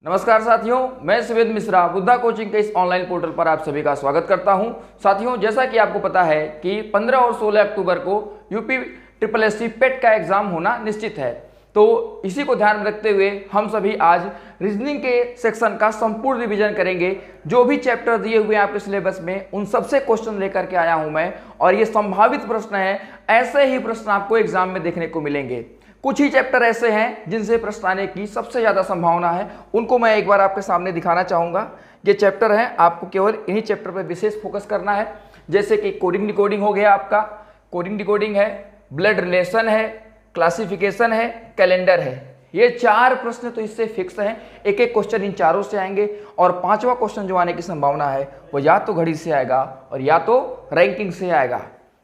नमस्कार साथियों, मैं सुवेद मिश्रा बुद्धा कोचिंग के इस ऑनलाइन पोर्टल पर आप सभी का स्वागत करता हूं। साथियों, जैसा कि आपको पता है कि 15 और 16 अक्टूबर को यूपी ट्रिपल एससी पेट का एग्जाम होना निश्चित है। तो इसी को ध्यान में रखते हुए हम सभी आज रीजनिंग के सेक्शन का संपूर्ण रिवीजन करेंगे। जो भी चैप्टर दिए हुए हैं आपके सिलेबस में, उन सबसे क्वेश्चन लेकर के आया हूं मैं, और ये संभावित प्रश्न है। ऐसे ही प्रश्न आपको एग्जाम में देखने को मिलेंगे। कुछ ही चैप्टर ऐसे हैं जिनसे प्रश्न आने की सबसे ज़्यादा संभावना है, उनको मैं एक बार आपके सामने दिखाना चाहूँगा। ये चैप्टर हैं, आपको केवल इन्हीं चैप्टर पर विशेष फोकस करना है। जैसे कि कोडिंग डिकोडिंग हो गया, आपका कोडिंग डिकोडिंग है, ब्लड रिलेशन है, क्लासिफिकेशन है, कैलेंडर है। ये चार प्रश्न तो इससे फिक्स हैं। एक एक क्वेश्चन इन चारों से आएंगे, और पांचवा क्वेश्चन जो आने की संभावना है वो या तो घड़ी से आएगा और या तो रैंकिंग से आएगा।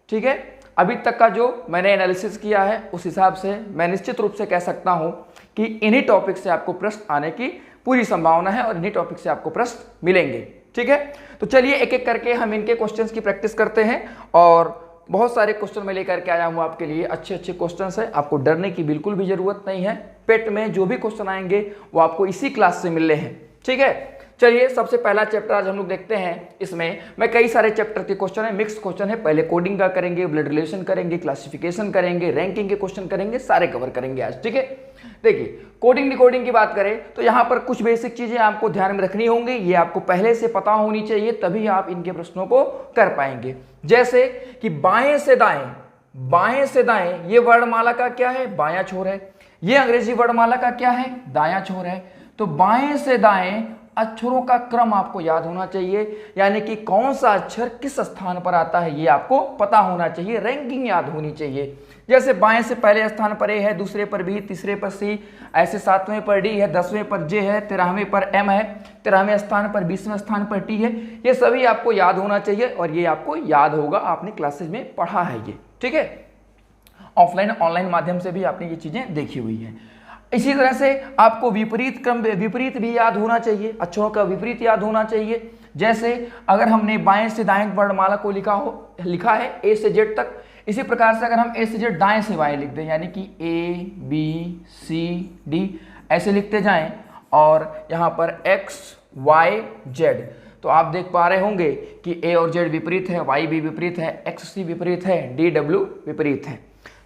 ठीक है, अभी तक का जो मैंने एनालिसिस किया है उस हिसाब से मैं निश्चित रूप से कह सकता हूं कि इन्हीं टॉपिक से आपको प्रश्न आने की पूरी संभावना है और इन्हीं टॉपिक से आपको प्रश्न मिलेंगे। ठीक है, तो चलिए एक एक करके हम इनके क्वेश्चंस की प्रैक्टिस करते हैं। और बहुत सारे क्वेश्चन मैं लेकर के आया हूं आपके लिए, अच्छे अच्छे क्वेश्चंस हैं। आपको डरने की बिल्कुल भी जरूरत नहीं है। पेट में जो भी क्वेश्चन आएंगे वो आपको इसी क्लास से मिलने हैं। ठीक है, चलिए सबसे पहला चैप्टर आज हम लोग देखते हैं। इसमें मैं कई सारे चैप्टर के क्वेश्चन है, मिक्स क्वेश्चन है। पहले कोडिंग का करेंगे, ब्लड रिलेशन करेंगे, क्लासिफिकेशन करेंगे, रैंकिंग के क्वेश्चन करेंगे, सारे कवर करेंगे आज। ठीक है, देखिए कोडिंग डिकोडिंग की बात करें तो यहाँ पर कुछ बेसिक चीजें आपको ध्यान में रखनी होंगी। ये आपको पहले से पता होनी चाहिए, तभी आप इनके प्रश्नों को कर पाएंगे। जैसे कि बाएं से दाएं, बाएं से दाएं ये वर्णमाला का क्या है? बायां छोर है। ये अंग्रेजी वर्णमाला का क्या है? दायां छोर है। तो बाएं से दाएं अक्षरों का क्रम आपको याद होना चाहिए, यानी कि कौन सा अक्षर किस स्थान पर आता है ये आपको पता होना चाहिए। रैंकिंग याद होनी चाहिए। जैसे बाएं से पहले स्थान पर ए है, दूसरे पर बी, तीसरे पर सी, ऐसे 7वें पर डी है, 10वें पर जे है, 13वें पर एम है, 13वें स्थान पर, 20वें स्थान पर टी है। ये सभी आपको याद होना चाहिए और ये आपको याद होगा, आपने क्लासेज में पढ़ा है ये। ठीक है, ऑफलाइन ऑनलाइन माध्यम से भी आपने ये चीजें देखी हुई है। इसी तरह से आपको विपरीत क्रम, विपरीत भी याद होना चाहिए, अक्षरों का विपरीत याद होना चाहिए। जैसे अगर हमने बाएं से दाएं वर्णमाला को लिखा है ए से जेड तक, इसी प्रकार से अगर हम ए से जेड दाएं से बाएं लिख दें, यानी कि ए बी सी डी ऐसे लिखते जाएं, और यहाँ पर एक्स वाई जेड, तो आप देख पा रहे होंगे कि ए और जेड विपरीत है, वाई भी विपरीत है, एक्स सी विपरीत है, डी डब्ल्यू विपरीत है।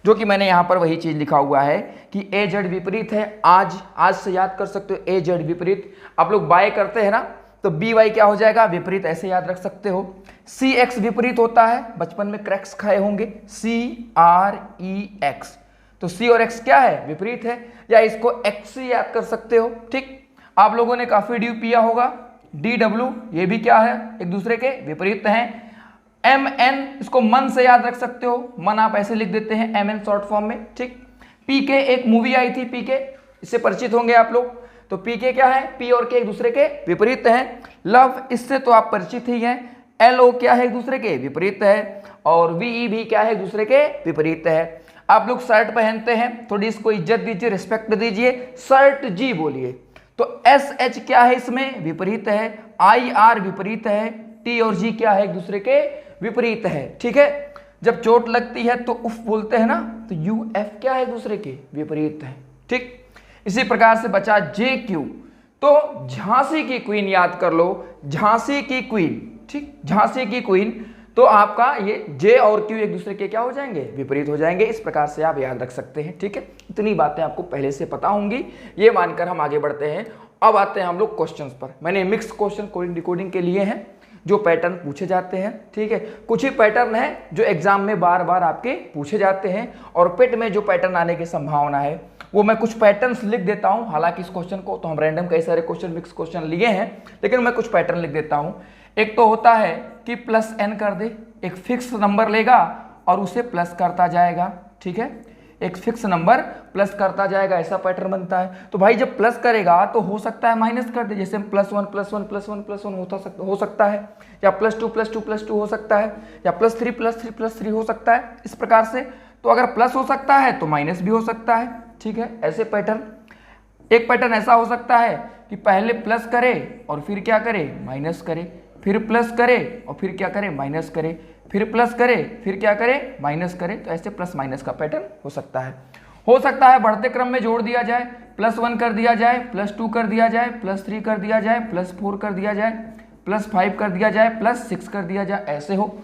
जो कि मैंने यहाँ पर वही चीज लिखा हुआ है कि ए जेड विपरीत है। आज से याद कर सकते हो, ए जेड विपरीत। आप लोग बाय करते हैं ना, तो बी वाई क्या हो जाएगा? विपरीत, ऐसे याद रख सकते हो। सी एक्स विपरीत होता है, बचपन में क्रैक्स खाए होंगे, सी आर ई एक्स, तो सी और एक्स क्या है? विपरीत है, या इसको एक्स से याद कर सकते हो। ठीक, आप लोगों ने काफी ड्यू पिया होगा। डी डब्ल्यू ये भी क्या है? एक दूसरे के विपरीत हैं। एम एन इसको मन से याद रख सकते हो, मन आप ऐसे लिख देते हैं एम एन शॉर्ट फॉर्म में। ठीक, पी के एक मूवी आई थी पी के, इससे परिचित होंगे आप लोग। तो पी के क्या है? पी और के एक दूसरे के विपरीत हैं। लव, इससे तो आप परिचित ही हैं। एल ओ क्या है? एक दूसरे के विपरीत है। और वी ई भी क्या है? एक दूसरे के विपरीत है। आप लोग शर्ट पहनते हैं, थोड़ी इसको इज्जत दीजिए, रिस्पेक्ट दीजिए, शर्ट जी बोलिए। तो एस एच क्या है? इसमें विपरीत है। आई आर विपरीत है। टी और जी क्या है? एक दूसरे के विपरीत है। ठीक है, जब चोट लगती है तो उफ बोलते हैं ना, तो यू एफ क्या है? दूसरे के विपरीत है। ठीक, इसी प्रकार से बचा जे क्यू, तो झांसी की क्वीन याद कर लो, झांसी की क्वीन। ठीक, झांसी की क्वीन, तो आपका ये जे और क्यू एक दूसरे के क्या हो जाएंगे? विपरीत हो जाएंगे। इस प्रकार से आप याद रख सकते हैं। ठीक है, इतनी बातें आपको पहले से पता होंगी, ये मानकर हम आगे बढ़ते हैं। अब आते हैं हम लोग क्वेश्चंस पर। मैंने मिक्स क्वेश्चन कोडिंग डिकोडिंग के लिए हैं, जो पैटर्न पूछे जाते हैं। ठीक है, कुछ ही पैटर्न है जो एग्जाम में बार बार आपके पूछे जाते हैं, और पेट में जो पैटर्न आने की संभावना है वो मैं कुछ पैटर्न्स लिख देता हूं। हालांकि इस क्वेश्चन को तो हम रैंडम कई सारे क्वेश्चन मिक्स क्वेश्चन लिए हैं, लेकिन मैं कुछ पैटर्न लिख देता हूं। एक तो होता है कि प्लस एन कर दे, एक फिक्स नंबर लेगा और उसे प्लस करता जाएगा। ठीक है, एक फिक्स नंबर प्लस करता जाएगा, ऐसा पैटर्न बनता है। तो भाई जब प्लस करेगा तो हो सकता है माइनस कर दे, जैसे plus one plus one plus one plus one हो सकता है, या plus two plus two plus two हो सकता है, या plus three plus three plus three हो सकता है। इस प्रकार से तो अगर प्लस हो सकता है तो माइनस भी हो सकता है। ठीक है, ऐसे पैटर्न। एक पैटर्न ऐसा हो सकता है कि पहले प्लस करे और फिर क्या करे? माइनस करे, फिर प्लस करे और फिर क्या करे? माइनस करे, फिर प्लस करे, फिर क्या करे? माइनस करे। तो ऐसे प्लस माइनस का पैटर्न हो सकता है। बढ़ते क्रम में जोड़ दिया जाए, +1 कर दिया जाए, +2 कर दिया जाए, +3 कर दिया जाए, +4 कर दिया जाए, +5 कर दिया जाए, +6 कर दिया जाए, ऐसे हो।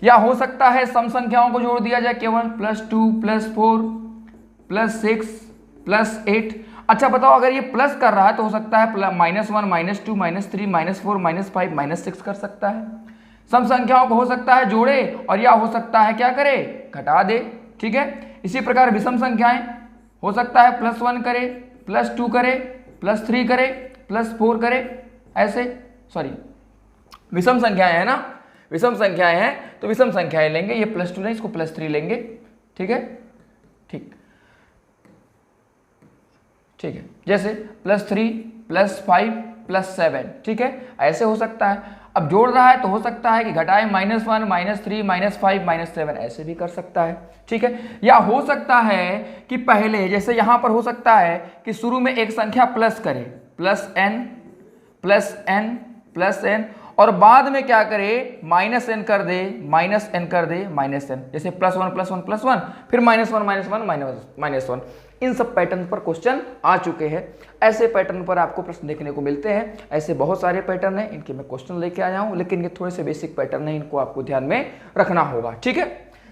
या हो सकता है सम संख्याओं को जोड़ दिया जाए केवल, +2 +4 +6 +8। अच्छा बताओ, अगर ये प्लस कर रहा है तो हो सकता है -1 -2 -3 -4 -5 -6 कर सकता है। सम संख्याओं को हो सकता है जोड़े, और या हो सकता है क्या करे, घटा दे। ठीक है, इसी प्रकार विषम संख्याएं हो सकता है +1 करे, +2 करे, +3 करे, +4 करे, ऐसे। सॉरी, विषम संख्याएं है ना, विषम संख्याएं हैं तो विषम संख्याएं लेंगे, ये +2 नहीं, इसको +3 लेंगे। ठीक है, ठीक है, जैसे +3 +5 +7। ठीक है, ऐसे हो सकता है। अब जोड़ रहा है तो हो सकता है कि घटाए -1 -3 -5 -7, ऐसे भी कर सकता है। ठीक है, या हो सकता है कि पहले जैसे यहां पर हो सकता है कि शुरू में एक संख्या प्लस करे, +n +n, और बाद में क्या करे, -n कर दे, -n कर दे, -n, जैसे +1 +1 +1, फिर -1 -1 इन सब पैटर्न पर क्वेश्चन आ चुके हैं। ऐसे पैटर्न पर आपको प्रश्न देखने को मिलते हैं। ऐसे बहुत सारे पैटर्न हैं, इनके मैं क्वेश्चन लेके आया हूं, लेकिन ये थोड़े से बेसिक पैटर्न है, इनको आपको ध्यान में रखना होगा। ठीक है,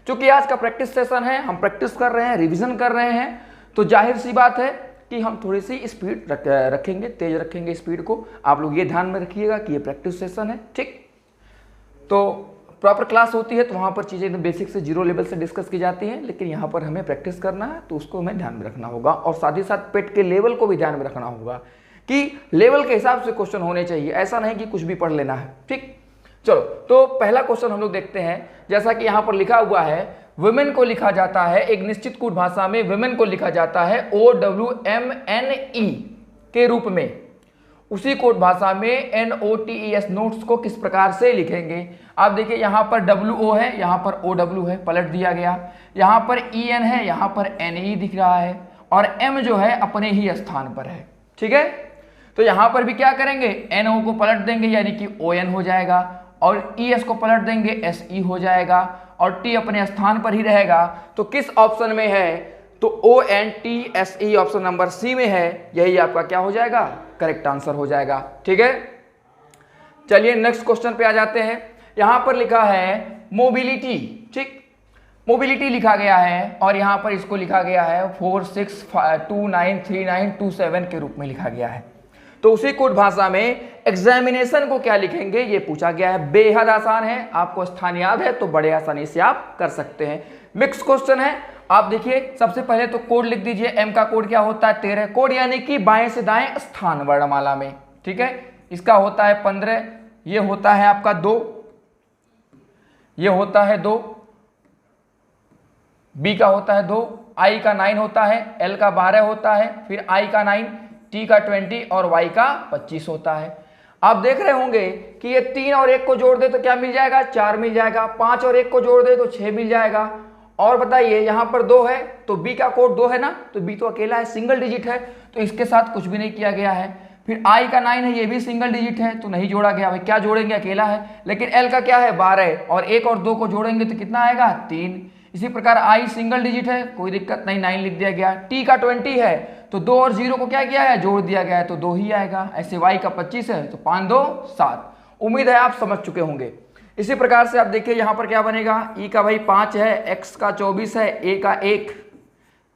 क्योंकि आज का प्रैक्टिस सेशन है, हम प्रैक्टिस कर रहे हैं, रिविजन कर रहे हैं, तो जाहिर सी बात है कि हम थोड़ी सी स्पीड रखेंगे, तेज रखेंगे स्पीड को। आप लोग ये ध्यान में रखिएगा कि ये प्रैक्टिस सेशन है। ठीक, तो प्रॉपर क्लास होती है तो वहाँ पर चीज़ें एकदम बेसिक से 0 लेवल से डिस्कस की जाती हैं, लेकिन यहाँ पर हमें प्रैक्टिस करना है तो उसको हमें ध्यान में रखना होगा, और साथ ही साथ पेट के लेवल को भी ध्यान में रखना होगा कि लेवल के हिसाब से क्वेश्चन होने चाहिए, ऐसा नहीं कि कुछ भी पढ़ लेना है। ठीक, चलो तो पहला क्वेश्चन हम लोग देखते हैं। जैसा कि यहाँ पर लिखा हुआ है, वुमेन को लिखा जाता है, एक निश्चित कूट भाषा में वुमेन को लिखा जाता है OWMNE के रूप में। उसी कोड भाषा में NOTES नोट्स को किस प्रकार से लिखेंगे। आप देखिए, यहाँ पर WO है, यहाँ पर OW है, पलट दिया गया। यहाँ पर EN है, यहाँ पर NE दिख रहा है, और M जो है अपने ही स्थान पर है। ठीक है, तो यहाँ पर भी क्या करेंगे, NO को पलट देंगे, यानी कि ON हो जाएगा, और ES को पलट देंगे, SE हो जाएगा, और T अपने स्थान पर ही रहेगा। तो किस ऑप्शन में है, तो ONTSE ऑप्शन नंबर C में है, यही आपका क्या हो जाएगा, करेक्ट आंसर हो जाएगा। ठीक है, चलिए नेक्स्ट क्वेश्चन पे आ जाते हैं। यहां पर लिखा है मोबिलिटी। ठीक, मोबिलिटी लिखा गया है, और यहां पर इसको लिखा गया है 46293927 के रूप में लिखा गया है। तो उसी कोड भाषा में एग्जामिनेशन को क्या लिखेंगे, ये पूछा गया है। बेहद आसान है, आपको स्थान याद है तो बड़े आसानी से आप कर सकते हैं। मिक्स क्वेश्चन है। आप देखिए, सबसे पहले तो कोड लिख दीजिए। M का कोड क्या होता है, 13 कोड, यानी कि बाएं से दाएं स्थान वर्णमाला में। ठीक है, इसका होता है 15, ये होता है आपका 2, ये होता है 2, B का होता है 2, I का 9 होता है, L का 12 होता है, फिर I का 9, T का 20 और Y का 25 होता है। आप देख रहे होंगे कि ये 3 और 1 को जोड़ दे तो क्या मिल जाएगा, 4 मिल जाएगा। 5 और 1 को जोड़ दे तो 6 मिल जाएगा। और बताइए, यहाँ पर 2 है तो B का कोड 2 है ना, तो B तो अकेला है, सिंगल डिजिट है, तो इसके साथ कुछ भी नहीं किया गया है। फिर I का 9 है, ये भी सिंगल डिजिट है, तो नहीं जोड़ा गया। भाई क्या जोड़ेंगे, अकेला है। लेकिन L का क्या है, 12, और 1 और 2 को जोड़ेंगे तो कितना आएगा, 3। इसी प्रकार I सिंगल डिजिट है, कोई दिक्कत नहीं, 9 लिख दिया गया। T का 20 है, तो 2 और 0 को क्या किया है, जोड़ दिया गया है, तो 2 ही आएगा। ऐसे Y का 25 है, तो 5 2 7। उम्मीद है आप समझ चुके होंगे। इसी प्रकार से आप देखिए, यहाँ पर क्या बनेगा, E का भाई 5 है, X का 24 है, A का 1,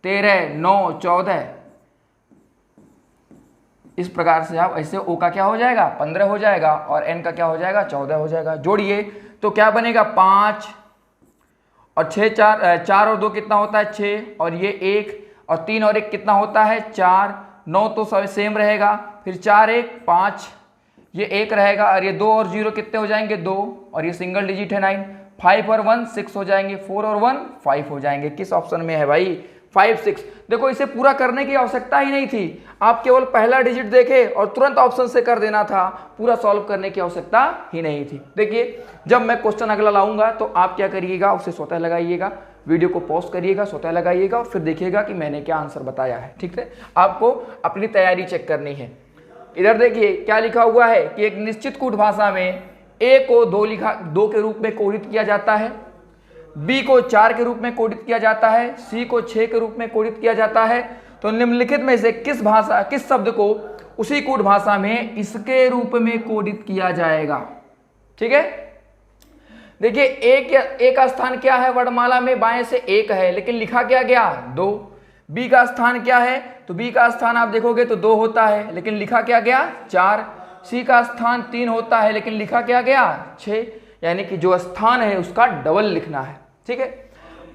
13, 9, 14। इस प्रकार से आप ऐसे O का क्या हो जाएगा, 15 हो जाएगा, और N का क्या हो जाएगा, 14 हो जाएगा। जोड़िए तो क्या बनेगा, 5 और 6, 4 और 2 कितना होता है, 6, और ये 1, और 3 और 1 कितना होता है, 4, 9 तो सब सेम रहेगा, फिर 4 1 5, ये 1 रहेगा, और ये 2 और 0 कितने हो जाएंगे, 2, और ये सिंगल डिजिट है 9, 5 और 1 6 हो जाएंगे, 4 और 1 5 हो जाएंगे। किस ऑप्शन में है भाई, 5 6। देखो, इसे पूरा करने की आवश्यकता ही नहीं थी, आप केवल पहला डिजिट देखे और तुरंत ऑप्शन से कर देना था, पूरा सॉल्व करने की आवश्यकता ही नहीं थी। देखिए, जब मैं क्वेश्चन अगला लाऊंगा तो आप क्या करिएगा, उसे स्वतः लगाइएगा, वीडियो को पॉज करिएगा, स्वतः लगाइएगा, और फिर देखिएगा कि मैंने क्या आंसर बताया है। ठीक है, आपको अपनी तैयारी चेक करनी है। इधर देखिए क्या लिखा हुआ है कि एक निश्चित कूट भाषा में A को 2 के रूप में कोडित किया जाता है, B को 4 के रूप में कोडित किया जाता है, C को 6 के रूप में कोडित किया जाता है। तो निम्नलिखित में से किस शब्द को उसी कूट भाषा में इसके रूप में कोडित किया जाएगा। ठीक है, देखिए एक का स्थान क्या है वर्णमाला में, बाएं से 1 है, लेकिन लिखा क्या गया 2। बी का स्थान क्या है, तो बी का स्थान आप देखोगे तो 2 होता है, लेकिन लिखा क्या गया 4। सी का स्थान 3 होता है, लेकिन लिखा क्या गया 6, यानी कि जो स्थान है उसका डबल लिखना है। ठीक है,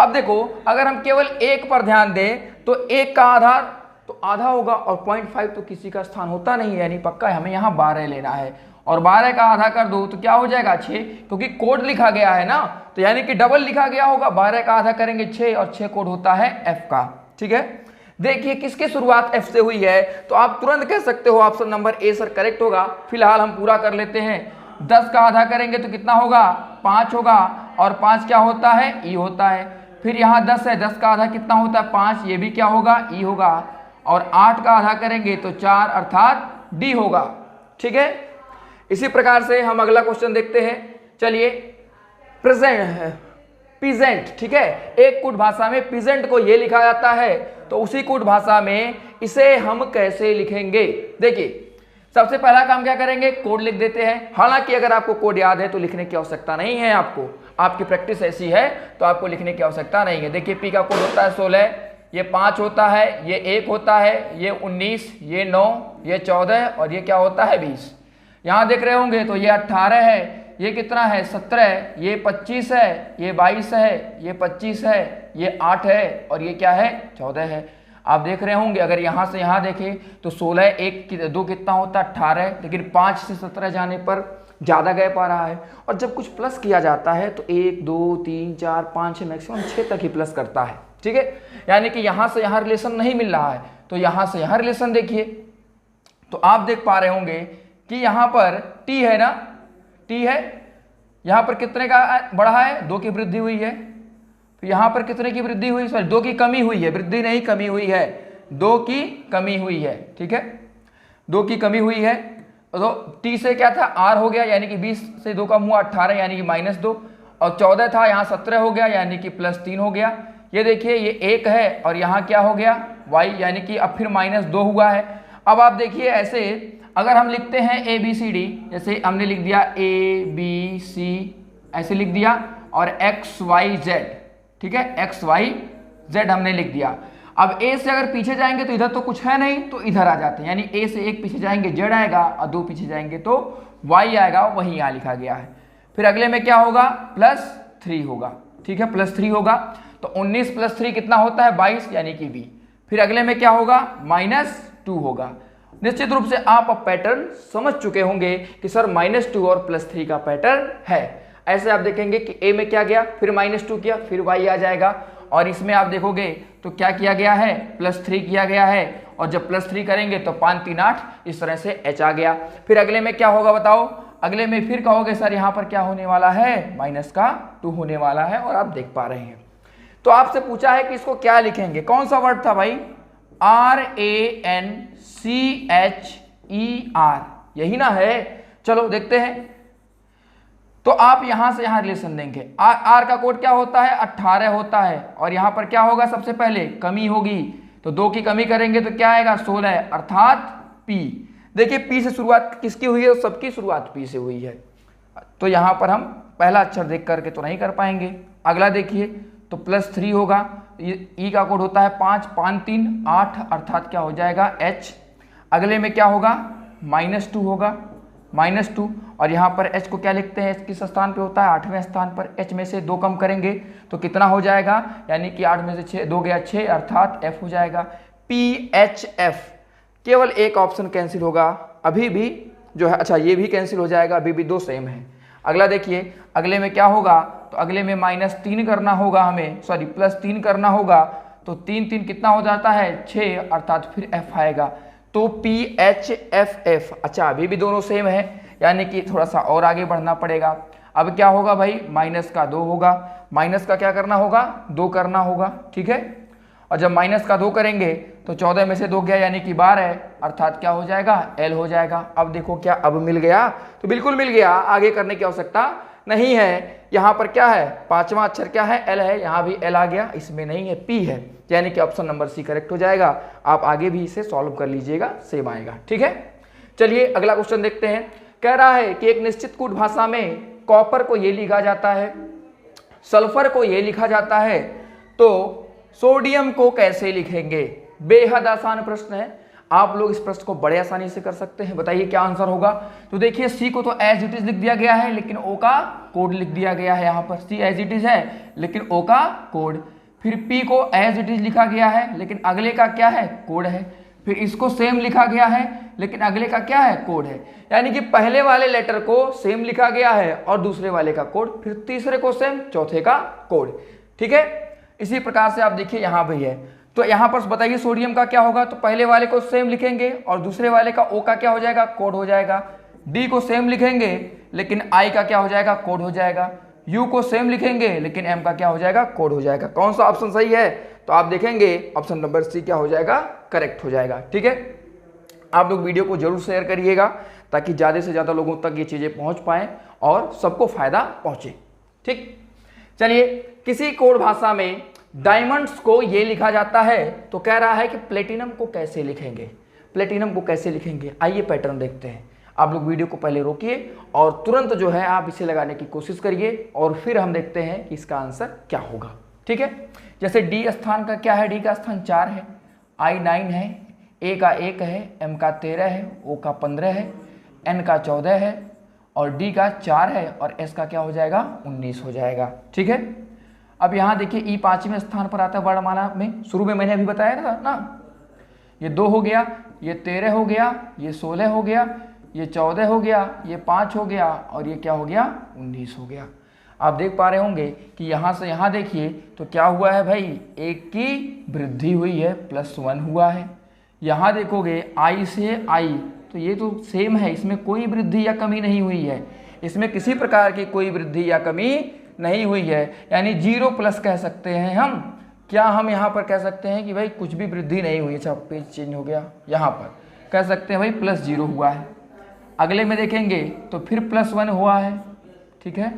अब देखो अगर हम केवल 1 पर ध्यान दें तो 1 का आधार तो आधा होगा और 0.5 तो किसी का स्थान होता नहीं है, यानी पक्का हमें यहाँ 12 लेना है, और 12 का आधा कर दो तो क्या हो जाएगा 6, क्योंकि कोड लिखा गया है ना, तो यानी कि डबल लिखा गया होगा। 12 का आधा करेंगे 6 और 6 कोड होता है F का। ठीक है, देखिए किसकी शुरुआत F से हुई है, तो आप तुरंत कह सकते हो option number A sir correct होगा। फिलहाल हम पूरा कर लेते हैं। 10 का आधा करेंगे तो कितना होगा 5 होगा, और 5 क्या होता है ई होता है। फिर यहाँ 10 है, 10 का आधा कितना होता है 5, ये भी क्या होगा ई होगा, और 8 का आधा करेंगे तो 4 अर्थात डी होगा। ठीक है, इसी प्रकार से हम अगला क्वेश्चन देखते हैं। चलिए प्रेजेंट, ठीक है, एक कूट भाषा में प्रेजेंट को ये लिखा जाता है, तो उसी कूट भाषा में इसे हम कैसे लिखेंगे। देखिए सबसे पहला काम क्या करेंगे, कोड लिख देते हैं। हालांकि अगर आपको कोड याद है तो लिखने की आवश्यकता नहीं है, आपकी प्रैक्टिस ऐसी है तो आपको लिखने की आवश्यकता नहीं है। देखिए पी का कोड होता है 16, ये 5 होता है, ये 1 होता है, ये 19, ये 9, ये 14 और ये क्या होता है 20। यहाँ देख रहे होंगे तो ये 18 है, ये कितना है 17, ये 25 है, ये 22 है, ये 25 है, ये 8 है और ये क्या है 14 है। आप देख रहे होंगे अगर यहाँ से यहाँ देखें तो 16 1 2 कितना होता है 18, लेकिन 5 से 17 जाने पर ज़्यादा गैप आ रहा है, और जब कुछ प्लस किया जाता है तो 1 2 3 4 5 6 मैक्सिमम 6 तक ही प्लस करता है। ठीक है, यानी कि यहाँ से यहाँ रिलेशन नहीं मिल रहा है, तो यहाँ से यहाँ रिलेशन देखिए तो आप देख पा रहे होंगे कि यहाँ पर टी है ना, टी है, यहाँ पर कितने का बढ़ा है 2 की वृद्धि हुई है, तो यहाँ पर कितने की वृद्धि हुई, सॉरी 2 की कमी हुई है, वृद्धि नहीं कमी हुई है, 2 की कमी हुई है। ठीक है, 2 की कमी हुई है, तो टी से क्या था आर हो गया, यानी कि 20 से 2 कम हुआ 18 यानी कि -2, और 14 था यहाँ 17 हो गया यानी कि +3 हो गया। ये देखिए ये 1 है और यहाँ क्या हो गया y, यानी कि अब फिर -2 हुआ है। अब आप देखिए ऐसे अगर हम लिखते हैं ABCD, जैसे हमने लिख दिया ABC ऐसे लिख दिया, और XYZ, ठीक है XYZ हमने लिख दिया। अब A से अगर पीछे जाएंगे तो इधर तो कुछ है नहीं, तो इधर आ जाते हैं, यानी A से 1 पीछे जाएंगे Z आएगा और 2 पीछे जाएंगे तो Y आएगा, वही यहाँ लिखा गया है। फिर अगले में क्या होगा +3 होगा। ठीक है, +3 होगा, तो 19 + 3 कितना होता है 22 यानी कि B। फिर अगले में क्या होगा -2 होगा। निश्चित रूप से आप अब पैटर्न समझ चुके होंगे कि सर -2 और +3 का पैटर्न है। ऐसे आप देखेंगे कि A में क्या गया, फिर -2 किया, फिर Y आ जाएगा, और इसमें आप देखोगे तो क्या किया गया है +3 किया गया है, और जब +3 करेंगे तो 5 3 8 इस तरह से H आ गया। फिर अगले में क्या होगा बताओ, अगले में फिर कहोगे सर यहाँ पर क्या होने वाला है -2 होने वाला है, और आप देख पा रहे हैं। तो आपसे पूछा है कि इसको क्या लिखेंगे, कौन सा वर्ड था भाई RANCHER, यही ना है। चलो देखते हैं, तो आप यहां से यहां रिलेशन देंगे। आर का कोड क्या होता है 18 होता है, और यहां पर क्या होगा सबसे पहले कमी होगी, तो 2 की कमी करेंगे तो क्या आएगा 16 अर्थात P। देखिए P से शुरुआत किसकी हुई है, सबकी शुरुआत P से हुई है, तो यहां पर हम पहला अक्षर देख करके तो नहीं कर पाएंगे। अगला देखिए तो +3 होगा, ई का कोड होता है 5 5 3 8 अर्थात क्या हो जाएगा H। अगले में क्या होगा -2 होगा, -2, और यहाँ पर H को क्या लिखते हैं, H किस स्थान पे होता है 8वें स्थान पर। H में से 2 कम करेंगे तो कितना हो जाएगा, यानी कि 8 में से 6 2 गया 6 अर्थात F हो जाएगा PHF। केवल एक ऑप्शन कैंसिल होगा अभी भी जो है, अच्छा ये भी कैंसिल हो जाएगा, अभी भी 2 सेम है। अगला देखिए अगले में क्या होगा, तो अगले में -3 करना होगा हमें, सॉरी +3 करना होगा, तो 3 3 कितना हो जाता है 6 अर्थात फिर F आएगा, तो PHFF। अच्छा अभी भी दोनों सेम है, यानी कि थोड़ा सा और आगे बढ़ना पड़ेगा। अब क्या होगा भाई -2 होगा, माइनस का क्या करना होगा 2 करना होगा। ठीक है, और जब -2 करेंगे तो 14 में से 2 गया यानी कि 12 अर्थात क्या हो जाएगा L हो जाएगा। अब देखो क्या अब मिल गया, तो बिल्कुल मिल गया, आगे करने की आवश्यकता नहीं है। यहाँ पर क्या है, पांचवा अक्षर क्या है, एल है, यहाँ भी एल आ गया, इसमें नहीं है, पी है, यानी कि ऑप्शन नंबर सी करेक्ट हो जाएगा। आप आगे भी इसे सॉल्व कर लीजिएगा, सेम आएगा। ठीक है, चलिए अगला क्वेश्चन देखते हैं। कह रहा है कि एक निश्चित कूट भाषा में कॉपर को ये लिखा जाता है, सल्फर को ये लिखा जाता है, तो सोडियम को कैसे लिखेंगे। बेहद आसान प्रश्न है, आप लोग इस प्रश्न को बड़े आसानी से कर सकते हैं। बताइए क्या आंसर होगा। तो देखिए सी को तो एज इट इज लिख दिया गया है, लेकिन ओ का कोड लिख दिया गया है। यहाँ पर सी एज इट इज है, लेकिन ओ का कोड। फिर पी को एज इट इज लिखा गया है, लेकिन अगले का क्या है, कोड है। फिर इसको सेम लिखा गया है, लेकिन अगले का क्या है, कोड है। यानी कि पहले वाले लेटर को सेम लिखा गया है और दूसरे वाले का कोड, फिर तीसरे को सेम, चौथे का कोड। ठीक है, इसी प्रकार से आप देखिए यहाँ भी है। तो यहाँ पर बताइए सोडियम का क्या होगा। तो पहले वाले को सेम लिखेंगे और दूसरे वाले का ओ का क्या हो जाएगा, कोड हो जाएगा। डी को सेम लिखेंगे, लेकिन आई का क्या हो जाएगा, कोड हो जाएगा। यू को सेम लिखेंगे, लेकिन एम का क्या हो जाएगा, कोड हो जाएगा। कौन सा ऑप्शन सही है, तो आप देखेंगे ऑप्शन नंबर सी क्या हो जाएगा, करेक्ट हो जाएगा। ठीक है, आप लोग वीडियो को जरूर शेयर करिएगा ताकि ज़्यादा से ज़्यादा लोगों तक ये चीज़ें पहुँच पाएँ और सबको फायदा पहुँचे। ठीक, चलिए किसी कोड भाषा में डायमंड्स को ये लिखा जाता है, तो कह रहा है कि प्लेटिनम को कैसे लिखेंगे। प्लेटिनम को कैसे लिखेंगे, आइए पैटर्न देखते हैं। आप लोग वीडियो को पहले रोकिए और तुरंत जो है आप इसे लगाने की कोशिश करिए और फिर हम देखते हैं कि इसका आंसर क्या होगा। ठीक है, जैसे डी स्थान का क्या है, डी का स्थान 4 है, आई 9 है, ए का 1 है, एम का 13 है, ओ का 15 है, एन का 14 है और डी का 4 है और एस का क्या हो जाएगा, 19 हो जाएगा। ठीक है, अब यहाँ देखिए ई 5वें स्थान पर आता है वर्णमाला में। शुरू में मैंने अभी बताया था ना, ये 2 हो गया, ये 13 हो गया, ये 16 हो गया, ये 14 हो गया, ये 5 हो गया और ये क्या हो गया, 19 हो गया। आप देख पा रहे होंगे कि यहाँ से यहाँ देखिए तो क्या हुआ है भाई, 1 की वृद्धि हुई है, +1 हुआ है। यहाँ देखोगे आई से आई, तो ये तो सेम है, इसमें कोई वृद्धि या कमी नहीं हुई है, इसमें किसी प्रकार की कोई वृद्धि या कमी नहीं हुई है, यानी 0+ कह सकते हैं हम। क्या हम यहाँ पर कह सकते हैं कि भाई कुछ भी वृद्धि नहीं हुई। अच्छा पेज चेंज हो गया, यहाँ पर कह सकते हैं भाई +0 हुआ है। अगले में देखेंगे तो फिर +1 हुआ है। ठीक है,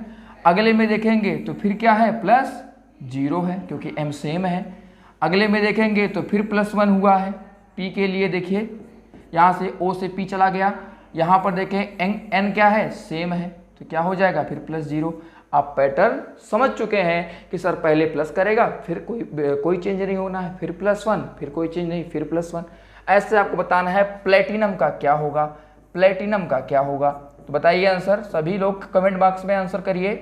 अगले में देखेंगे तो फिर क्या है, +0 है क्योंकि m सेम है। अगले में देखेंगे तो फिर +1 हुआ है। p के लिए देखिए यहाँ से o से p चला गया, यहाँ पर देखें n क्या है, सेम है, तो क्या हो जाएगा फिर +0। आप पैटर्न समझ चुके हैं कि सर पहले प्लस करेगा, फिर कोई चेंज नहीं होना है, फिर +1, फिर कोई चेंज नहीं, फिर +1। ऐसे आपको बताना है प्लेटिनम का क्या होगा, प्लेटिनम का क्या होगा। तो बताइए आंसर, सभी लोग कमेंट बॉक्स में आंसर करिए,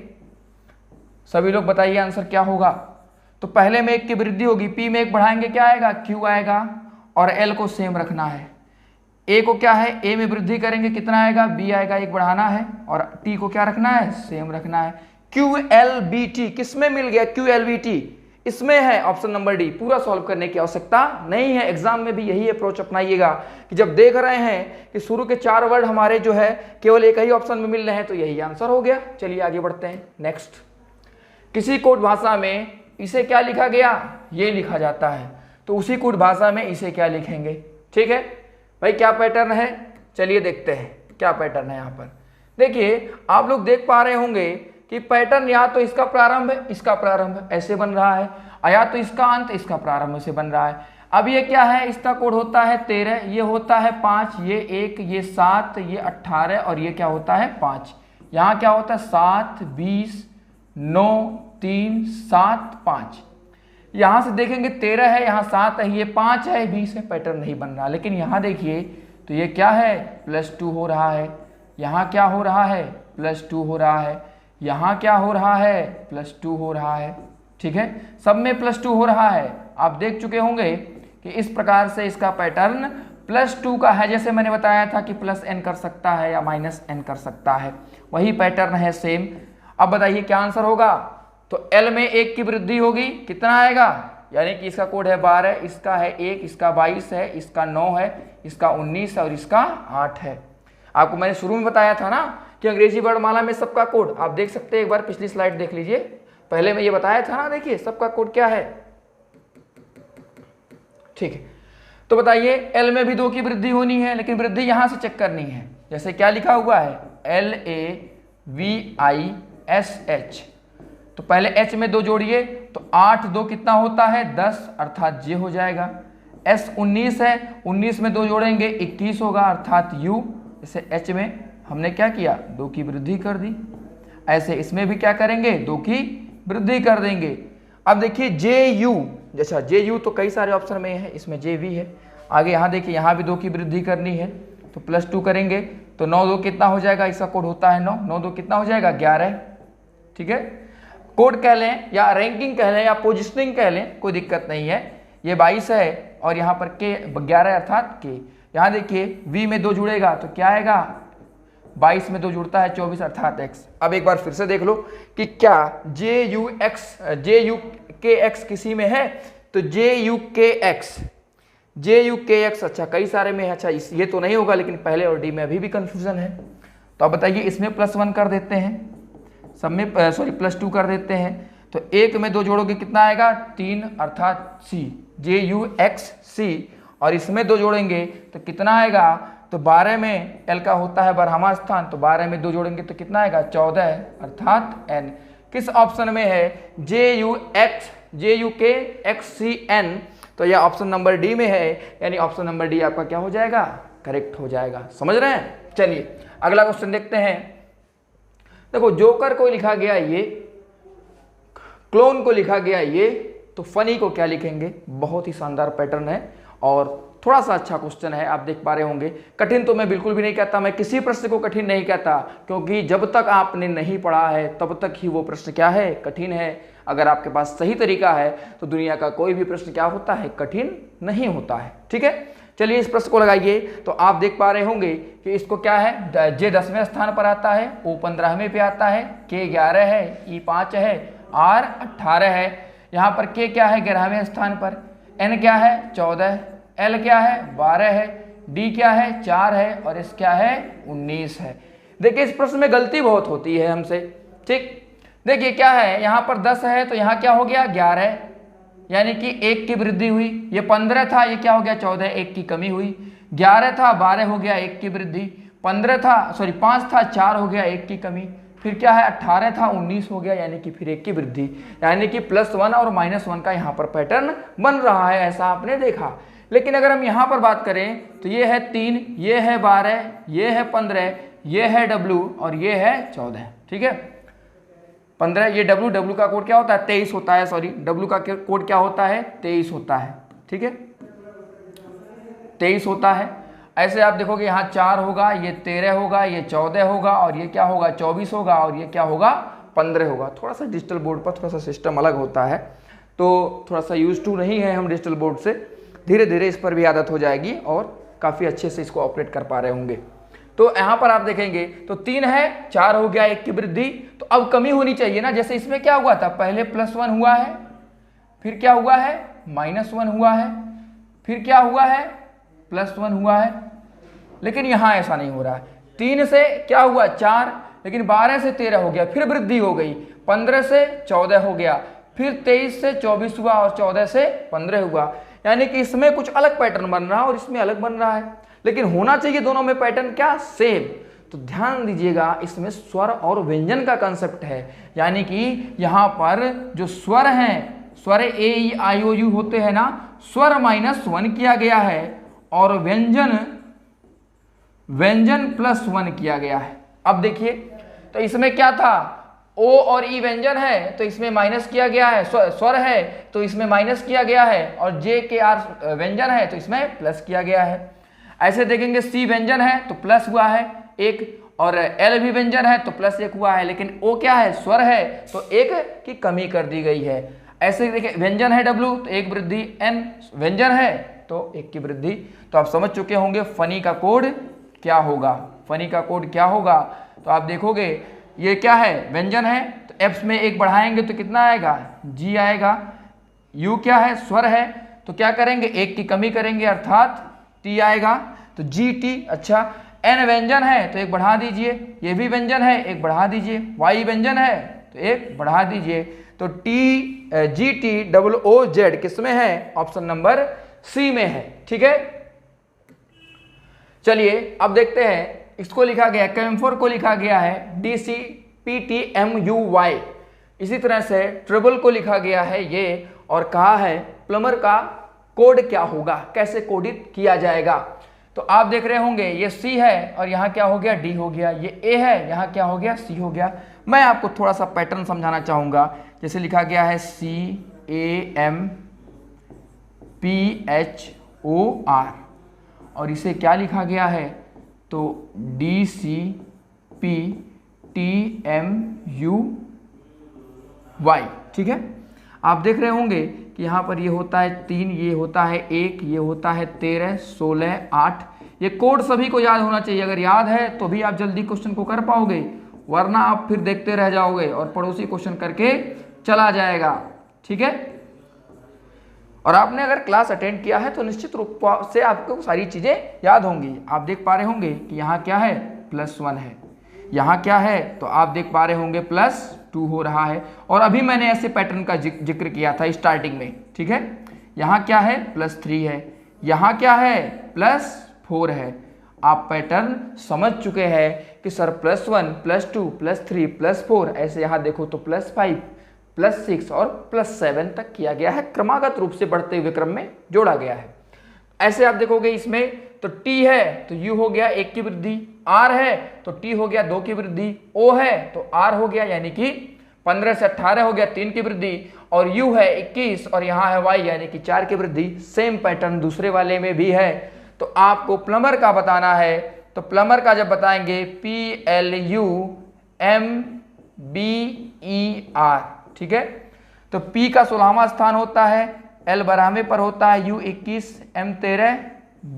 सभी लोग बताइए आंसर क्या होगा। तो पहले में 1 की वृद्धि होगी, पी में 1 बढ़ाएंगे क्या आएगा, क्यू आएगा और एल को सेम रखना है। ए को क्या है, ए में वृद्धि करेंगे कितना आएगा, बी आएगा, 1 बढ़ाना है और टी को क्या रखना है, सेम रखना है। QLBT किस में मिल गया, QLBT इसमें है, ऑप्शन नंबर डी। पूरा सॉल्व करने की आवश्यकता नहीं है, एग्जाम में भी यही अप्रोच अपनाइएगा कि जब देख रहे हैं कि शुरू के 4 वर्ड हमारे जो है केवल एक ही ऑप्शन में मिल रहे हैं तो यही आंसर हो गया। चलिए आगे बढ़ते हैं। नेक्स्ट, किसी कोड भाषा में इसे क्या लिखा गया, ये लिखा जाता है, तो उसी कोड भाषा में इसे क्या लिखेंगे। ठीक है भाई, क्या पैटर्न है, चलिए देखते हैं क्या पैटर्न है। यहाँ पर देखिए आप लोग देख पा रहे होंगे कि पैटर्न या तो इसका प्रारंभ इसका प्रारंभ ऐसे बन रहा है, या तो इसका अंत इसका प्रारंभ से बन रहा है। अब ये क्या है, इसका कोड होता है 13, ये होता है 5, ये 1, ये 7, ये 18 और ये क्या होता है 5। यहाँ क्या होता है 7, 20, 9, 3, 7, 5। यहाँ से देखेंगे 13 है, यहाँ 7 है, ये 5 है, 20 है, पैटर्न नहीं बन रहा। लेकिन यहाँ देखिए तो ये क्या है, +2 हो रहा है, यहाँ क्या हो रहा है, +2 हो रहा है, यहाँ क्या हो रहा है, +2 हो रहा है। ठीक है, सब में +2 हो रहा है। आप देख चुके होंगे कि इस प्रकार से इसका पैटर्न +2 का है। जैसे मैंने बताया था कि +n कर सकता है या -n कर सकता है, वही पैटर्न है सेम। अब बताइए क्या आंसर होगा। तो L में 1 की वृद्धि होगी, कितना आएगा, यानी कि इसका कोड है 12, इसका है 1, इसका 22 है, इसका 9 है, इसका 19 है और इसका 8 है। आपको मैंने शुरू में बताया था ना कि अंग्रेजी वर्णमाला में सबका कोड आप देख सकते हैं, एक बार पिछली स्लाइड देख लीजिए, पहले मैं ये बताया था ना। देखिए सबका कोड क्या है। ठीक है, तो बताइए L में भी 2 की वृद्धि होनी है, लेकिन वृद्धि यहां से चेक करनी है। जैसे क्या लिखा हुआ है, SH। तो पहले H में 2 जोड़िए तो 8 2 कितना होता है 10 अर्थात J हो जाएगा। S 19 है, 19 में 2 जोड़ेंगे 21 होगा अर्थात U। इसे H में हमने क्या किया 2 की वृद्धि कर दी। ऐसे इसमें भी क्या करेंगे 2 की वृद्धि कर देंगे। अब देखिए JU, अच्छा JU तो कई सारे ऑप्शन में है, इसमें JV है। आगे यहाँ देखिए यहाँ भी 2 की वृद्धि करनी है तो +2 करेंगे तो 9 2 कितना हो जाएगा, इसका कोड होता है 9, 9 2 कितना हो जाएगा 11। ठीक है, कोड कह लें या रैंकिंग कह लें या पोजिशनिंग कह लें, कोई दिक्कत नहीं है। ये 22 है और यहाँ पर K 11 अर्थात K। यहाँ देखिए V में 2 जुड़ेगा तो क्या आएगा 22 में 2 जुड़ता है 24 अर्थात X। अब एक बार फिर से देख लो कि क्या JUKX किसी में है, तो JUKX अच्छा कई सारे में है। अच्छा ये तो नहीं होगा, लेकिन पहले और डी में अभी भी कंफ्यूजन है। तो अब बताइए इसमें +1 कर देते हैं, सब में +2 कर देते हैं। तो 1 में 2 जोड़ोगे कितना आएगा 3 अर्थात C, JUXC। और इसमें 2 जोड़ेंगे तो कितना आएगा, तो 12 में L का होता है बरहमा स्थान, तो 12 में 2 जोड़ेंगे तो कितना आएगा 14 अर्थात N। किस ऑप्शन में है JUKXCN, तो यह ऑप्शन नंबर डी में है, यानी ऑप्शन नंबर डी आपका क्या हो जाएगा करेक्ट हो जाएगा। समझ रहे हैं। चलिए अगला क्वेश्चन देखते हैं। देखो जोकर को लिखा गया ये, क्लोन को लिखा गया ये, तो फनी को क्या लिखेंगे। बहुत ही शानदार पैटर्न है और थोड़ा सा अच्छा क्वेश्चन है, आप देख पा रहे होंगे। कठिन तो मैं बिल्कुल भी नहीं कहता, मैं किसी प्रश्न को कठिन नहीं कहता, क्योंकि जब तक आपने नहीं पढ़ा है तब तक ही वो प्रश्न क्या है कठिन है। अगर आपके पास सही तरीका है तो दुनिया का कोई भी प्रश्न क्या होता है कठिन नहीं होता है। ठीक है, चलिए इस प्रश्न को लगाइए। तो आप देख पा रहे होंगे कि इसको क्या है, J 10वें स्थान पर आता है, O 15वें पे आता है, K 11 है, E 5 है, R 18 है। यहाँ पर K क्या है 11वें स्थान पर, N क्या है 14, L क्या है 12 है, D क्या है 4 है और S क्या है 19 है। देखिए इस प्रश्न में गलती बहुत होती है हमसे। ठीक, देखिए क्या है, यहाँ पर 10 है तो यहाँ क्या हो गया 11, यानी कि 1 की वृद्धि हुई। ये 15 था, ये क्या हो गया 14, 1 की कमी हुई। 11 था 12 हो गया 1 की वृद्धि। 5 था 4 हो गया 1 की कमी। फिर क्या है 18 था 19 हो गया, यानी कि फिर 1 की वृद्धि, यानी कि +1 और -1 का यहाँ पर पैटर्न बन रहा है, ऐसा आपने देखा। लेकिन अगर हम यहाँ पर बात करें तो ये है 3, ये है 12, ये है 15, ये है W और ये है 14। ठीक है, 15 ये W का कोड क्या होता है 23 होता है, सॉरी W का कोड क्या होता है 23 होता है। ठीक है, 23 होता है। ऐसे आप देखोगे यहाँ 4 होगा, ये 13 होगा, ये 14 होगा और ये क्या होगा 24 होगा और ये क्या होगा 15 होगा। थोड़ा सा डिजिटल बोर्ड पर थोड़ा सा सिस्टम अलग होता है, तो थोड़ा सा यूज टू नहीं है हम डिजिटल बोर्ड से, धीरे धीरे इस पर भी आदत हो जाएगी और काफ़ी अच्छे से इसको ऑपरेट कर पा रहे होंगे। तो यहाँ पर आप देखेंगे तो 3 है, 4 हो गया 1 की वृद्धि, तो अब कमी होनी चाहिए ना। जैसे इसमें क्या हुआ था, पहले +1 हुआ है, फिर क्या हुआ है -1 हुआ है, फिर क्या हुआ है +1 हुआ है, लेकिन यहाँ ऐसा नहीं हो रहा है। 3 से क्या हुआ 4, लेकिन 12 से 13 हो गया, फिर वृद्धि हो गई, 15 से 14 हो गया, फिर 23 से 24 हुआ और 14 से 15 हुआ, यानी कि इसमें कुछ अलग पैटर्न बन रहा है और इसमें अलग बन रहा है, लेकिन होना चाहिए दोनों में पैटर्न क्या सेम। तो ध्यान दीजिएगा इसमें स्वर और व्यंजन का कंसेप्ट है, यानी कि यहाँ पर जो स्वर हैं, स्वर ए ई आई ओ यू होते हैं ना, स्वर -1 किया गया है और व्यंजन +1 किया गया है। अब देखिए तो इसमें क्या था, ओ और ई व्यंजन है तो इसमें माइनस किया गया है, स्वर है तो इसमें माइनस किया गया है, और जे के आर व्यंजन है तो इसमें प्लस किया गया है। ऐसे देखेंगे सी व्यंजन है तो प्लस हुआ है 1, और एल भी व्यंजन है तो +1 हुआ है, लेकिन ओ क्या है स्वर है तो 1 की कमी कर दी गई है। ऐसे देखिए व्यंजन है W तो 1 वृद्धि, एन व्यंजन है तो 1 की वृद्धि। तो आप समझ चुके होंगे फनी का कोड क्या होगा, फनी का कोड क्या होगा। तो आप देखोगे ये क्या है व्यंजन है तो एप्स में 1 बढ़ाएंगे तो कितना आएगा G आएगा। U क्या है स्वर है तो क्या करेंगे 1 की कमी करेंगे अर्थात T आएगा, तो GT। अच्छा N व्यंजन है तो 1 बढ़ा दीजिए, ये भी व्यंजन है 1 बढ़ा दीजिए, Y व्यंजन है तो 1 बढ़ा दीजिए। तो GTOOZ किस में है, ऑप्शन नंबर सी में है। ठीक है, चलिए अब देखते हैं इसको लिखा गया कैम्फोर को लिखा गया है DCP PTMUY। इसी तरह से ट्रिबल को लिखा गया है ये, और कहा है प्लम्बर का कोड क्या होगा, कैसे कोडित किया जाएगा। तो आप देख रहे होंगे ये C है और यहाँ क्या हो गया D हो गया, ये A है यहाँ क्या हो गया C हो गया। मैं आपको थोड़ा सा पैटर्न समझाना चाहूँगा। जैसे लिखा गया है CAMPHOR और इसे क्या लिखा गया है तो DCPTMUY। ठीक है, आप देख रहे होंगे कि यहाँ पर ये होता है 3, ये होता है 1, ये होता है 13, 16, 8। ये कोड सभी को याद होना चाहिए। अगर याद है तो भी आप जल्दी क्वेश्चन को कर पाओगे, वरना आप फिर देखते रह जाओगे और पड़ोसी क्वेश्चन करके चला जाएगा। ठीक है, और आपने अगर क्लास अटेंड किया है तो निश्चित रूप से आपको सारी चीजें याद होंगी। आप देख पा रहे होंगे कि यहाँ क्या है +1 है, यहाँ क्या है तो आप देख पा रहे होंगे +2 हो रहा है। और अभी मैंने ऐसे पैटर्न का जिक्र किया था स्टार्टिंग में। ठीक है, यहाँ क्या है +3 है, यहाँ क्या है +4 है। आप पैटर्न समझ चुके हैं कि सर +1 +2 +3 +4, ऐसे यहाँ देखो तो +5 +6 और +7 तक किया गया है, क्रमागत रूप से बढ़ते हुए क्रम में जोड़ा गया है। ऐसे आप देखोगे इसमें तो T है तो U हो गया 1 की वृद्धि, R है तो T हो गया 2 की वृद्धि, O है तो R हो गया यानी कि 15 से 18 हो गया 3 की वृद्धि, और U है 21 और यहाँ है Y यानी कि 4 की वृद्धि। सेम पैटर्न दूसरे वाले में भी है। तो आपको प्लम्बर का बताना है तो प्लम्बर का जब बताएंगे PLUMBER। ठीक है, तो P का 16वां स्थान होता है, L 12वें पर होता है, U 21, M 13,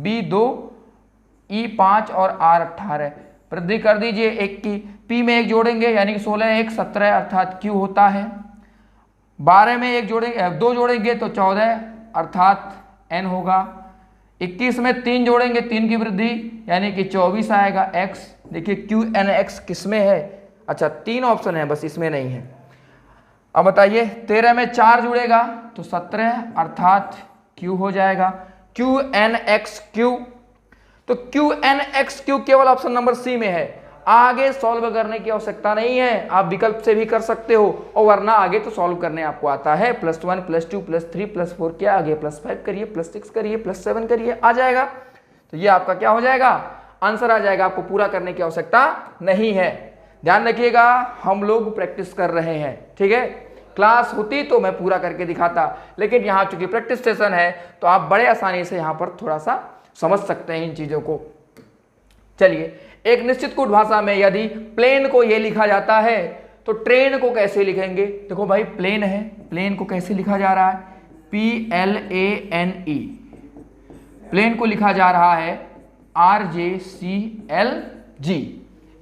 B 2, E 5 और R 18। वृद्धि कर दीजिए 1 की, P में 1 जोड़ेंगे यानी कि 16 1 17 अर्थात Q होता है। 12 में 1 जोड़ेंगे 2 जोड़ेंगे तो 14 अर्थात N होगा। 21 में 3 जोड़ेंगे 3 की वृद्धि यानी कि 24 आएगा X। देखिए QNX किस में है, अच्छा 3 ऑप्शन है बस, इसमें नहीं है। अब बताइए 13 में 4 जुड़ेगा तो 17 अर्थात Q हो जाएगा, QNXQ। तो QNXQ केवल ऑप्शन नंबर C में है, आगे सॉल्व करने की आवश्यकता नहीं है। आप विकल्प से भी कर सकते हो, और वरना आगे तो सॉल्व करने आपको आता है। +1 +2 +3 +4 क्या आगे +5 करिए, +6 करिए, +7 करिए, आ जाएगा। तो ये आपका क्या हो जाएगा, आंसर आ जाएगा। आपको पूरा करने की आवश्यकता नहीं है। ध्यान रखिएगा, हम लोग प्रैक्टिस कर रहे हैं। ठीक है, क्लास होती तो मैं पूरा करके दिखाता, लेकिन यहाँ चूंकि प्रैक्टिस सेशन है तो आप बड़े आसानी से यहाँ पर थोड़ा सा समझ सकते हैं इन चीजों को। चलिए, एक निश्चित कूट भाषा में यदि प्लेन को ये लिखा जाता है तो ट्रेन को कैसे लिखेंगे। देखो भाई प्लेन है, प्लेन को कैसे लिखा जा रहा है PLANE। प्लेन को लिखा जा रहा है RJCLG,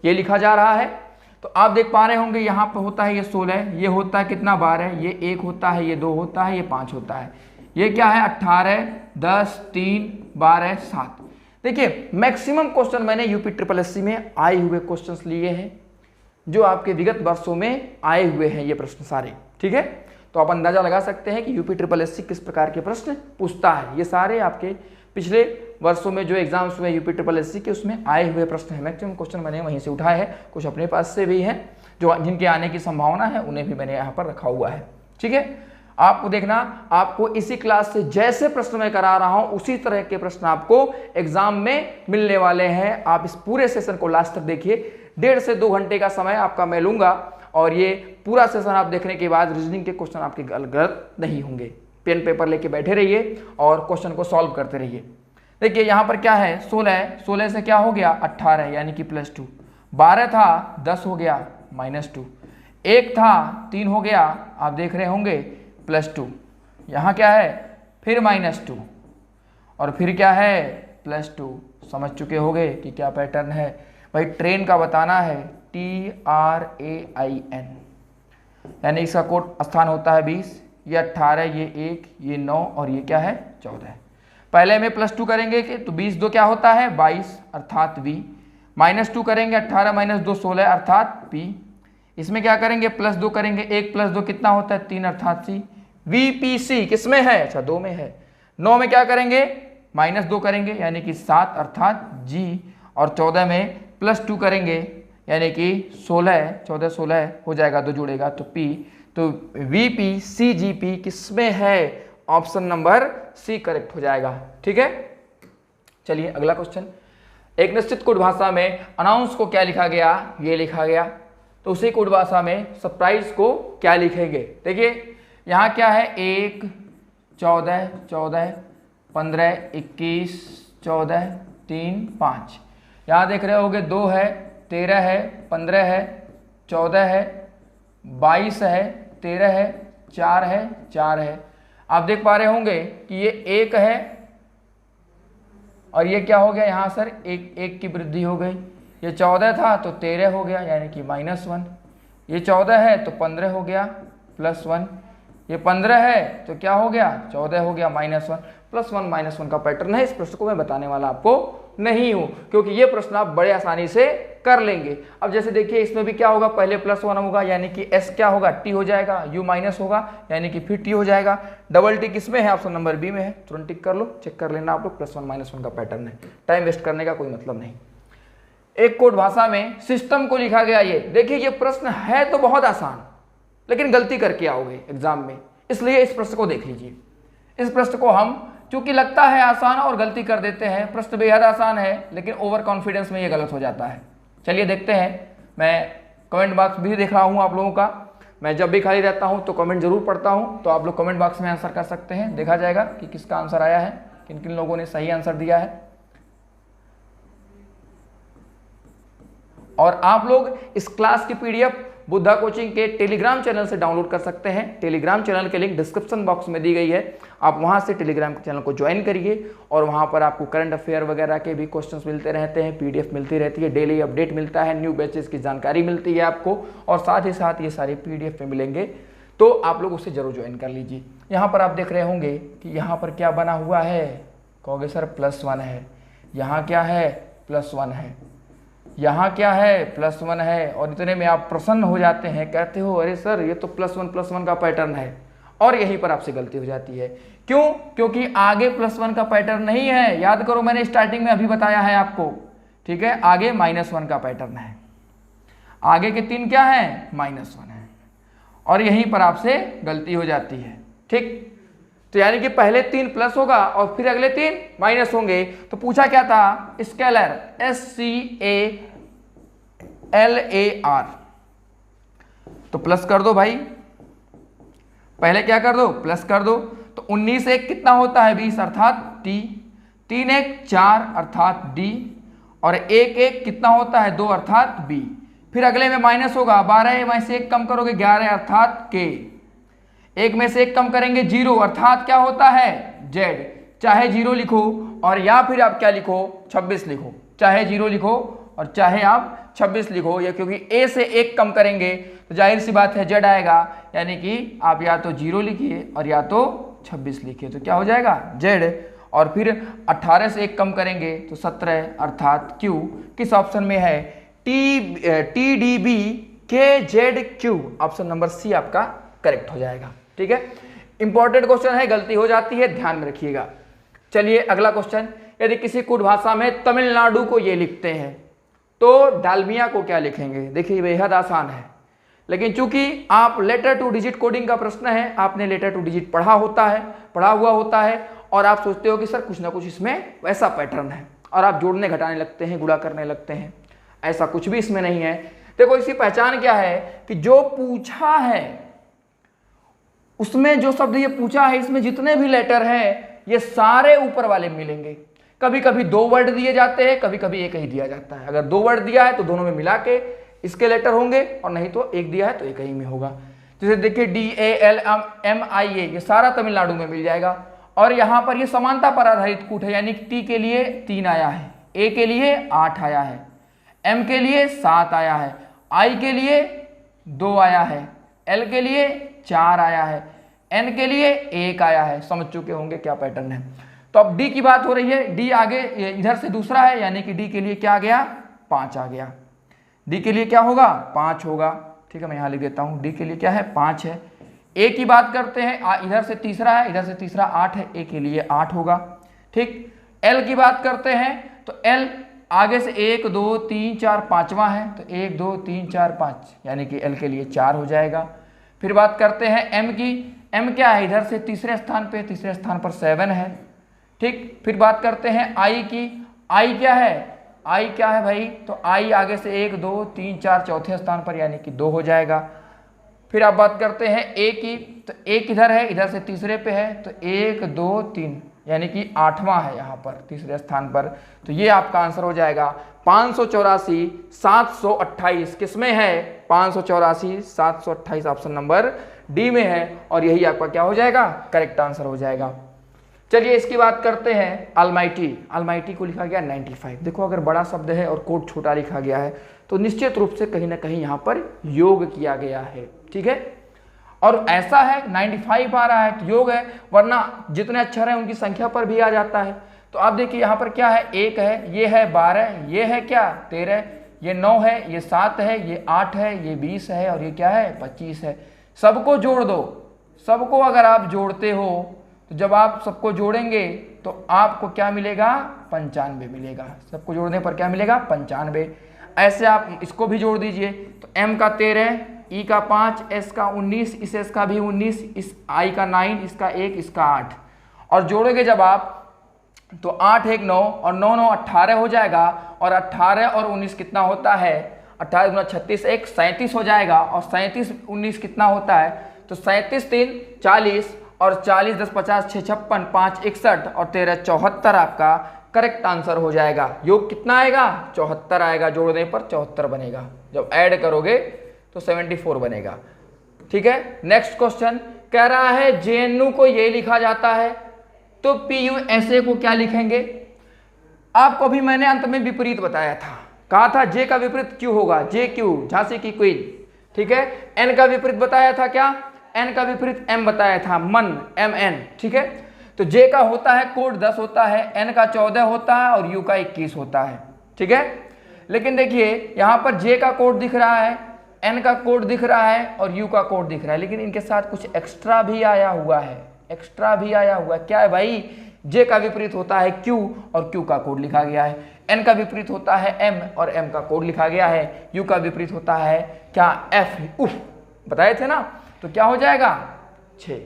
ये लिखा जा रहा है। तो आप देख पा रहे होंगे यहाँ पर होता है ये 16, ये होता है कितना 12, ये 1 होता है, ये 2 होता है, ये 5 होता है, ये क्या है 18 10 3 12 7। देखिए मैक्सिमम क्वेश्चन मैंने UPSSC में आए हुए क्वेश्चंस लिए हैं, जो आपके विगत वर्षों में आए हुए हैं ये प्रश्न सारे। ठीक है, तो आप अंदाजा लगा सकते हैं कि UPSSC किस प्रकार के प्रश्न पूछता है। ये सारे आपके पिछले वर्षों में जो एग्जाम्स हुए UPSSC के उसमें आए हुए प्रश्न हैं। मैक्सिमम क्वेश्चन मैंने वहीं से उठाए हैं, कुछ अपने पास से भी हैं जो जिनके आने की संभावना है, उन्हें भी मैंने यहाँ पर रखा हुआ है। ठीक है, आपको देखना, आपको इसी क्लास से जैसे प्रश्न मैं करा रहा हूं उसी तरह के प्रश्न आपको एग्जाम में मिलने वाले हैं। आप इस पूरे सेशन को लास्ट तक देखिए, 1.5 से 2 घंटे का समय आपका मैं लूंगा, और ये पूरा सेशन आप देखने के बाद रीजनिंग के क्वेश्चन आपके गलत नहीं होंगे। पेन पेपर लेके बैठे रहिए और क्वेश्चन को सॉल्व करते रहिए। देखिए यहाँ पर क्या है 16 है, 16 से क्या हो गया 18 यानी कि +2, 12 था 10 हो गया -2, 1 था 3 हो गया, आप देख रहे होंगे +2, यहाँ क्या है फिर -2 और फिर क्या है +2। समझ चुके होंगे कि क्या पैटर्न है। भाई ट्रेन का बताना है TRAIN, यानी इसका कोड स्थान होता है 20, ये 18, ये 1, ये 9 और ये क्या है 14। पहले में +2 करेंगे कि तो 20 2 क्या होता है 22 अर्थात V, -2 करेंगे 18 - 2 16 अर्थात P। इसमें क्या करेंगे +2 करेंगे, 1 + 2 कितना होता है 3 अर्थात C। VPC किस में है, अच्छा 2 में है। 9 में क्या करेंगे -2 करेंगे यानी कि 7 अर्थात G, और 14 में +2 करेंगे यानी कि 16 14 16 हो जाएगा, 2 जुड़ेगा तो P, तो VP CGP किसमें है? ऑप्शन नंबर सी करेक्ट हो जाएगा। ठीक है, चलिए अगला क्वेश्चन। एक निश्चित कोड भाषा में अनाउंस को क्या लिखा गया? ये लिखा गया। तो उसी कोड भाषा में सरप्राइज को क्या लिखेंगे? देखिए यहाँ क्या है, 1 14 14 15 21 14 3 5, यहाँ देख रहे होगे 2 है, 13 है, 15 है, 14 है, 22 है, 13 है, 4 है, 4 है। आप देख पा रहे होंगे कि ये 1 है और ये क्या हो गया यहाँ सर, एक की वृद्धि हो गई। ये 14 था तो 13 हो गया यानी कि -1। ये 14 है तो 15 हो गया +1। ये 15 है तो क्या हो गया, 14 हो गया -1। +1 -1 का पैटर्न है। इस प्रश्न को मैं बताने वाला आपको नहीं हूं, क्योंकि ये प्रश्न आप बड़े आसानी से कर लेंगे। अब जैसे देखिए इसमें भी क्या होगा, पहले +1 होगा यानी कि S क्या होगा, T हो जाएगा, U माइनस होगा यानी कि फिर T हो जाएगा। डबल टी किसमें है? ऑप्शन नंबर बी में है। तुरंत टिक कर लो, चेक कर लेना आप लोग, +1 -1 का पैटर्न है। टाइम वेस्ट करने का कोई मतलब नहीं। एक कोड भाषा में सिस्टम को लिखा गया। ये देखिए ये प्रश्न है तो बहुत आसान, लेकिन गलती करके आओगे एग्जाम में, इसलिए इस प्रश्न को देख लीजिए। इस प्रश्न को हम चूंकि लगता है आसान और गलती कर देते हैं। प्रश्न बेहद आसान है लेकिन ओवर कॉन्फिडेंस में ये गलत हो जाता है। चलिए देखते हैं। मैं कमेंट बॉक्स भी देख रहा हूँ आप लोगों का। मैं जब भी खाली रहता हूँ तो कमेंट जरूर पढ़ता हूँ, तो आप लोग कमेंट बॉक्स में आंसर कर सकते हैं। देखा जाएगा कि किसका आंसर आया है, किन किन लोगों ने सही आंसर दिया है। और आप लोग इस क्लास की पीडीएफ बुद्धा कोचिंग के टेलीग्राम चैनल से डाउनलोड कर सकते हैं। टेलीग्राम चैनल के लिंक डिस्क्रिप्शन बॉक्स में दी गई है। आप वहां से टेलीग्राम चैनल को ज्वाइन करिए और वहां पर आपको करंट अफेयर वगैरह के भी क्वेश्चंस मिलते रहते हैं, पीडीएफ मिलती रहती है, डेली अपडेट मिलता है, न्यू बैचेस की जानकारी मिलती है आपको, और साथ ही साथ ये सारे पीडीएफ में मिलेंगे, तो आप लोग उसे जरूर ज्वाइन कर लीजिए। यहाँ पर आप देख रहे होंगे कि यहाँ पर क्या बना हुआ है, कहोगे सर +1 है, यहाँ क्या है +1 है, यहाँ क्या है +1 है, और इतने में आप प्रसन्न हो जाते हैं, कहते हो अरे सर ये तो +1 का पैटर्न है, और यहीं पर आपसे गलती हो जाती है। क्यों? क्योंकि आगे +1 का पैटर्न नहीं है। याद करो, मैंने स्टार्टिंग में अभी बताया है आपको, ठीक है, आगे -1 का पैटर्न है, आगे के 3 क्या है, -1 है, और यहीं पर आपसे गलती हो जाती है। ठीक, तो यानी कि पहले 3 प्लस होगा और फिर अगले 3 माइनस होंगे। तो पूछा क्या था, स्केलर SCALAR, तो प्लस कर दो भाई, पहले क्या कर दो, प्लस कर दो। तो 19 1 कितना होता है, 20 अर्थात T, 3 1 4 अर्थात D, और 1 1 कितना होता है, 2 अर्थात B। फिर अगले में माइनस होगा, 12 में से 1 कम करोगे 11 अर्थात K, 1 में से 1 कम करेंगे 0 अर्थात क्या होता है, Z। चाहे 0 लिखो और या फिर आप क्या लिखो, 26 लिखो, चाहे 0 लिखो और चाहे आप 26 लिखो, या क्योंकि A से 1 कम करेंगे तो जाहिर सी बात है Z आएगा, यानी कि आप या तो 0 लिखिए और या तो 26 लिखिए, तो क्या हो जाएगा Z। और फिर 18 से 1 कम करेंगे तो 17 अर्थात Q। किस ऑप्शन में है, TDB KZQ, option number C आपका करेक्ट हो जाएगा। ठीक है, इंपॉर्टेंट क्वेश्चन है, गलती हो जाती है, ध्यान में रखिएगा। चलिए अगला क्वेश्चन, यदि किसी कुट भाषा में तमिलनाडु को ये लिखते हैं तो डालमिया को क्या लिखेंगे। देखिए बेहद आसान है, लेकिन चूंकि आप लेटर टू डिजिट कोडिंग का प्रश्न है, आपने लेटर टू डिजिट पढ़ा हुआ होता है, और आप सोचते हो कि सर कुछ ना कुछ इसमें वैसा पैटर्न है, और आप जोड़ने घटाने लगते हैं, गुणा करने लगते हैं। ऐसा कुछ भी इसमें नहीं है। देखो इसकी पहचान क्या है कि जो पूछा है उसमें जो शब्द ये पूछा है, इसमें जितने भी लेटर हैं ये सारे ऊपर वाले मिलेंगे। कभी कभी 2 वर्ड दिए जाते हैं, कभी कभी 1 ही दिया जाता है। अगर 2 वर्ड दिया है तो दोनों में मिला के इसके लेटर होंगे, और नहीं तो 1 दिया है तो 1 ही में होगा। जैसे देखिए DALMIA, ये सारा तमिलनाडु में मिल जाएगा। और यहाँ पर ये समानता पर आधारित कूट है, यानी T के लिए 3 आया है, A के लिए 8 आया है, M के लिए 7 आया है, I के लिए 2 आया है, L के लिए 4 आया है, N के लिए 1 आया है। समझ चुके होंगे क्या पैटर्न है। तो अब D की बात हो रही है, D आगे इधर से दूसरा है, यानी कि D के लिए क्या आ गया, 5 आ गया। D के लिए क्या होगा, 5 होगा। ठीक है, मैं यहाँ लिख देता हूँ, D के लिए क्या है, 5 है। A की बात करते हैं, इधर से तीसरा है, इधर से तीसरा 8 है, A के लिए 8 होगा। ठीक, L की बात करते हैं तो L आगे से 1 2 3 4 5वां है, तो 1 2 3 4 5 यानी कि एल के लिए 4 हो जाएगा। फिर बात करते हैं एम की। एम क्या है, इधर से तीसरे स्थान पे, तीसरे स्थान पर 7 है। ठीक, फिर बात करते हैं आई की। आई क्या है, आई क्या है भाई, तो आई आगे से 1 2 3 4 चौथे स्थान पर यानी कि 2 हो जाएगा। फिर आप बात करते हैं ए की, तो ए किधर है, इधर से तीसरे पे है, तो 1 2 3 यानी कि 8वां है यहाँ पर तीसरे स्थान पर। तो ये आपका आंसर हो जाएगा 584 728। किसमें है, 584 728 ऑप्शन नंबर डी में है, और यही आपका क्या हो जाएगा, करेक्ट आंसर हो जाएगा। चलिए इसकी बात करते हैं अलमाइटी। अलमाइटी को लिखा गया 95। देखो अगर बड़ा शब्द है और कोड छोटा लिखा गया है तो निश्चित रूप से कहीं ना कहीं यहाँ पर योग किया गया है। ठीक है, और ऐसा है 95 आ रहा है तो योग है, वरना जितने अक्षर हैं उनकी संख्या पर भी आ जाता है। तो आप देखिए यहाँ पर क्या है, 1 है, ये है 12, ये है क्या 13, ये 9 है, ये 7 है, ये 8 है, ये 20 है, और ये क्या है 25 है। सबको जोड़ दो, सबको अगर आप जोड़ते हो तो जब आप सबको जोड़ेंगे तो आपको क्या मिलेगा, 95 मिलेगा। सबको जोड़ने पर क्या मिलेगा, 95। ऐसे आप इसको भी जोड़ दीजिए, तो m का 13, ई का 5, एस का 19, इस एस का भी 19, इस आई का 9, इसका 1, इसका 8, और जोड़ोगे जब आप तो 8 1 9 और 9 9 18 हो जाएगा, और 18 और 19 कितना होता है, 18 गुना 36 1 37 हो जाएगा, और 37 19 कितना होता है, तो 37 3 40, और 40 10 50 6 56 5 61, और 13 74 आपका करेक्ट आंसर हो जाएगा। योग कितना आएगा, 74 आएगा, जोड़ने पर 74 बनेगा, जब ऐड करोगे तो 74 बनेगा। ठीक है, नेक्स्ट क्वेश्चन कह रहा है जेएनयू को ये लिखा जाता है, तो पीयूएसए को क्या लिखेंगे। आपको अभी मैंने अंत में विपरीत बताया था, कहा था जे का विपरीत क्यू होगा, जे क्यू झांसी की क्वीन। ठीक है, एन का विपरीत बताया था क्या, एन का विपरीत एम बताया था, मन एम एन। ठीक है, तो जे का होता है कोड 10 होता है, एन का 14 होता है, और यू का 21 होता है। ठीक है, लेकिन देखिए यहाँ पर जे का कोड दिख रहा है, एन का कोड दिख रहा है, और यू का कोड दिख रहा है, लेकिन इनके साथ कुछ एक्स्ट्रा भी आया हुआ है। एक्स्ट्रा भी आया हुआ है, क्या है भाई, जे का विपरीत होता है क्यू, और क्यू का कोड लिखा गया है। एन का विपरीत होता है एम, और एम का कोड लिखा गया है। यू का विपरीत होता है क्या, एफ, उफ, बताए थे ना, तो क्या हो जाएगा 6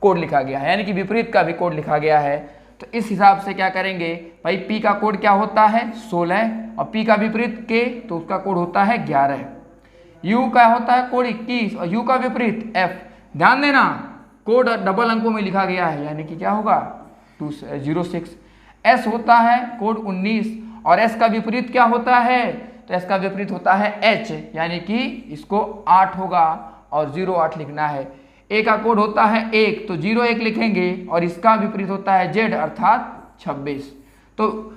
कोड लिखा गया है, यानी कि विपरीत का भी कोड लिखा गया है। तो इस हिसाब से क्या करेंगे भाई, पी का कोड क्या होता है 16, और पी का विपरीत के, तो उसका कोड होता है 11। यू का होता है कोड 21, और यू का विपरीत एफ। ध्यान देना कोड डबल अंकों में लिखा गया है, यानी कि क्या होगा 206। एस होता है कोड 19, और एस का विपरीत क्या होता है, तो एस का विपरीत होता है एच, यानी कि इसको 8 होगा और 08 लिखना है। ए का कोड होता है 1, तो 01 लिखेंगे, और इसका विपरीत होता है जेड अर्थात 26। तो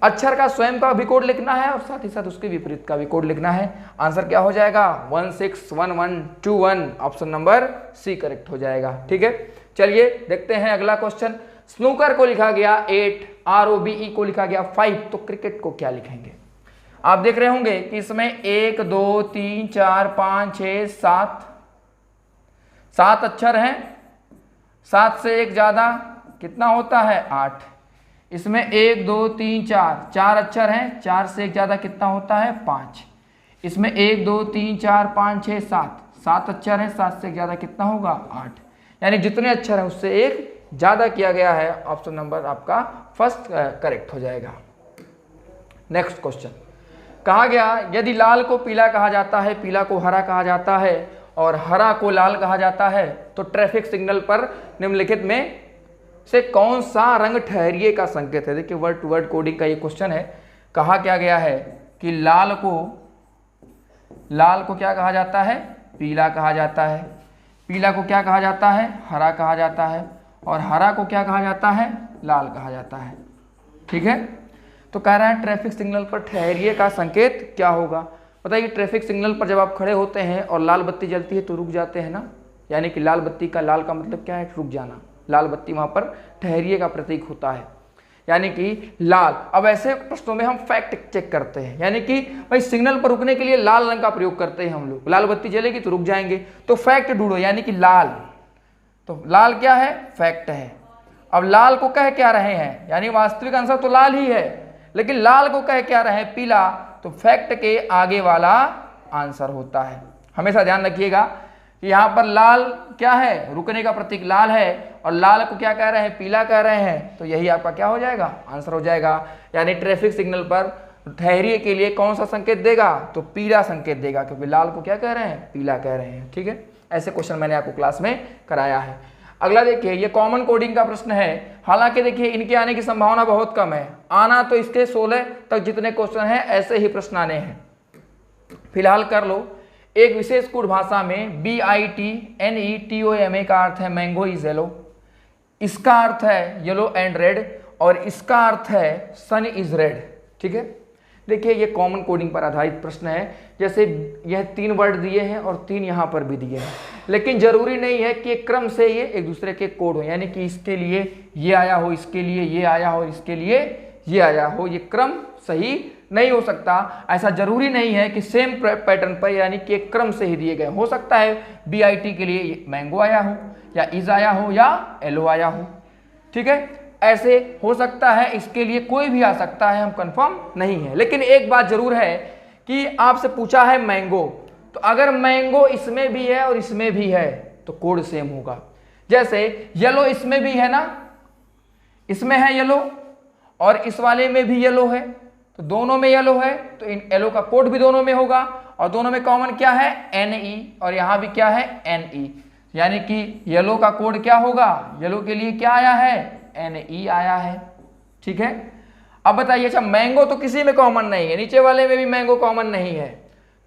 अक्षर का स्वयं का भी कोड लिखना है, और साथ ही साथ उसके विपरीत का भी कोड लिखना है। आंसर क्या हो जाएगा 161121, ऑप्शन नंबर सी करेक्ट हो जाएगा। ठीक है, चलिए देखते हैं अगला क्वेश्चन। स्नूकर को लिखा गया 8, ROBE को लिखा गया 5, तो क्रिकेट को क्या लिखेंगे। आप देख रहे होंगे कि इसमें 1 2 3 4 5 6 7 अक्षर हैं, 7 से एक ज्यादा कितना होता है 8। इसमें 1 2 3 4 अक्षर हैं, 4 से एक ज्यादा कितना होता है 5। इसमें 1 2 3 4 5 6 7 अक्षर हैं, 7 से एक ज्यादा कितना होगा 8। यानी जितने अक्षर हैं उससे एक ज्यादा किया गया है। ऑप्शन नंबर आपका फर्स्ट करेक्ट हो जाएगा। नेक्स्ट क्वेश्चन कहा गया यदि लाल को पीला कहा जाता है, पीला को हरा कहा जाता है, और हरा को लाल कहा जाता है, तो ट्रैफिक सिग्नल पर निम्नलिखित में से कौन सा रंग ठहरिए का संकेत है। देखिए वर्ड टू वर्ड कोडिंग का ये क्वेश्चन है। कहा क्या गया है कि लाल को क्या कहा जाता है, पीला कहा जाता है। पीला को क्या कहा जाता है, हरा कहा जाता है, और हरा को क्या कहा जाता है, लाल कहा जाता है। ठीक है, तो कह रहा है ट्रैफिक सिग्नल पर ठहरिए का संकेत क्या होगा। बताइए ट्रैफिक सिग्नल पर जब आप खड़े होते हैं और लाल बत्ती जलती है तो रुक जाते हैं ना, यानी कि लाल बत्ती का लाल का मतलब क्या है, रुक जाना। लाल बत्ती वहां पर ठहरिए का प्रतीक होता है, यानी कि लाल। अब ऐसे प्रश्नों में हम फैक्ट चेक करते हैं, यानी कि भाई सिग्नल पर रुकने के लिए लाल रंग का प्रयोग करते हैं हम लोग। लाल बत्ती जलेगी तो रुक जाएंगे, तो फैक्ट ढूंढो, यानी कि लाल। तो लाल क्या है, फैक्ट है। अब लाल को कह क्या रहे हैं, यानी वास्तविक आंसर तो लाल ही है, लेकिन लाल को कह क्या रहे हैं पीला, तो फैक्ट के आगे वाला आंसर होता है। हमेशा ध्यान रखिएगा कि यहाँ पर लाल क्या है, रुकने का प्रतीक लाल है और लाल को क्या कह रहे हैं, पीला कह रहे हैं, तो यही आपका क्या हो जाएगा, आंसर हो जाएगा। यानी ट्रैफिक सिग्नल पर ठहरिए के लिए कौन सा संकेत देगा, तो पीला संकेत देगा, क्योंकि लाल को क्या कह रहे हैं, पीला कह रहे हैं। ठीक है, ऐसे क्वेश्चन मैंने आपको क्लास में कराया है। अगला देखिए, ये कॉमन कोडिंग का प्रश्न है। हालांकि देखिए इनके आने की संभावना बहुत कम है, आना तो इसके 16 तक जितने क्वेश्चन हैं ऐसे ही प्रश्न आने हैं। फिलहाल कर लो। एक विशेष कोड भाषा में BITNETOMA का अर्थ है मैंगो इज येलो, इसका अर्थ है येलो एंड रेड, और इसका अर्थ है सन इज रेड। ठीक है, देखिए ये कॉमन कोडिंग पर आधारित प्रश्न है। जैसे यह 3 वर्ड दिए हैं और 3 यहाँ पर भी दिए हैं, लेकिन जरूरी नहीं है कि क्रम से ये एक दूसरे के कोड हो, यानी कि इसके लिए ये आया हो, इसके लिए ये आया हो, इसके लिए ये आया हो, ये क्रम सही नहीं हो सकता। ऐसा जरूरी नहीं है कि सेम पैटर्न पर यानी कि एक क्रम से ही दिए गए। हो सकता है BIT के लिए मैंगो आया हो, या इज आया हो, या येलो आया हो। ठीक है, ऐसे हो सकता है, इसके लिए कोई भी आ सकता है, हम कंफर्म नहीं है। लेकिन एक बात जरूर है कि आपसे पूछा है मैंगो, तो अगर मैंगो इसमें भी है और इसमें भी है तो कोड सेम होगा। जैसे येलो इसमें भी है ना, इसमें है येलो और इस वाले में भी येलो है, तो दोनों में येलो है, तो इन येलो का कोड भी दोनों में होगा, और दोनों में कॉमन क्या है, NE, और यहां भी क्या है, NE, यानी कि येलो का कोड क्या होगा, येलो के लिए क्या आया है, NE आया है। ठीक है, अब बताइए, अच्छा मैंगो तो किसी में कॉमन नहीं है, नीचे वाले में भी मैंगो कॉमन नहीं है,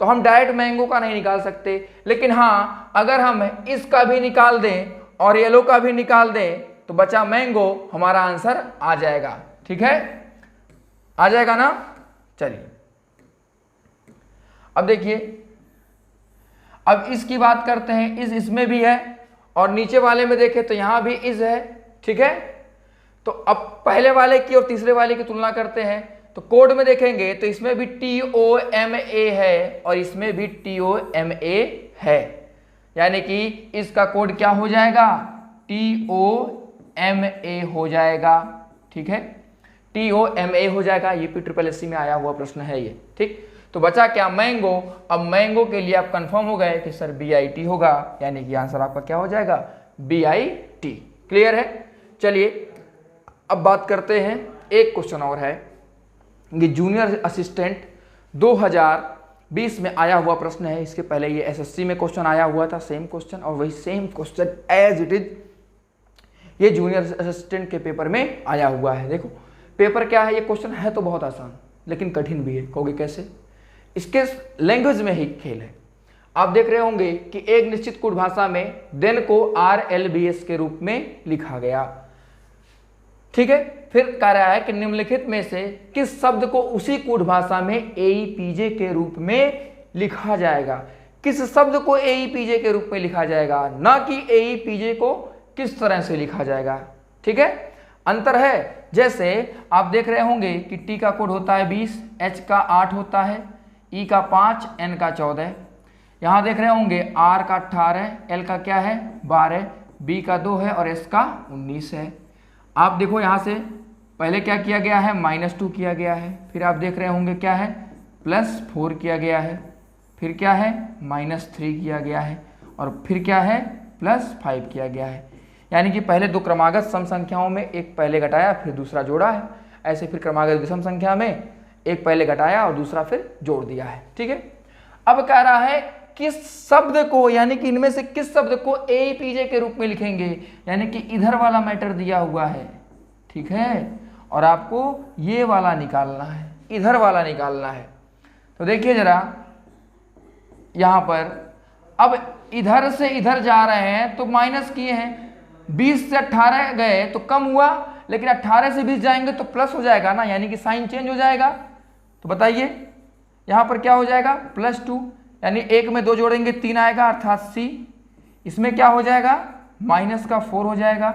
तो हम डायरेक्ट मैंगो का नहीं निकाल सकते। लेकिन हाँ, अगर हम इसका भी निकाल दें और येलो का भी निकाल दें तो बचा मैंगो, हमारा आंसर आ जाएगा। ठीक है, आ जाएगा ना। चलिए अब देखिए, अब इसकी बात करते हैं। इसमें भी है और नीचे वाले में देखें तो यहां भी इज है। ठीक है, तो अब पहले वाले की और तीसरे वाले की तुलना करते हैं, तो कोड में देखेंगे तो इसमें भी TOMA है और इसमें भी TOMA है, यानी कि इसका कोड क्या हो जाएगा, TOMA हो जाएगा। ठीक है, TOMA हो जाएगा। ये PSSSC में आया हुआ प्रश्न है ये। ठीक, तो बचा क्या, मैंगो। अब मैंगो के लिए आप कंफर्म हो गए कि सर BIT होगा, यानी कि आंसर आपका क्या हो जाएगा, BIT। क्लियर है। चलिए अब बात करते हैं, एक क्वेश्चन और है, ये जूनियर असिस्टेंट 2020 में आया हुआ प्रश्न है। इसके पहले ये SSC में क्वेश्चन आया हुआ था, सेम क्वेश्चन, और वही same question as it is ये जूनियर असिस्टेंट के पेपर में आया हुआ है। देखो पेपर क्या है, ये क्वेश्चन है तो बहुत आसान लेकिन कठिन भी है। कहोगे कैसे, इसके लैंग्वेज में ही खेल है। आप देख रहे होंगे कि एक निश्चित कोड भाषा में देन को RLBS के रूप में लिखा गया। ठीक है, फिर कह रहा है कि निम्नलिखित में से किस शब्द को उसी कोड भाषा में AEPJ के रूप में लिखा जाएगा। किस शब्द को AEPJ के रूप में लिखा जाएगा, ना कि AEPJ को किस तरह से लिखा जाएगा। ठीक है, अंतर है। जैसे आप देख रहे होंगे कि T का कोड होता है 20, H का 8 होता है, E का 5, N का 14। यहाँ देख रहे होंगे R का 18, L का क्या है 12, B का 2 है और S का 19 है। आप देखो यहाँ से पहले क्या किया गया है, -2 किया गया है, फिर आप देख रहे होंगे क्या है +4 किया गया है, फिर क्या है -3 किया गया है, और फिर क्या है +5 किया गया है। यानी कि पहले दो क्रमागत सम संख्याओं में एक पहले घटाया फिर दूसरा जोड़ा है, ऐसे फिर क्रमागत विषम संख्या में एक पहले घटाया और दूसरा फिर जोड़ दिया है। ठीक है, अब कह रहा है किस शब्द को, यानी कि इनमें से किस शब्द को AEPJ के रूप में लिखेंगे, यानी कि इधर वाला मैटर दिया हुआ है। ठीक है, और आपको ये वाला निकालना है, इधर वाला निकालना है। तो देखिए जरा यहां पर, अब इधर से इधर जा रहे हैं तो माइनस किए हैं, 20 से 18 गए तो कम हुआ, लेकिन 18 से 20 जाएंगे तो प्लस हो जाएगा ना, यानी कि साइन चेंज हो जाएगा। तो बताइए यहां पर क्या हो जाएगा +2, यानी 1 में 2 जोड़ेंगे 3 आएगा अर्थात C। इसमें क्या हो जाएगा -4 हो जाएगा,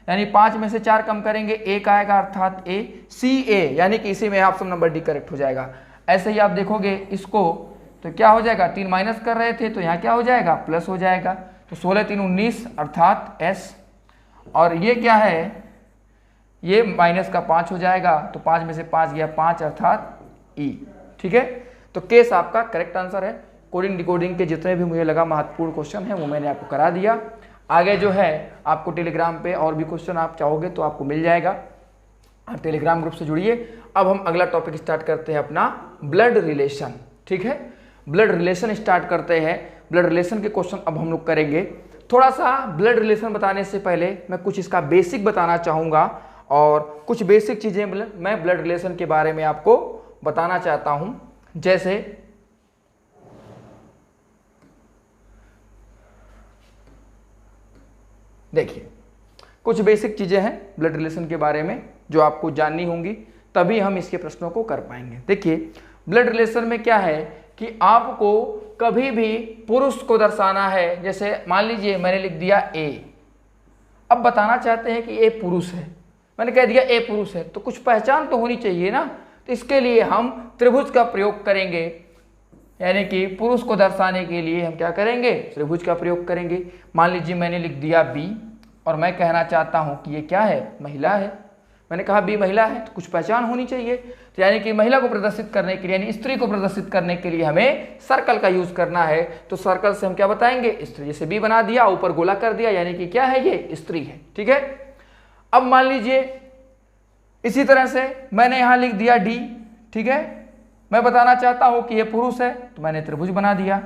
यानी 5 में से 4 कम करेंगे 1 आएगा अर्थात A, CA, यानी कि इसी में ऑप्शन नंबर डी करेक्ट हो जाएगा। ऐसे ही आप देखोगे इसको तो क्या हो जाएगा, 3 माइनस कर रहे थे तो यहाँ क्या हो जाएगा प्लस हो जाएगा, तो 16 3 19 अर्थात S। और ये क्या है ये माइनस का 5 हो जाएगा, तो 5 में से 5 गया 5 अर्थात ई। ठीक है, तो केस आपका करेक्ट आंसर है। कोडिंग डिकोडिंग के जितने भी मुझे लगा महत्वपूर्ण क्वेश्चन है वो मैंने आपको करा दिया। आगे जो है आपको टेलीग्राम पे और भी क्वेश्चन आप चाहोगे तो आपको मिल जाएगा, आप टेलीग्राम ग्रुप से जुड़िए। अब हम अगला टॉपिक स्टार्ट करते हैं अपना ब्लड रिलेशन। ठीक है, ब्लड रिलेशन स्टार्ट करते हैं। ब्लड रिलेशन के क्वेश्चन अब हम लोग करेंगे। थोड़ा सा ब्लड रिलेशन बताने से पहले मैं कुछ इसका बेसिक बताना चाहूँगा और कुछ बेसिक चीज़ें मैं ब्लड रिलेशन के बारे में आपको बताना चाहता हूँ। जैसे देखिए, कुछ बेसिक चीज़ें हैं ब्लड रिलेशन के बारे में जो आपको जाननी होंगी, तभी हम इसके प्रश्नों को कर पाएंगे। देखिए, ब्लड रिलेशन में क्या है कि आपको कभी भी पुरुष को दर्शाना है। जैसे मान लीजिए मैंने लिख दिया ए, अब बताना चाहते हैं कि ए पुरुष है, मैंने कह दिया ए पुरुष है, तो कुछ पहचान तो होनी चाहिए ना। तो इसके लिए हम त्रिभुज का प्रयोग करेंगे, यानी कि पुरुष को दर्शाने के लिए हम क्या करेंगे, त्रिभुज का प्रयोग करेंगे। मान लीजिए मैंने लिख दिया बी और मैं कहना चाहता हूं कि ये क्या है, महिला है। मैंने कहा बी महिला है, तो कुछ पहचान होनी चाहिए। तो यानी कि महिला को प्रदर्शित करने के लिए, यानी स्त्री को प्रदर्शित करने के लिए हमें सर्कल का यूज करना है। तो सर्कल से हम क्या बताएंगे, स्त्री। जैसे बी बना दिया, ऊपर गोला कर दिया, यानी कि क्या है, ये स्त्री है। ठीक है, अब मान लीजिए इसी तरह से मैंने यहां लिख दिया डी। ठीक है, मैं बताना चाहता हूं कि ये पुरुष है, तो मैंने त्रिभुज बना दिया।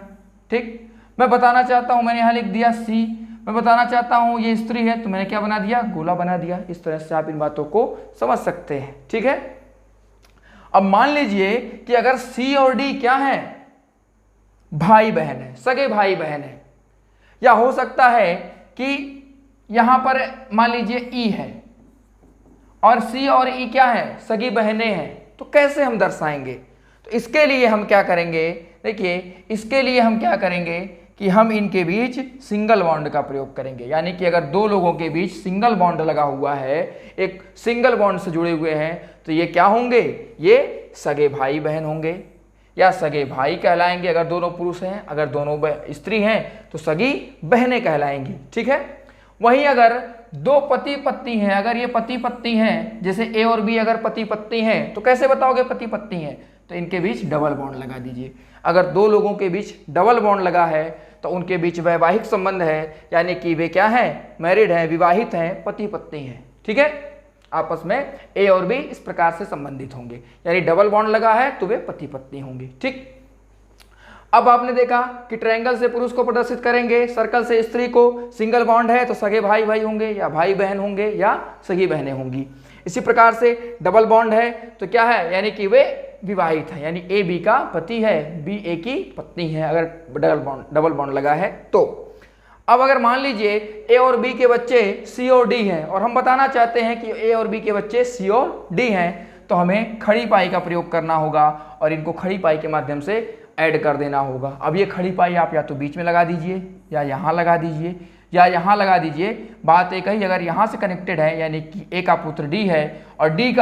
ठीक, मैं बताना चाहता हूं, मैंने यहां लिख दिया सी, मैं बताना चाहता हूं ये स्त्री है, तो मैंने क्या बना दिया, गोला बना दिया। इस तरह से आप इन बातों को समझ सकते हैं। ठीक है, अब मान लीजिए कि अगर सी और डी क्या है, भाई बहन है, सगे भाई बहन है, या हो सकता है कि यहां पर मान लीजिए ई है और सी और ई क्या है, सगी बहनें हैं। तो कैसे हम दर्शाएंगे, तो इसके लिए हम क्या करेंगे, देखिए इसके लिए हम क्या करेंगे कि हम इनके बीच सिंगल बॉन्ड का प्रयोग करेंगे। यानी कि अगर दो लोगों के बीच सिंगल बॉन्ड लगा हुआ है, एक सिंगल बॉन्ड से जुड़े हुए हैं, तो ये क्या होंगे, ये सगे भाई बहन होंगे या सगे भाई कहलाएंगे अगर दोनों पुरुष हैं। अगर दोनों स्त्री हैं तो सगी बहनें कहलाएंगी। ठीक है, वहीं अगर दो पति पत्नी हैं, अगर ये पति पत्नी हैं, जैसे ए और बी अगर पति पत्नी हैं, तो कैसे बताओगे पति पत्नी हैं, तो इनके बीच डबल बॉन्ड लगा दीजिए। अगर दो लोगों के बीच डबल बॉन्ड लगा है तो उनके बीच वैवाहिक संबंध है, यानी कि वे क्या हैं, मैरिड हैं, विवाहित हैं, पति पत्नी हैं। ठीक है, आपस में ए और बी इस प्रकार से संबंधित होंगे, यानी डबल बॉन्ड लगा है तो वे पति पत्नी होंगे। ठीक, अब आपने देखा कि ट्रायंगल से पुरुष को प्रदर्शित करेंगे, सर्कल से स्त्री को, सिंगल बॉन्ड है तो सगे भाई भाई होंगे या भाई बहन होंगे या सगी बहनें होंगी। इसी प्रकार से डबल बॉन्ड है तो क्या है, यानी कि वे विवाहित है, यानी ए बी का पति है, बी ए की पत्नी है, अगर डबल बॉन्ड लगा है तो। अब अगर मान लीजिए ए और बी के बच्चे सी और डी हैं और हम बताना चाहते हैं कि ए और बी के बच्चे सी और डी हैं, तो हमें खड़ी पाई का प्रयोग करना होगा और इनको खड़ी पाई के माध्यम से ऐड कर देना होगा। अब ये खड़ी पाई आप या तो बीच में लगा दीजिए या यहाँ लगा दीजिए या यहाँ लगा दीजिए। बात एक ही, अगर यहाँ से कनेक्टेड है यानी कि ए का पुत्र डी है और डी की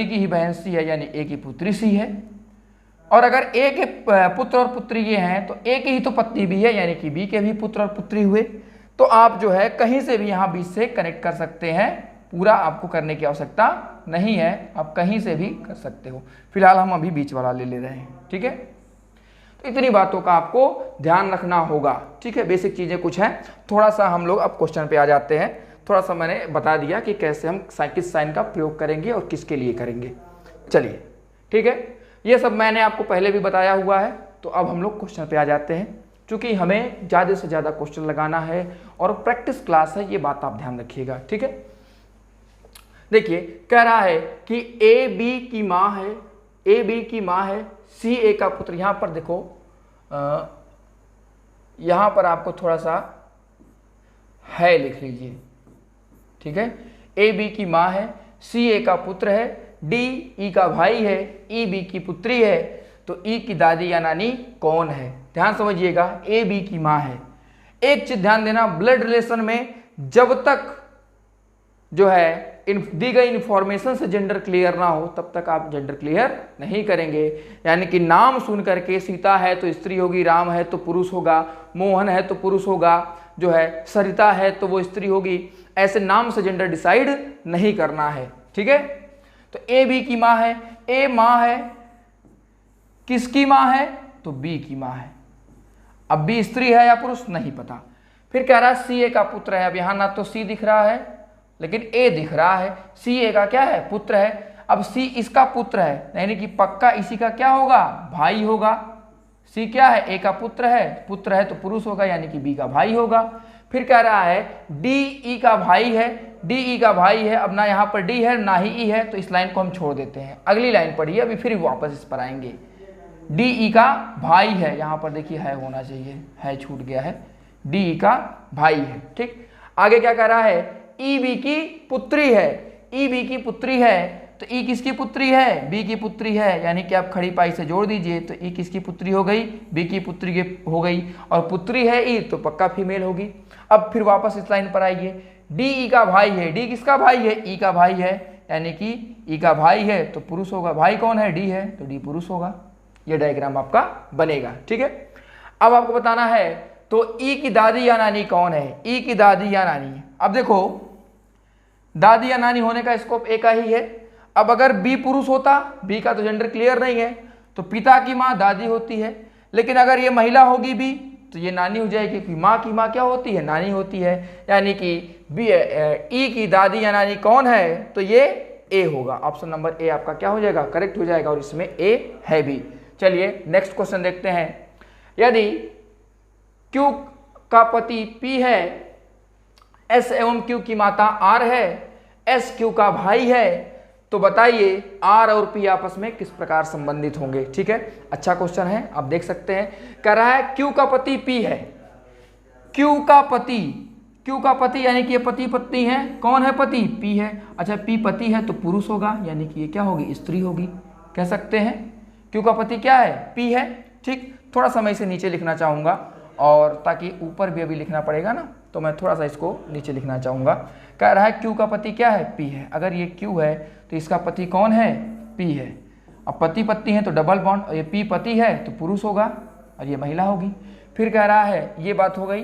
ही बहन सी है, यानी ए की पुत्री सी है। और अगर ए के पुत्र और पुत्री ये हैं तो ए की ही तो पत्नी भी है, यानी कि बी के भी पुत्र और पुत्री हुए। तो आप जो है कहीं से भी यहाँ बीच से कनेक्ट कर सकते हैं, पूरा आपको करने की आवश्यकता नहीं है, आप कहीं से भी कर सकते हो। फिलहाल हम अभी बीच वाला ले रहे हैं। ठीक है, तो इतनी बातों का आपको ध्यान रखना होगा। ठीक है, बेसिक चीज़ें कुछ हैं। थोड़ा सा हम लोग अब क्वेश्चन पे आ जाते हैं। थोड़ा सा मैंने बता दिया कि कैसे हम किस साइन का प्रयोग करेंगे और किसके लिए करेंगे। चलिए, ठीक है, ये सब मैंने आपको पहले भी बताया हुआ है। तो अब हम लोग क्वेश्चन पे आ जाते हैं। क्योंकि हमें ज़्यादा से ज़्यादा क्वेश्चन लगाना है और प्रैक्टिस क्लास है, ये बात आप ध्यान रखिएगा। ठीक है, देखिए कह रहा है कि ए बी की माँ है, ए बी की माँ है, सी ए का पुत्र। यहाँ पर देखो, यहाँ पर आपको थोड़ा सा है लिख लीजिए। ठीक है, ए बी की माँ है, सी ए का पुत्र है, डी ई का भाई है, ई बी की पुत्री है। तो ई की दादी या नानी कौन है, ध्यान समझिएगा। ए बी की माँ है। एक चीज ध्यान देना, ब्लड रिलेशन में जब तक जो है दी गई इंफॉर्मेशन से जेंडर क्लियर ना हो तब तक आप जेंडर क्लियर नहीं करेंगे। यानी कि नाम सुन करके सीता है तो स्त्री होगी, राम है तो पुरुष होगा, मोहन है तो पुरुष होगा, जो है सरिता है तो वो स्त्री होगी, ऐसे नाम से जेंडर डिसाइड नहीं करना है, ठीक है। तो ए बी की माँ है, ए माँ है, किसकी माँ है, तो बी की माँ है। अब बी स्त्री है या पुरुष नहीं पता। फिर कह रहा है सी ए का पुत्र है। अब यहाँ ना तो सी दिख रहा है लेकिन ए दिख रहा है। सी ए का क्या है, पुत्र है। अब सी इसका पुत्र है, यानी कि पक्का इसी का क्या होगा, भाई होगा। सी क्या है, ए का पुत्र है तो पुरुष होगा, यानी कि बी का भाई होगा। फिर कह रहा है डी ई का भाई है, डी ई का भाई है। अब ना यहाँ पर डी है ना ही ई है, तो इस लाइन को हम छोड़ देते हैं। अगली लाइन पढ़िए, अभी फिर वापस इस पर आएंगे। डी ई का भाई है, यहाँ पर देखिए है होना चाहिए, है छूट गया है, डी ई का भाई है, ठीक। आगे क्या कह रहा है, ई बी की पुत्री है, ई बी की पुत्री है। तो ई किसकी पुत्री है, बी की पुत्री है, यानी कि आप खड़ी पाई से जोड़ दीजिए तो ई किसकी पुत्री हो गई, बी की पुत्री हो गई। और पुत्री है ई तो पक्का फीमेल होगी। अब फिर वापस इस लाइन पर आइए, डी ई का भाई है, डी किसका भाई है, ई का भाई है, यानी कि ई का भाई है तो पुरुष होगा। भाई कौन है, डी है, तो डी पुरुष होगा। ये डायग्राम आपका बनेगा, ठीक है। अब आपको बताना है तो ई की दादी या नानी कौन है, ई की दादी या नानी। अब देखो दादी या नानी होने का स्कोप एक ही है। अब अगर बी पुरुष होता, बी का तो जेंडर क्लियर नहीं है, तो पिता की माँ दादी होती है। लेकिन अगर ये महिला होगी बी तो ये नानी हो जाएगी, क्योंकि माँ की माँ क्या होती है, नानी होती है। यानी कि बी ई की दादी या नानी कौन है, तो ये ए होगा। ऑप्शन नंबर ए आपका क्या हो जाएगा, करेक्ट हो जाएगा, और इसमें ए है भी। चलिए नेक्स्ट क्वेश्चन देखते हैं। यदि क्यू का पति पी है, एस एवं क्यू की माता आर है, एस क्यू का भाई है, तो बताइए आर और पी आपस में किस प्रकार संबंधित होंगे, ठीक है। अच्छा क्वेश्चन है, आप देख सकते हैं। कह रहा है क्यू का पति पी है, क्यू का पति यानी कि ये पति पत्नी है। कौन है पति, पी है। अच्छा पी पति है तो पुरुष होगा, यानी कि ये क्या होगी, स्त्री होगी, कह सकते हैं। क्यू का पति क्या है, पी है, ठीक। थोड़ा सा मैं इसे नीचे लिखना चाहूँगा, और ताकि ऊपर भी अभी लिखना पड़ेगा ना, तो मैं थोड़ा सा इसको नीचे लिखना चाहूँगा। कह रहा है क्यू का पति क्या है, पी है। अगर ये क्यू है तो इसका पति कौन है, पी है। अब पति पत्नी है तो डबल बॉन्ड, और ये पी पति है तो पुरुष होगा और ये महिला होगी। फिर कह रहा है ये बात हो गई।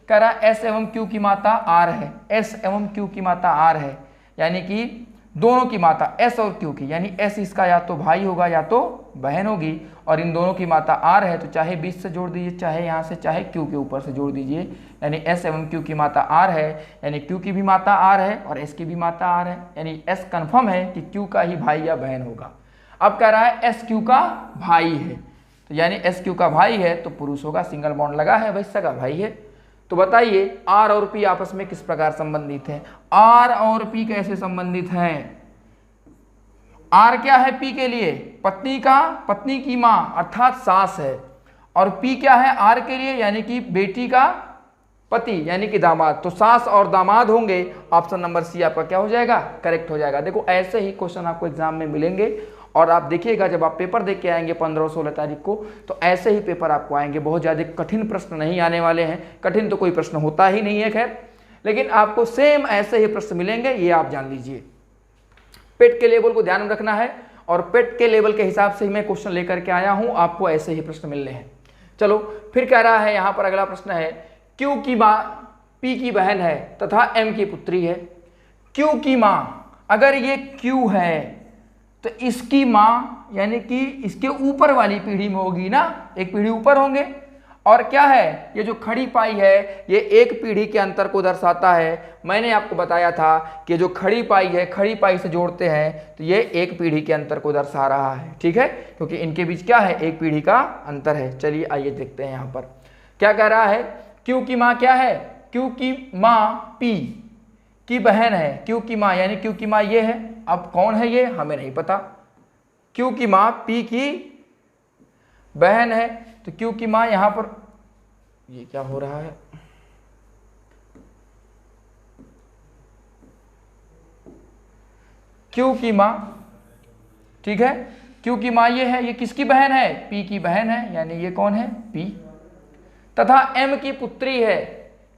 कह रहा है एस एवं क्यू की माता आर है, एस एवं क्यू की माता आर है, यानी कि दोनों की माता एस और क्यू की, यानी एस इसका या तो भाई होगा या तो बहन होगी, और इन दोनों की माता आर है तो चाहे बीच से जोड़ दीजिए, चाहे यहाँ से, चाहे क्यू के ऊपर से जोड़ दीजिए। यानी एस एवं क्यू की माता आर है, यानी क्यू की भी माता आर है और एस की भी माता आर है, यानी एस कन्फर्म है कि क्यू का ही भाई या बहन होगा। अब कह रहा है एस क्यू का भाई है, तो यानी एस क्यू का भाई है तो पुरुष होगा, सिंगल बॉन्ड लगा है भाई, सगा भाई है। तो बताइए आर और पी आपस में किस प्रकार संबंधित है, आर और पी कैसे संबंधित हैं। आर क्या है पी के लिए, पत्नी की माँ अर्थात सास है, और पी क्या है आर के लिए, यानी कि बेटी का पति यानी कि दामाद। तो सास और दामाद होंगे। ऑप्शन नंबर सी आपका क्या हो जाएगा, करेक्ट हो जाएगा। देखो ऐसे ही क्वेश्चन आपको एग्जाम में मिलेंगे, और आप देखिएगा जब आप पेपर देख के आएंगे 15 और 16 तारीख को, तो ऐसे ही पेपर आपको आएंगे। बहुत ज़्यादा कठिन प्रश्न नहीं आने वाले हैं, कठिन तो कोई प्रश्न होता ही नहीं है खैर, लेकिन आपको सेम ऐसे ही प्रश्न मिलेंगे, ये आप जान लीजिए। पेट के लेवल को ध्यान में रखना है, और पेट के लेवल के हिसाब से ही मैं क्वेश्चन लेकर के आया हूं, आपको ऐसे ही प्रश्न मिलने हैं। चलो फिर कह रहा है यहां पर अगला प्रश्न है, क्यू की मां पी की बहन है तथा एम की पुत्री है। क्यू की मां, अगर ये क्यू है तो इसकी मां यानी कि इसके ऊपर वाली पीढ़ी में होगी ना, एक पीढ़ी ऊपर होंगे। और क्या है, ये जो खड़ी पाई है ये एक पीढ़ी के अंतर को दर्शाता है। मैंने आपको बताया था कि जो खड़ी पाई है, खड़ी पाई से जोड़ते हैं तो ये एक पीढ़ी के अंतर को दर्शा रहा है, ठीक है, क्योंकि इनके बीच क्या है, एक पीढ़ी का अंतर है। चलिए आइए देखते हैं यहाँ पर क्या कह रहा है। क्यू की माँ क्या है, क्यू की माँ पी की बहन है, क्यू की माँ यानी क्यू की माँ ये है। अब कौन है ये हमें नहीं पता। क्यू की माँ पी की बहन है, तो क्यू की माँ यहां पर, ये क्या हो रहा है, क्यू की माँ, ठीक है, क्यू की माँ ये है, ये किसकी बहन है, पी की बहन है, यानी ये कौन है, पी, तथा एम की पुत्री है।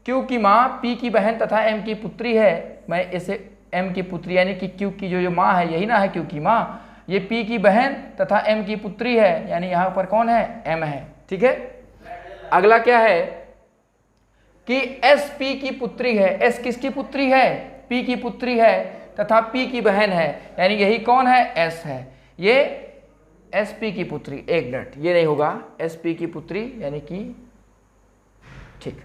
क्यू की माँ पी की बहन तथा एम की पुत्री है। मैं इसे एम की पुत्री यानी कि क्यू की जो माँ है यही ना है क्यू की माँ, ये पी की बहन तथा एम की पुत्री है, यानी यहाँ पर कौन है, एम है, ठीक है। अगला क्या है, कि एस पी की पुत्री है। एस किसकी पुत्री है? पी की पुत्री है तथा पी की बहन है, यानी यही कौन है? एस है। ये एस पी की पुत्री, एक मिनट, ये नहीं होगा, एस पी की पुत्री यानी कि, ठीक,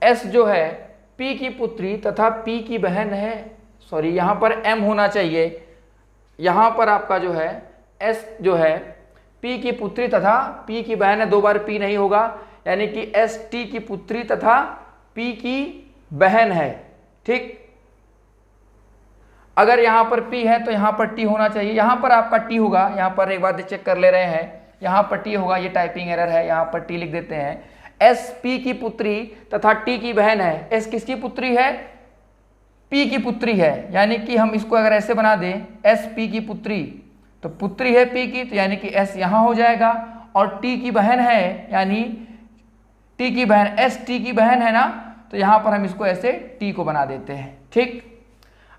एस जो है पी की पुत्री तथा पी की बहन है, सॉरी यहां पर एम होना चाहिए, यहां पर आपका जो है एस जो है पी की पुत्री तथा पी की बहन है, 2 बार पी नहीं होगा, यानी कि एस टी की पुत्री तथा पी की बहन है। ठीक, अगर यहां पर P है तो यहां पर T होना चाहिए, यहां पर आपका T होगा, यहां पर एक बार चेक कर ले रहे हैं, यहां पर T होगा, ये टाइपिंग एरर है, यहां पर T लिख देते हैं। S P की पुत्री तथा T की बहन है। S किसकी पुत्री है? P की पुत्री है, यानी कि हम इसको अगर ऐसे बना दें S P की पुत्री, तो पुत्री है P की, तो यानी कि S यहां हो जाएगा, और T की बहन है यानी T की बहन, S T की बहन है ना, तो यहां पर हम इसको ऐसे T को बना देते हैं। ठीक,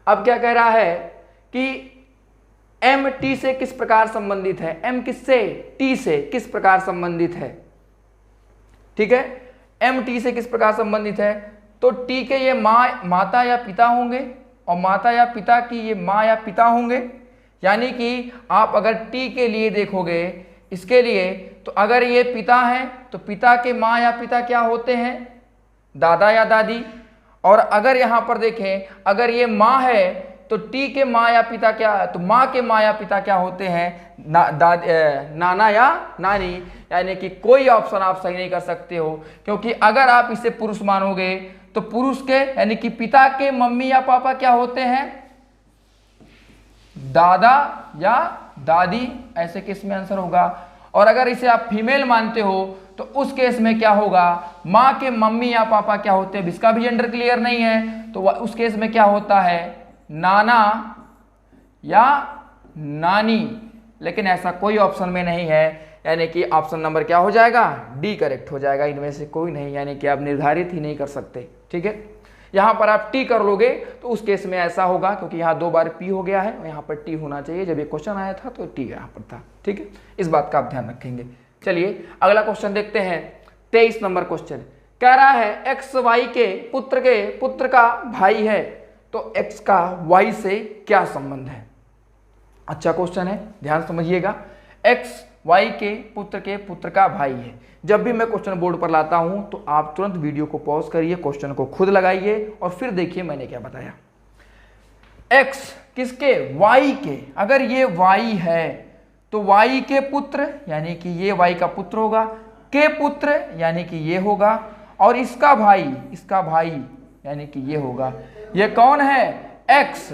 अब क्या कह रहा है कि M T से किस प्रकार संबंधित है? M किससे? T से किस प्रकार संबंधित है? ठीक है, M T से किस प्रकार संबंधित है? तो T के ये माता या पिता होंगे, और माता या पिता की ये माँ या पिता होंगे, यानी कि आप अगर T के लिए देखोगे, इसके लिए, तो अगर ये पिता है तो पिता के माँ या पिता क्या होते हैं? दादा या दादी। और अगर यहां पर देखें, अगर ये माँ है तो T के माँ या पिता क्या, तो माँ के माँ या पिता क्या होते हैं? नाना या नानी, यानी कि कोई ऑप्शन आप सही नहीं कर सकते हो, क्योंकि अगर आप इसे पुरुष मानोगे तो पुरुष के यानी कि पिता के मम्मी या पापा क्या होते हैं? दादा या दादी, ऐसे केस में आंसर होगा। और अगर इसे आप फीमेल मानते हो तो उस केस में क्या होगा? माँ के मम्मी या पापा क्या होते हैं? इसका भी जेंडर क्लियर नहीं है, तो उस केस में क्या होता है? नाना या नानी। लेकिन ऐसा कोई ऑप्शन में नहीं है, यानी कि ऑप्शन नंबर क्या हो जाएगा? डी करेक्ट हो जाएगा, इनमें से कोई नहीं, यानी कि आप निर्धारित ही नहीं कर सकते। ठीक है, यहां पर आप टी कर लोगे तो उस केस में ऐसा होगा, क्योंकि यहां 2 बार पी हो गया है और यहां पर टी होना चाहिए, जब ये क्वेश्चन आया था तो टी यहां पर था। ठीक है, इस बात का आप ध्यान रखेंगे। चलिए अगला क्वेश्चन देखते हैं, 23 नंबर क्वेश्चन कह रहा है एक्स वाई के पुत्र का भाई है, तो एक्स का वाई से क्या संबंध है? अच्छा क्वेश्चन है, ध्यान समझिएगा। एक्स वाई के पुत्र का भाई है। जब भी मैं क्वेश्चन बोर्ड पर लाता हूं तो आप तुरंत वीडियो को पॉज करिए, क्वेश्चन को खुद लगाइए और फिर देखिए मैंने क्या बताया। एक्स किसके? वाई के। अगर ये वाई है तो वाई के पुत्र यानी कि ये वाई का पुत्र होगा, के पुत्र यानी कि ये होगा, और इसका भाई यानी कि ये होगा। ये कौन है? एक्स।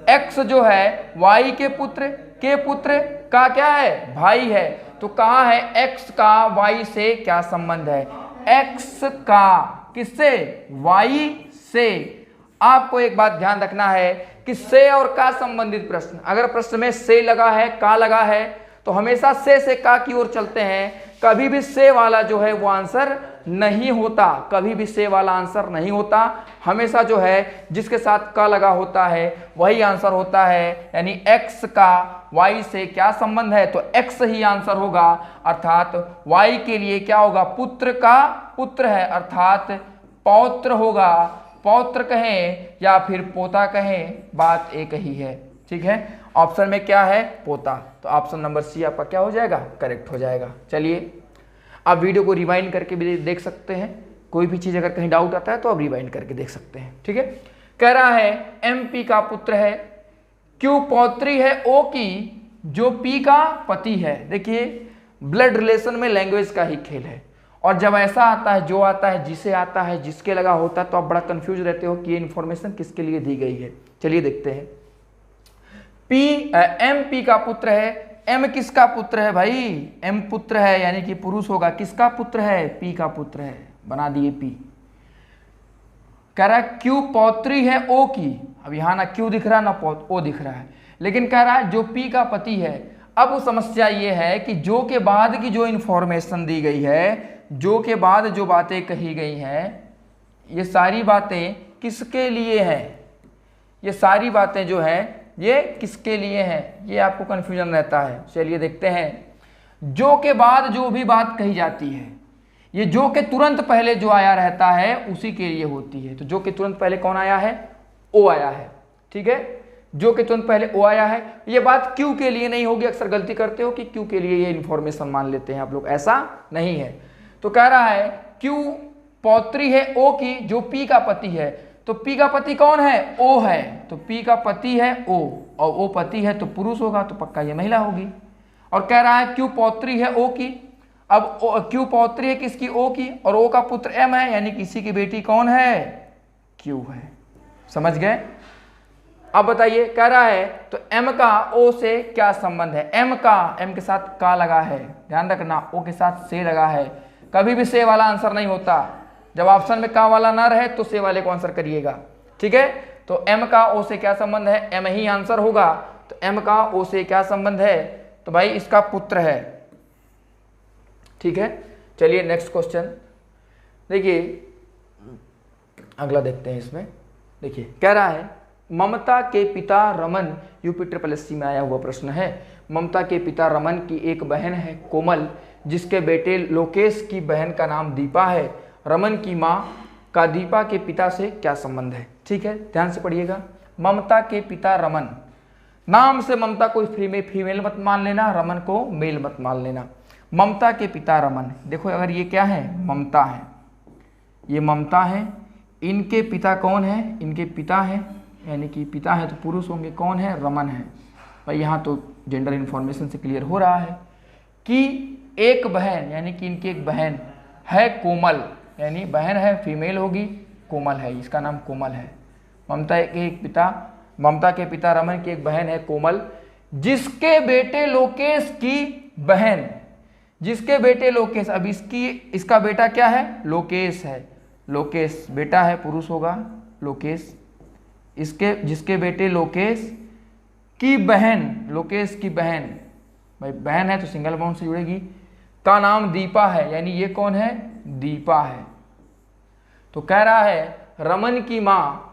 एक्स जो है वाई के पुत्र, के पुत्र का क्या है? भाई है। तो कहा है एक्स का वाई से क्या संबंध है? एक्स का किससे? वाई से। आपको एक बात ध्यान रखना है कि से और का संबंधित प्रश्न, अगर प्रश्न में से लगा है, का लगा है, तो हमेशा से का की ओर चलते हैं। कभी भी से वाला जो है वो आंसर नहीं होता, कभी भी से वाला आंसर नहीं होता। हमेशा जो है जिसके साथ का लगा होता है वही आंसर होता है। यानी एक्स का वाई से क्या संबंध है? तो एक्स ही आंसर होगा, अर्थात वाई के लिए क्या होगा? पुत्र का पुत्र है, अर्थात पौत्र होगा। पौत्र कहें या फिर पोता कहें, बात एक ही है। ठीक है, ऑप्शन में क्या है? पोता। तो ऑप्शन नंबर सी आपका क्या हो जाएगा? करेक्ट हो जाएगा। चलिए आप वीडियो को रिवाइंड करके भी देख सकते हैं, कोई भी चीज़ अगर कहीं डाउट आता है तो आप रिवाइंड करके देख सकते हैं। ठीक है, कह रहा है एमपी का पुत्र है, क्यू पौत्री है ओ की, जो पी का पति है। देखिए ब्लड रिलेशन में लैंग्वेज का ही खेल है, और जब ऐसा आता है, जो आता है, जिसे आता है, जिसके लगा होता है, तो आप बड़ा कंफ्यूज रहते हो कि ये इन्फॉर्मेशन किसके लिए दी गई है। चलिए देखते हैं। एम पी का पुत्र है। एम किसका पुत्र है भाई? एम पुत्र है, यानी कि पुरुष होगा। किसका पुत्र है? पी का पुत्र है, बना दिए पी। कह रहा है क्यू पौत्री है ओ की। अब यहां ना क्यू दिख रहा ना ओ दिख रहा है, लेकिन कह रहा है जो पी का पति है। अब वो समस्या ये है कि जो के बाद की जो इंफॉर्मेशन दी गई है, जो के बाद जो बातें कही गई हैं, ये सारी बातें किसके लिए हैं? ये सारी बातें जो हैं ये किसके लिए हैं? ये आपको कन्फ्यूजन रहता है। चलिए देखते हैं। जो के बाद जो भी बात कही जाती है, ये जो के तुरंत पहले जो आया रहता है उसी के लिए होती है। तो जो के तुरंत पहले कौन आया है? ओ आया है। ठीक है, जो के तुरंत पहले ओ आया है। ये बात क्यू के लिए नहीं होगी, अक्सर गलती करते हो कि क्यू के लिए ये इंफॉर्मेशन मान लेते हैं आप लोग, ऐसा नहीं है। तो कह रहा है क्यू पौत्री है ओ की जो पी का पति है। तो पी का पति कौन है? ओ है। तो पी का पति है ओ, और ओ पति है तो पुरुष होगा, तो पक्का ये महिला होगी। और कह रहा है क्यू पौत्री है ओ की। अब क्यू पौत्री है किसकी? ओ की, और ओ का पुत्र एम है, यानी किसी की बेटी कौन है? क्यू है। समझ गए? अब बताइए, कह रहा है तो एम का ओ से क्या संबंध है? एम के साथ का लगा है, ध्यान रखना, ओ के साथ से लगा है। कभी भी से वाला आंसर नहीं होता। जब ऑप्शन में का वाला ना रहे तो से वाले को आंसर करिएगा। ठीक है, तो एम का ओ से क्या संबंध है? एम ही आंसर होगा। तो एम का ओ से क्या संबंध है? तो भाई इसका पुत्र है। ठीक है, चलिए नेक्स्ट क्वेश्चन देखिए, अगला देखते हैं। इसमें देखिए, कह रहा है ममता के पिता रमन, यूपी SSC में आया हुआ प्रश्न है। ममता के पिता रमन की एक बहन है कोमल, जिसके बेटे लोकेश की बहन का नाम दीपा है। रमन की माँ का दीपा के पिता से क्या संबंध है? ठीक है, ध्यान से पढ़िएगा। ममता के पिता रमन, नाम से ममता को फीमेल मत मान लेना, रमन को मेल मत मान लेना। ममता के पिता रमन, देखो अगर ये क्या है? ममता है, ये ममता है। इनके पिता कौन है? इनके पिता है, यानी कि पिता है तो पुरुष होंगे, कौन है? रमन है। भाई यहाँ तो जेंडर इन्फॉर्मेशन से क्लियर हो रहा है कि एक बहन, यानी कि इनकी एक बहन है कोमल, यानी बहन है फीमेल होगी, कोमल है, इसका नाम कोमल है। ममता के पिता रमन की एक बहन है कोमल, जिसके बेटे लोकेश की बहन, जिसके बेटे लोकेश, अब इसका बेटा क्या है? लोकेश है। लोकेश बेटा है, पुरुष होगा लोकेश। जिसके बेटे लोकेश की बहन, लोकेश की बहन, भाई बहन है तो सिंगल बाउंड से जुड़ेगी, का नाम दीपा है, यानी ये कौन है? दीपा है। तो कह रहा है रमन की माँ,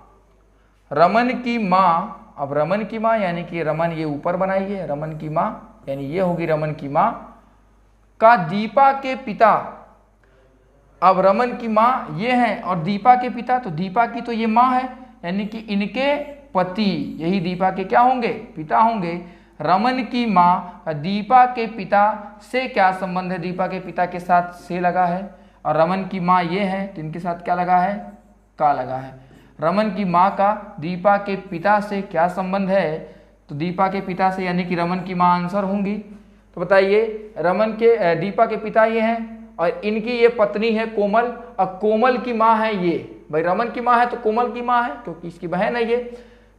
अब रमन की माँ यानी कि रमन ये ऊपर बनाइए, रमन की माँ यानी ये होगी रमन की माँ का दीपा के पिता। अब रमन की माँ ये है और दीपा के पिता, तो दीपा की तो ये माँ है, यानी कि इनके पति, यही दीपा के क्या होंगे? पिता होंगे। रमन की माँ दीपा के पिता से क्या संबंध है? दीपा के पिता के साथ से लगा है, और रमन की माँ ये है तो इनके साथ क्या लगा है? का लगा है। रमन की माँ का दीपा के पिता से क्या संबंध है? तो दीपा के पिता से, यानी कि रमन की माँ आंसर होंगी। तो बताइए, दीपा के पिता ये हैं और इनकी ये पत्नी है कोमल, और कोमल की माँ है ये, भाई रमन की माँ है तो कोमल की माँ है क्योंकि इसकी बहन है ये।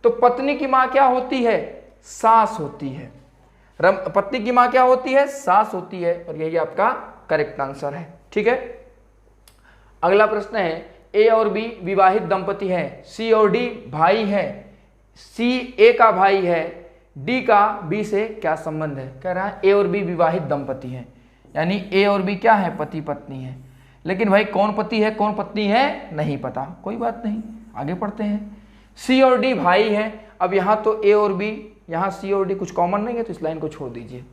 तो पत्नी की माँ क्या होती है? सास होती है। पत्नी की माँ क्या होती है? सास होती है, और यही आपका करेक्ट आंसर है। ठीक है, अगला प्रश्न है, ए और बी विवाहित दंपति हैं, सी और डी भाई है, सी ए का भाई है, डी का बी से क्या संबंध है? कह रहा है ए और बी विवाहित दंपति हैं, यानी ए और बी क्या है? पति पत्नी है। लेकिन भाई कौन पति है कौन पत्नी है नहीं पता, कोई बात नहीं, आगे पढ़ते हैं। सी और डी भाई है। अब यहाँ तो ए और बी, यहाँ सी और डी कुछ कॉमन नहीं है तो इस लाइन को छोड़ दीजिए।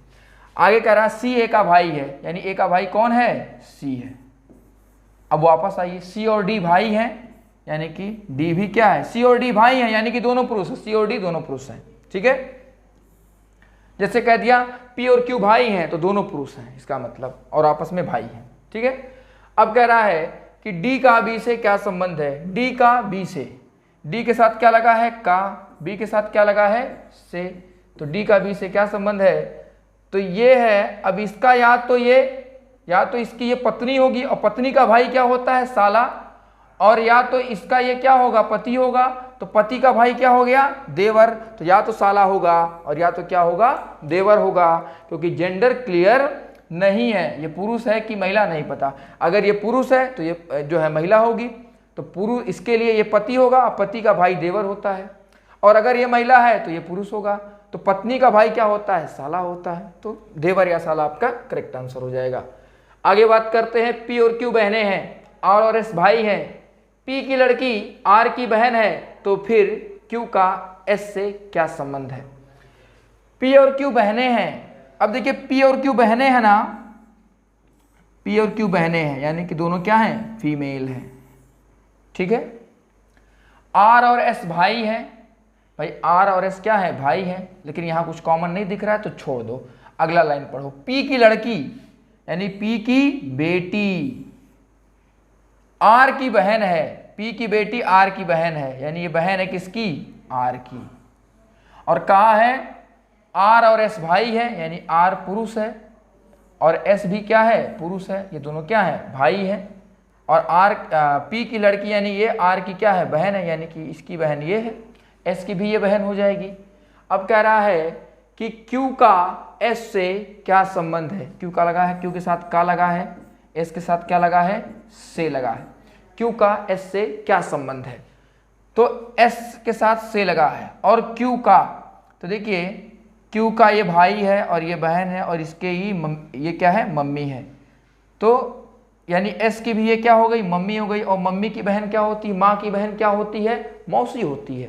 आगे कह रहा है सी ए का भाई है, यानी ए का भाई कौन है? सी है। अब वापस आइए, सी और डी भाई है, यानी कि डी भी क्या है? सी और डी भाई है, यानी कि दोनों पुरुष है, सी और डी दोनों पुरुष हैं। ठीक है, जैसे कह दिया पी और क्यू भाई हैं तो दोनों पुरुष हैं, इसका मतलब, और आपस में भाई हैं। ठीक है, अब कह रहा है कि डी का बी से क्या संबंध है? डी का बी से, डी के साथ क्या लगा है? का, बी के साथ क्या लगा है? से। तो डी का बी से क्या संबंध है? तो ये है। अब इसका या तो इसकी ये पत्नी होगी, और पत्नी का भाई क्या होता है? साला, और या तो इसका ये क्या होगा? पति होगा, तो पति का भाई क्या हो गया? देवर। तो या तो साला होगा और या तो क्या होगा? देवर होगा, क्योंकि जेंडर क्लियर नहीं है, ये पुरुष है कि महिला नहीं पता। अगर ये पुरुष है तो ये जो है महिला होगी, तो पुरुष, इसके लिए ये पति होगा, पति का भाई देवर होता है। और अगर ये महिला है तो ये पुरुष होगा, तो पत्नी का भाई क्या होता है? साला होता है। तो देवर या साला आपका करेक्ट आंसर हो जाएगा। आगे बात करते हैं, पी और क्यू बहनें हैं, आर और एस भाई हैं, पी की लड़की आर की बहन है, तो फिर क्यू का एस से क्या संबंध है? पी और क्यू बहनें हैं। अब देखिए, पी और क्यू बहनें हैं ना, P और Q बहनें हैं, यानी कि दोनों क्या हैं, फीमेल हैं। ठीक है। R और S भाई हैं, भाई R और S क्या है, भाई हैं, लेकिन यहां कुछ कॉमन नहीं दिख रहा है तो छोड़ दो। अगला लाइन पढ़ो, P की लड़की यानी P की बेटी R की बहन है, P की बेटी R की बहन है, यानी ये बहन है किसकी, R की। और कहा है R और S भाई है, यानी R पुरुष है और S भी क्या है, पुरुष है, ये दोनों क्या है, भाई है। और P की लड़की यानी ये R की क्या है, बहन है, यानी कि इसकी बहन ये है, S की भी ये बहन हो जाएगी। अब कह रहा है कि Q का S से क्या संबंध है, Q का लगा है, Q के साथ का लगा है, S के साथ क्या लगा है, से लगा है। Q का S से क्या संबंध है, तो S के साथ से लगा है। और Q का, तो देखिए Q का ये भाई है और ये बहन है और इसके ही ये क्या है, मम्मी है, तो यानी S की भी ये क्या हो गई, मम्मी हो गई। और मम्मी की बहन क्या होती है, माँ की बहन क्या होती है, मौसी होती है।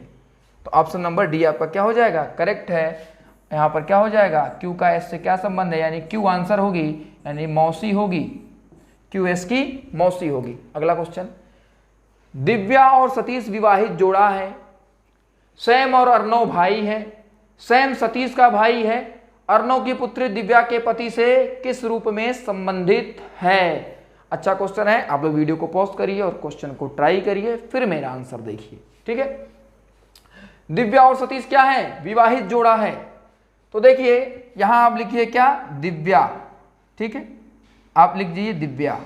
तो ऑप्शन नंबर डी आपका क्या हो जाएगा, करेक्ट है। यहाँ पर क्या हो जाएगा, Q का S से क्या संबंध है, यानी Q आंसर होगी, यानी मौसी होगी, Q S की मौसी होगी। अगला क्वेश्चन, दिव्या और सतीश विवाहित जोड़ा है, सैम और अर्णव भाई है, सैम सतीश का भाई है, अर्णव की पुत्री दिव्या के पति से किस रूप में संबंधित है। अच्छा क्वेश्चन है, आप लोग वीडियो को पॉज करिए और क्वेश्चन को ट्राई करिए, फिर मेरा आंसर देखिए। ठीक है, दिव्या और सतीश क्या है, विवाहित जोड़ा है, तो देखिए यहां आप लिखिए क्या, दिव्या। ठीक है, आप लिख दीजिए दिव्या,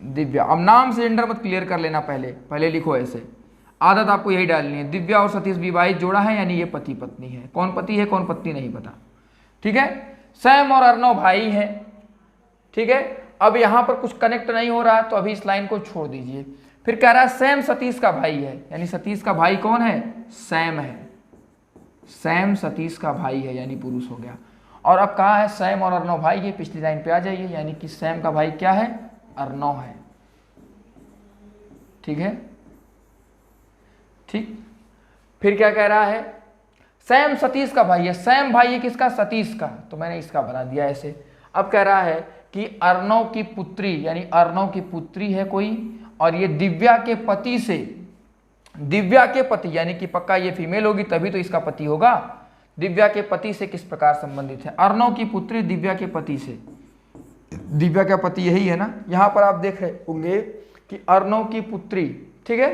दिव्या। अब नाम से जेंडर मत क्लियर कर लेना, पहले लिखो ऐसे, आदत आपको यही डालनी है। दिव्या और सतीश विवाहित जोड़ा है, यानी ये पति पत्नी है। कौन पति है कौन पत्नी नहीं पता। ठीक है, सैम और अर्णव भाई है। ठीक है, अब यहां पर कुछ कनेक्ट नहीं हो रहा है तो अभी इस लाइन को छोड़ दीजिए। फिर कह रहा है सैम सतीश का भाई है, यानी सतीश का भाई कौन है, सैम है, सैम सतीश का भाई है, यानी पुरुष हो गया। और अब कहा है सैम और अर्णव भाई, ये पिछली लाइन पे आ जाइए, यानी कि सैम का भाई क्या है, अर्णव है। ठीक है, ठीक। फिर क्या कह रहा है, सैम सतीश का भाई है, सैम भाई है किसका, सतीश का, तो मैंने इसका बना दिया ऐसे। अब कह रहा है कि अर्णव की पुत्री, यानी अर्णव की पुत्री है कोई, और ये दिव्या के पति से, दिव्या के पति यानी कि पक्का ये फीमेल होगी तभी तो इसका पति होगा, दिव्या के पति से किस प्रकार संबंधित है। अर्णव की पुत्री दिव्या के पति से, दिव्या का पति यही है ना, यहां पर आप देख रहे होंगे कि अर्णव की पुत्री, ठीक है,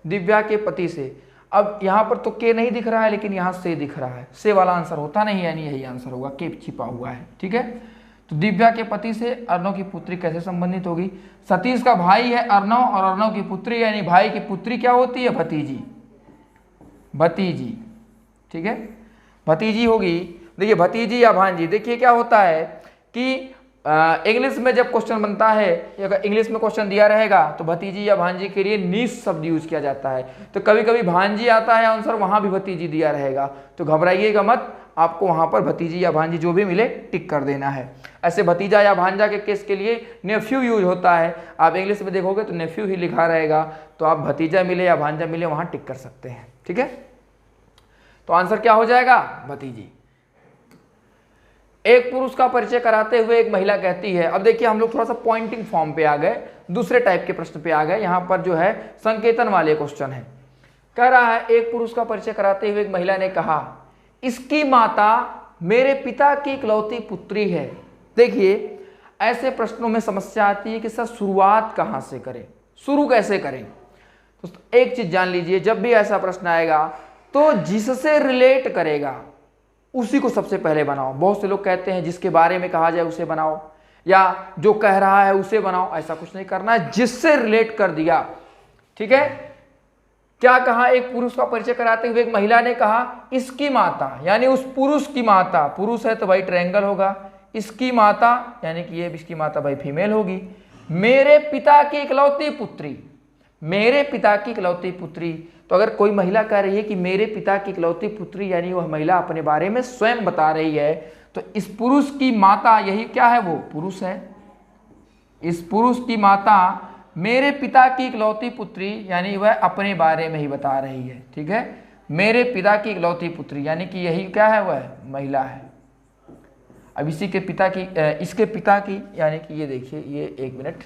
दिव्या के पति से। अब यहां पर तो के नहीं दिख रहा है, लेकिन यहां से दिख रहा है, से वाला आंसर होता नहीं, यानी यही आंसर होगा, के छिपा हुआ है। ठीक है, तो दिव्या के पति से अर्णव की पुत्री कैसे संबंधित होगी। सतीश का भाई है अर्णव, और अर्णव की पुत्री यानी भाई की पुत्री क्या होती है, भतीजी, भतीजी। ठीक है, भतीजी होगी। देखिए भतीजी या भांजी, देखिए क्या होता है कि इंग्लिश में जब क्वेश्चन बनता है, अगर इंग्लिश में क्वेश्चन दिया रहेगा तो भतीजी या भांजी के लिए नीस शब्द यूज किया जाता है। तो कभी कभी भांजी आता है आंसर, वहां भी भतीजी दिया रहेगा, तो घबराइएगा मत, आपको वहां पर भतीजी या भांजी जो भी मिले टिक कर देना है। ऐसे भतीजा या भांजा के केस के लिए नेफ्यू यूज होता है, आप इंग्लिश में देखोगे तो नेफ्यू ही लिखा रहेगा, तो आप भतीजा मिले या भांजा मिले वहां टिक कर सकते हैं। ठीक है, तो आंसर क्या हो जाएगा, भतीजी। एक पुरुष का परिचय कराते हुए एक महिला कहती है, अब देखिए हम लोग थोड़ा सा पॉइंटिंग फॉर्म पे आ गए, दूसरे टाइप के प्रश्न पे आ गए, यहां पर जो है संकेतन वाले क्वेश्चन है। कह रहा है एक पुरुष का परिचय कराते हुए एक महिला ने कहा, इसकी माता मेरे पिता की इकलौती पुत्री है। देखिए ऐसे प्रश्नों में समस्या आती है कि सर शुरुआत कहां से करें, शुरू कैसे करें। तो एक चीज जान लीजिए, जब भी ऐसा प्रश्न आएगा तो जिससे रिलेट करेगा उसी को सबसे पहले बनाओ। बहुत से लोग कहते हैं जिसके बारे में कहा जाए उसे बनाओ, या जो कह रहा है उसे बनाओ, ऐसा कुछ नहीं करना है, जिससे रिलेट कर दिया। ठीक है, क्या कहा, एक पुरुष का परिचय कराते हुए एक महिला ने कहा इसकी माता, यानी उस पुरुष की माता, पुरुष है तो भाई ट्रायंगल होगा, इसकी माता यानी कि ये इसकी माता भाई फीमेल होगी, मेरे पिता की इकलौती पुत्री, मेरे पिता की इकलौती पुत्री। तो अगर कोई महिला कह रही है कि मेरे पिता की इकलौती पुत्री, यानी वह महिला अपने बारे में स्वयं बता रही है, तो इस पुरुष की माता यही क्या है, वो पुरुष है। इस पुरुष की माता मेरे पिता की इकलौती पुत्री, यानी वह अपने बारे में ही बता रही है। ठीक है, मेरे पिता की इकलौती पुत्री यानी कि यही क्या है, वह महिला है। अब इसी के पिता की इसके पिता की, यानी कि ये देखिए, ये 1 मिनट,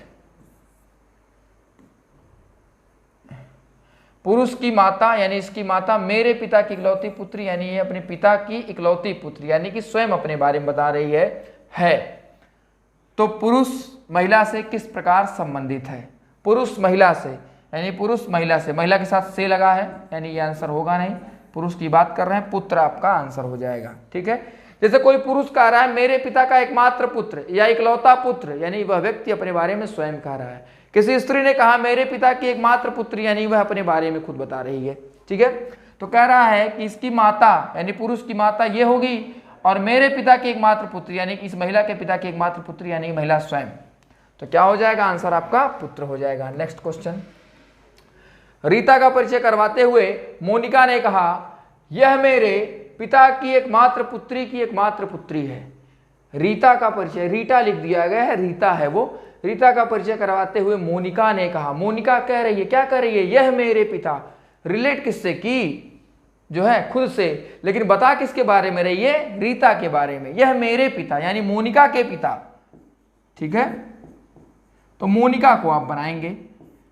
पुरुष की माता यानी इसकी माता मेरे पिता की इकलौती पुत्री, यानी ये अपने पिता की इकलौती पुत्री, यानी कि स्वयं अपने बारे में बता रही है। तो पुरुष महिला से किस प्रकार संबंधित है? पुरुष महिला से, यानी पुरुष महिला से, महिला के साथ से लगा है, यानी ये आंसर होगा नहीं, पुरुष की बात कर रहे हैं, पुत्र आपका आंसर हो जाएगा। ठीक है, जैसे कोई पुरुष कह रहा है मेरे पिता का एकमात्र पुत्र या इकलौता पुत्र, यानी वह व्यक्ति अपने बारे में स्वयं कह रहा है। किसी स्त्री ने कहा मेरे पिता की एकमात्र पुत्री, यानी वह अपने बारे में खुद बता रही है। ठीक है, तो कह रहा है कि इसकी माता यानी पुरुष की माता ये होगी, और मेरे पिता की एकमात्र पुत्री यानी कि इस महिला के पिता की एकमात्र पुत्री यानी महिला स्वयं। तो क्या हो जाएगा? आंसर आपका पुत्र हो जाएगा। नेक्स्ट क्वेश्चन, रीता का परिचय करवाते हुए मोनिका ने कहा यह मेरे पिता की एकमात्र पुत्री की एकमात्र पुत्री है। रीता का परिचय, रीटा लिख दिया गया है, रीता है वो। रीता का परिचय करवाते हुए मोनिका ने कहा, मोनिका कह रही है, क्या कह रही है? यह मेरे पिता। रिलेट किससे की? जो है खुद से, लेकिन बता किसके बारे में रही है? रीता के बारे में। यह मेरे पिता यानी मोनिका के पिता। ठीक है, तो मोनिका को आप बनाएंगे,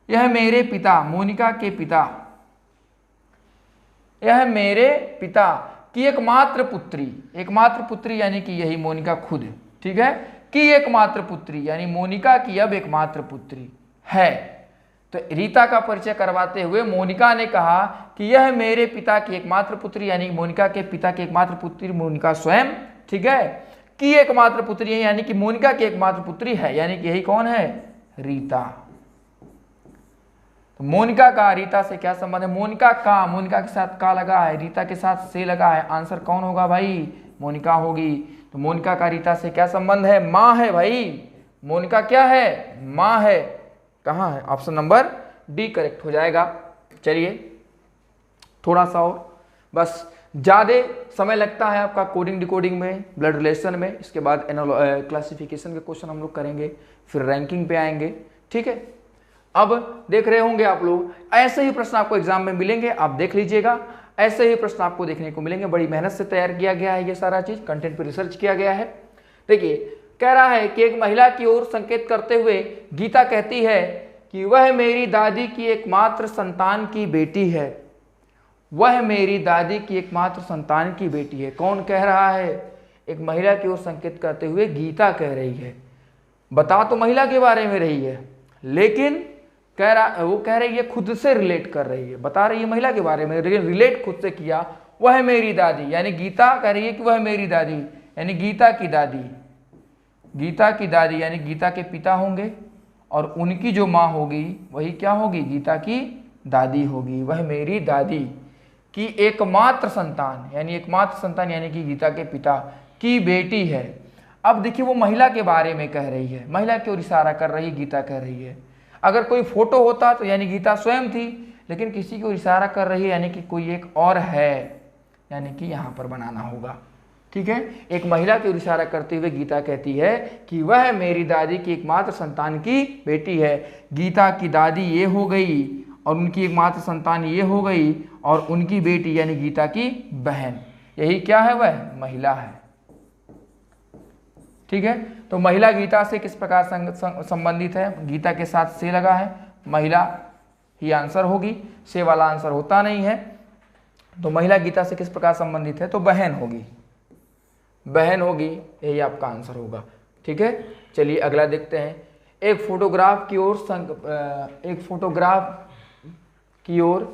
यह मेरे पिता, मोनिका के पिता, यह मेरे पिता की एकमात्र पुत्री, एकमात्र पुत्री यानी कि यही मोनिका खुद। ठीक है, की एकमात्र पुत्री यानी मोनिका की अब एकमात्र पुत्री है। तो रीता का परिचय करवाते हुए मोनिका ने कहा कि यह मेरे पिता की एकमात्र पुत्री यानी मोनिका के पिता की एकमात्र पुत्री मोनिका स्वयं। ठीक है, की एकमात्र पुत्री है यानी कि मोनिका की एकमात्र पुत्री है, यानी कि यही कौन है? रीता। तो मोनिका का रीता से क्या संबंध है? मोनिका के साथ का लगा है, रीता के साथ से लगा है। आंसर कौन होगा भाई? मोनिका होगी। तो मोनिका का रीता से क्या संबंध है? माँ है भाई। मोनिका क्या है? माँ है। कहाँ है? ऑप्शन नंबर डी करेक्ट हो जाएगा। चलिए थोड़ा सा और, बस ज़्यादा समय लगता है आपका कोडिंग डिकोडिंग में, ब्लड रिलेशन में। इसके बाद क्लासिफिकेशन के क्वेश्चन हम लोग करेंगे, फिर रैंकिंग पे आएंगे। ठीक है, अब देख रहे होंगे आप लोग, ऐसे ही प्रश्न आपको एग्जाम में मिलेंगे, आप देख लीजिएगा। ऐसे ही प्रश्न आपको देखने को मिलेंगे। बड़ी मेहनत से तैयार किया गया है ये सारा चीज, कंटेंट पे रिसर्च किया गया है। देखिए, कह रहा है कि एक महिला की ओर संकेत करते हुए गीता कहती है कि वह मेरी दादी की एकमात्र संतान की बेटी है। वह मेरी दादी की एकमात्र संतान की बेटी है। कौन कह रहा है? एक महिला की ओर संकेत करते हुए गीता कह रही है। बता तो महिला के बारे में रही है, लेकिन वो कह रही है, खुद से रिलेट कर रही है, बता रही है महिला के बारे में, लेकिन रिलेट खुद से किया। वह मेरी दादी यानी गीता कह रही है कि वह मेरी दादी यानी गीता की दादी, गीता की दादी यानी गीता के पिता होंगे, और उनकी जो माँ होगी वही क्या होगी? गीता की दादी होगी। वह मेरी दादी की एकमात्र संतान यानी एकमात्र संतान यानी कि गीता के पिता की बेटी है। अब देखिए, वो महिला के बारे में कह रही है, महिला की ओर इशारा कर रही है, गीता कह रही है। अगर कोई फोटो होता तो यानी गीता स्वयं थी, लेकिन किसी को इशारा कर रही है यानी कि कोई एक और है, यानी कि यहाँ पर बनाना होगा। ठीक है, एक महिला की ओर इशारा करते हुए गीता कहती है कि वह मेरी दादी की एकमात्र संतान की बेटी है। गीता की दादी ये हो गई, और उनकी एकमात्र संतान ये हो गई, और उनकी बेटी यानी गीता की बहन, यही क्या है? वह महिला है। ठीक है, तो महिला गीता से किस प्रकार संबंधित है? गीता के साथ से लगा है, महिला ही आंसर होगी, से वाला आंसर होता नहीं है। तो महिला गीता से किस प्रकार संबंधित है? तो बहन होगी, बहन होगी, यही आपका आंसर होगा। ठीक है, चलिए अगला देखते हैं। एक फोटोग्राफ की ओर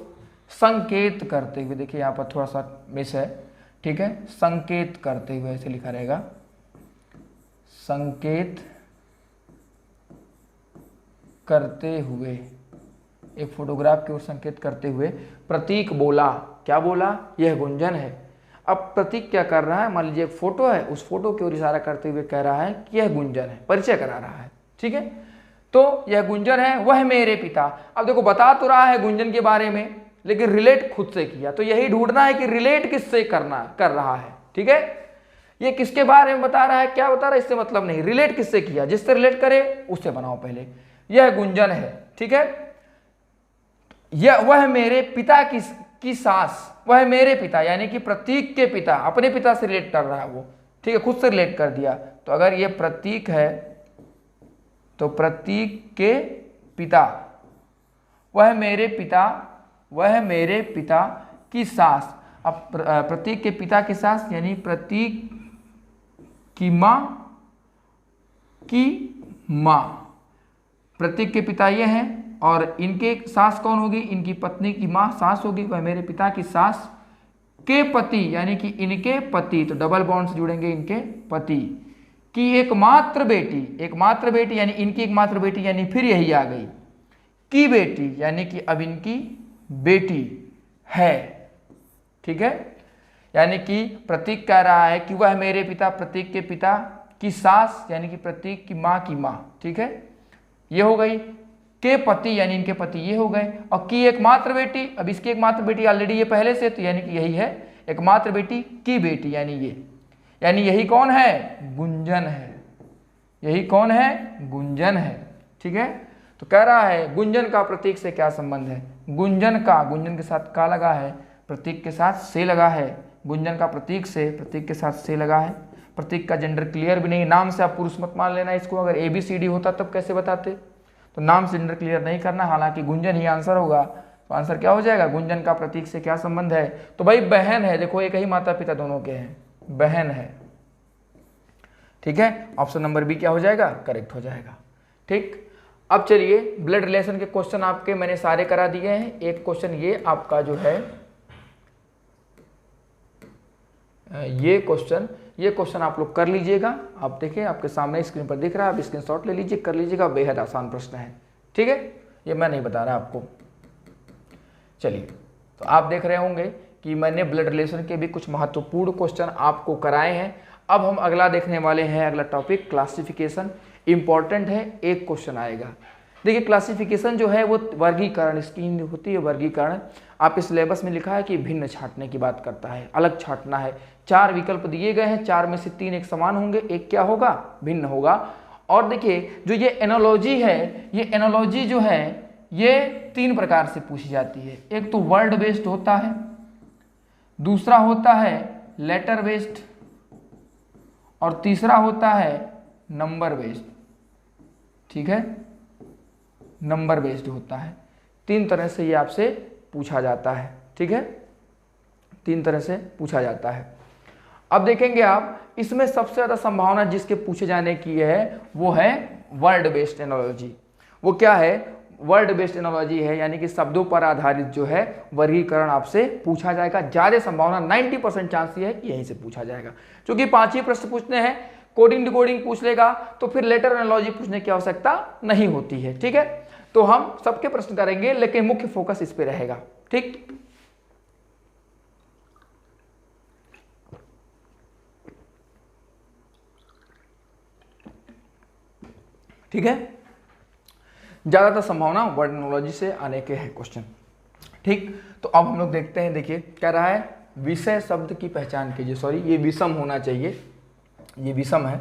संकेत करते हुए, देखिए यहाँ पर थोड़ा सा मिस है। ठीक है, संकेत करते हुए ऐसे लिखा रहेगा, संकेत करते हुए, एक फोटोग्राफ की ओर संकेत करते हुए प्रतीक बोला। क्या बोला? यह गुंजन है। अब प्रतीक क्या कर रहा है? मान लीजिए एक फोटो है, उस फोटो की ओर इशारा करते हुए कह रहा है कि यह गुंजन है, परिचय करा रहा है। ठीक है, तो यह गुंजन है, वह मेरे पिता। अब देखो, बता तो रहा है गुंजन के बारे में, लेकिन रिलेट खुद से किया। तो यही ढूंढना है कि रिलेट किससे कर रहा है। ठीक है, ये किसके बारे में बता रहा है, क्या बता रहा है, इससे मतलब नहीं, रिलेट किससे किया, जिससे रिलेट करे उससे बनाओ पहले। यह गुंजन है। ठीक है, यह वह मेरे पिता की सास, वह मेरे पिता यानी कि प्रतीक के पिता, अपने पिता से रिलेट कर रहा है वो। ठीक है, खुद से रिलेट कर दिया। तो अगर ये प्रतीक है तो प्रतीक के पिता, वह मेरे पिता की सास। अब प्रतीक के पिता की सास यानी प्रतीक की माँ, प्रतीक के पिता ये हैं और इनके सास कौन होगी, इनकी पत्नी की माँ सास होगी, वह मेरे पिता की सास के पति यानी कि इनके पति, तो डबल बॉन्ड से जुड़ेंगे, इनके पति की एकमात्र बेटी यानी इनकी एकमात्र बेटी यानी फिर यही आ गई की बेटी यानी कि अब इनकी बेटी है। ठीक है, यानी कि प्रतीक कह रहा है कि वह मेरे पिता, प्रतीक के पिता की सास यानी कि प्रतीक की माँ। ठीक है, ये हो गई, के पति यानी इनके पति ये हो गए, और की एकमात्र बेटी, अब इसकी एकमात्र बेटी ऑलरेडी ये पहले से, तो यानी कि यही है एकमात्र बेटी की बेटी यानी ये, यानी यही कौन है, गुंजन है। यही कौन है, गुंजन है। ठीक है, तो कह रहा है गुंजन का प्रतीक से क्या संबंध है, गुंजन के साथ का लगा है, प्रतीक के साथ से लगा है, गुंजन का प्रतीक के साथ से लगा है। प्रतीक का जेंडर क्लियर भी नहीं, नाम से आप पुरुष मत मान लेना इसको, अगर ABCD होता तब कैसे बताते, तो नाम से जेंडर क्लियर नहीं करना, हालांकि गुंजन ही आंसर होगा, तो आंसर क्या हो जाएगा, गुंजन का प्रतीक से क्या संबंध है, तो भाई बहन है, देखो एक ही माता पिता दोनों के हैं, बहन है। ठीक है, ऑप्शन नंबर बी क्या हो जाएगा, करेक्ट हो जाएगा। ठीक, अब चलिए ब्लड रिलेशन के क्वेश्चन आपके मैंने सारे करा दिए हैं। एक क्वेश्चन ये आपका जो है ये क्वेश्चन आप लोग कर लीजिएगा। आप देखिए आपके सामने स्क्रीन पर दिख रहा है, आप स्क्रीनशॉट ले लीजिए, कर लीजिएगा, बेहद आसान प्रश्न है। ठीक है, ये मैं नहीं बता रहा आपको। चलिए, तो आप देख रहे होंगे कि मैंने ब्लड रिलेशन के भी कुछ महत्वपूर्ण क्वेश्चन आपको कराए हैं। अब हम अगला देखने वाले हैं, अगला टॉपिक क्लासिफिकेशन, इंपॉर्टेंट है, एक क्वेश्चन आएगा। देखिए क्लासिफिकेशन जो है वो वर्गीकरण, इसकी होती है वर्गीकरण। आपके सिलेबस में लिखा है कि भिन्न छांटने की बात करता है, अलग छांटना है। 4 विकल्प दिए गए हैं, 4 में से 3 एक समान होंगे, एक क्या होगा, भिन्न होगा। और देखिए जो ये एनोलॉजी है, ये एनोलॉजी जो है ये 3 प्रकार से पूछी जाती है। एक तो वर्ड बेस्ड होता है, दूसरा होता है लेटर बेस्ड, और तीसरा होता है नंबर बेस्ड। ठीक है, नंबर बेस्ड होता है। 3 तरह से ये आपसे पूछा जाता है। ठीक है, 3 तरह से पूछा जाता है। अब देखेंगे आप, इसमें सबसे ज़्यादा संभावना जिसके पूछे जाने की है वो है वर्ड बेस्ड एनोलॉजी। वो क्या है, वर्ड बेस्ड एनोलॉजी है, यानी कि शब्दों पर आधारित जो है वर्गीकरण आपसे पूछा जाएगा। ज़्यादा संभावना 90% चांस ये है यहीं से पूछा जाएगा, क्योंकि 5 ही प्रश्न पूछने हैं। कोडिंग डिकोडिंग पूछ लेगा तो फिर लेटर एनोलॉजी पूछने की आवश्यकता नहीं होती है। ठीक है, तो हम सबके प्रश्न करेंगे, लेकिन मुख्य फोकस इस पे रहेगा। ठीक, ठीक है, ज्यादातर संभावना वर्ड एनोलॉजी से आने के हैं क्वेश्चन। ठीक, तो अब हम लोग देखते हैं। देखिए कह रहा है विषय शब्द की पहचान कीजिए, सॉरी ये विषम होना चाहिए, ये विषम है,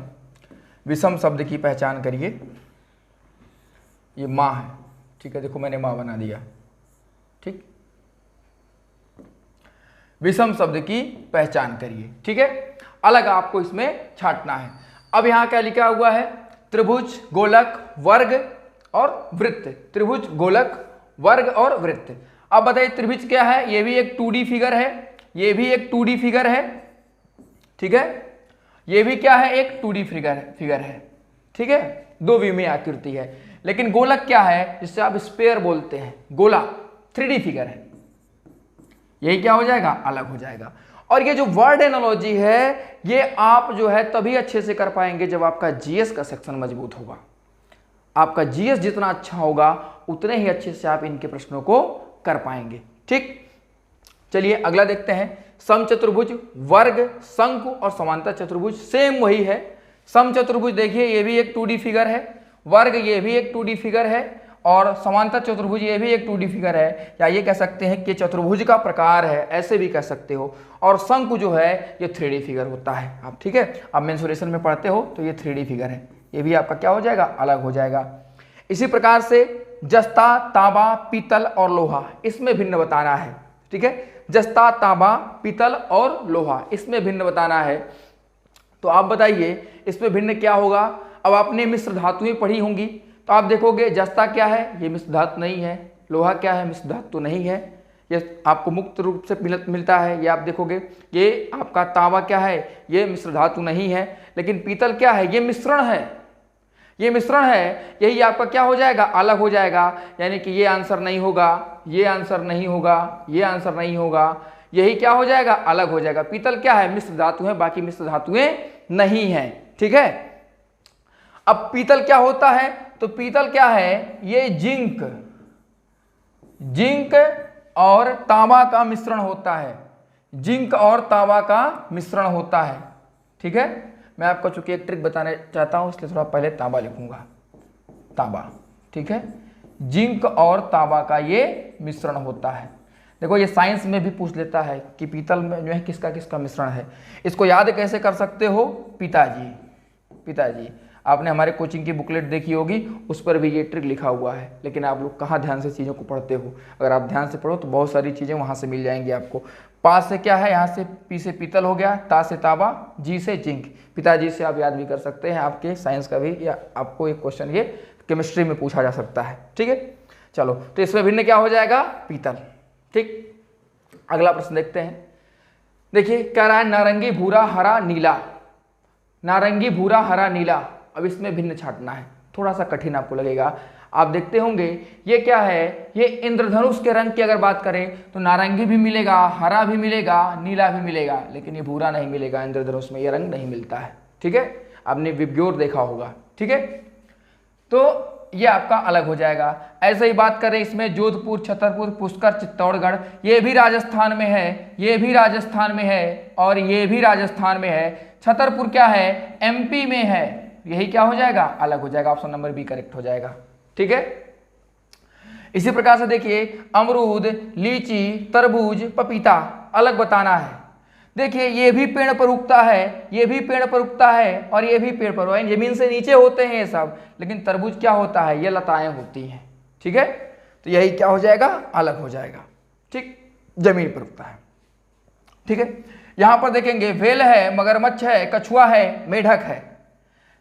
विषम शब्द की पहचान करिए। ये माँ है, ठीक है, देखो मैंने माँ बना दिया। ठीक, विषम शब्द की पहचान करिए। ठीक है, अलग आपको इसमें छांटना है। अब यहाँ क्या लिखा हुआ है, त्रिभुज, गोलक, वर्ग और वृत्त। त्रिभुज, गोलक, वर्ग और वृत्त। अब बताइए त्रिभुज क्या है, ये भी एक 2D फिगर है, ये भी एक 2D फिगर है। ठीक है, ये भी क्या है, एक 2D फिगर है। ठीक है, 2 विमीय आकृति है। लेकिन गोलक क्या है, जिससे आप स्पेयर बोलते हैं, गोला 3D फिगर है। यही क्या हो जाएगा, अलग हो जाएगा। और ये जो वर्ड एनोलॉजी है ये आप जो है तभी अच्छे से कर पाएंगे जब आपका जीएस का सेक्शन मजबूत होगा। आपका जीएस जितना अच्छा होगा उतने ही अच्छे से आप इनके प्रश्नों को कर पाएंगे। ठीक, चलिए अगला देखते हैं। समचतुर्भुज, वर्ग, शंकु और समांतर चतुर्भुज सेम वही है। समचतुर्भुज देखिए ये भी एक 2D फिगर है, वर्ग ये भी एक 2D फिगर है, और समांतर चतुर्भुज ये भी एक 2D फिगर है, या ये कह सकते हैं कि चतुर्भुज का प्रकार है, ऐसे भी कह सकते हो। और शंकु जो है ये 3D फिगर होता है। आप ठीक है, आप मेंसुरेशन में पढ़ते हो तो ये 3D फिगर है, ये भी आपका क्या हो जाएगा, अलग हो जाएगा। इसी प्रकार से जस्ता, तांबा, पीतल और लोहा, इसमें भिन्न बताना है। ठीक है, जस्ता, तांबा, पीतल और लोहा, इसमें भिन्न बताना है। तो आप बताइए इसमें भिन्न क्या होगा। अब आपने मिश्र धातुएं पढ़ी होंगी तो आप देखोगे जस्ता क्या है, ये मिश्र धातु नहीं है। लोहा क्या है, मिश्र धातु नहीं है, ये आपको मुक्त रूप से मिलता है। ये आप देखोगे ये आपका तांबा क्या है, ये मिश्र धातु नहीं है। लेकिन पीतल क्या है, ये मिश्रण है, ये मिश्रण है। यही आपका क्या हो जाएगा, अलग हो जाएगा। यानी कि ये आंसर नहीं होगा, ये आंसर नहीं होगा, ये आंसर नहीं होगा, यही क्या हो जाएगा, अलग हो जाएगा। पीतल क्या है, मिश्र धातु है, बाकी मिश्र धातुएं नहीं है। ठीक है। अब पीतल क्या होता है, तो पीतल क्या है, ये जिंक और तांबा का मिश्रण होता है। जिंक और तांबा का मिश्रण होता है। ठीक है। मैं आपको चूंकि एक ट्रिक बताना चाहता हूं इसलिए थोड़ा पहले तांबा लिखूंगा, तांबा। ठीक है। जिंक और तांबा का ये मिश्रण होता है। देखो ये साइंस में भी पूछ लेता है कि पीतल में जो है किसका किसका मिश्रण है। इसको याद कैसे कर सकते हो, पिताजी आपने हमारे कोचिंग की बुकलेट देखी होगी, उस पर भी ये ट्रिक लिखा हुआ है। लेकिन आप लोग कहाँ ध्यान से चीज़ों को पढ़ते हो। अगर आप ध्यान से पढ़ो तो बहुत सारी चीज़ें वहाँ से मिल जाएंगी आपको। पा से क्या है, यहाँ से पी से पीतल हो गया, ता से तांबा, जी से जिंक। पिताजी से आप याद भी कर सकते हैं, आपके साइंस का भी, या आपको एक क्वेश्चन ये केमिस्ट्री में पूछा जा सकता है। ठीक है। चलो तो इसमें भिन्न क्या हो जाएगा, पीतल। ठीक। अगला प्रश्न देखते हैं। देखिए क्या रहा है, नारंगी भूरा हरा नीला, नारंगी भूरा हरा नीला। अब इसमें भिन्न छांटना है, थोड़ा सा कठिन आपको लगेगा। आप देखते होंगे ये क्या है, ये इंद्रधनुष के रंग की अगर बात करें तो नारंगी भी मिलेगा, हरा भी मिलेगा, नीला भी मिलेगा, लेकिन ये भूरा नहीं मिलेगा। इंद्रधनुष में ये रंग नहीं मिलता है। ठीक है। आपने विब्योर देखा होगा। ठीक है। तो ये आपका अलग हो जाएगा। ऐसे ही बात करें इसमें जोधपुर, छतरपुर, पुष्कर, चित्तौड़गढ़, ये भी राजस्थान में है, ये भी राजस्थान में है, और ये भी राजस्थान में है। छतरपुर क्या है, एमपी में है। यही क्या हो जाएगा, अलग हो जाएगा। ऑप्शन नंबर बी करेक्ट हो जाएगा। ठीक है। इसी प्रकार से देखिए अमरूद, लीची, तरबूज, पपीता अलग बताना है। देखिए ये भी पेड़ पर उगता है, ये भी पेड़ पर उगता है, और ये भी पेड़ पर, जमीन से नीचे होते हैं ये सब। लेकिन तरबूज क्या होता है, ये लताएं होती हैं। ठीक है। तो यही क्या हो जाएगा, अलग हो जाएगा। ठीक, जमीन पर उगता है। ठीक है। यहां पर देखेंगे व्हेल है, मगरमच्छ है, कछुआ है, मेढक है।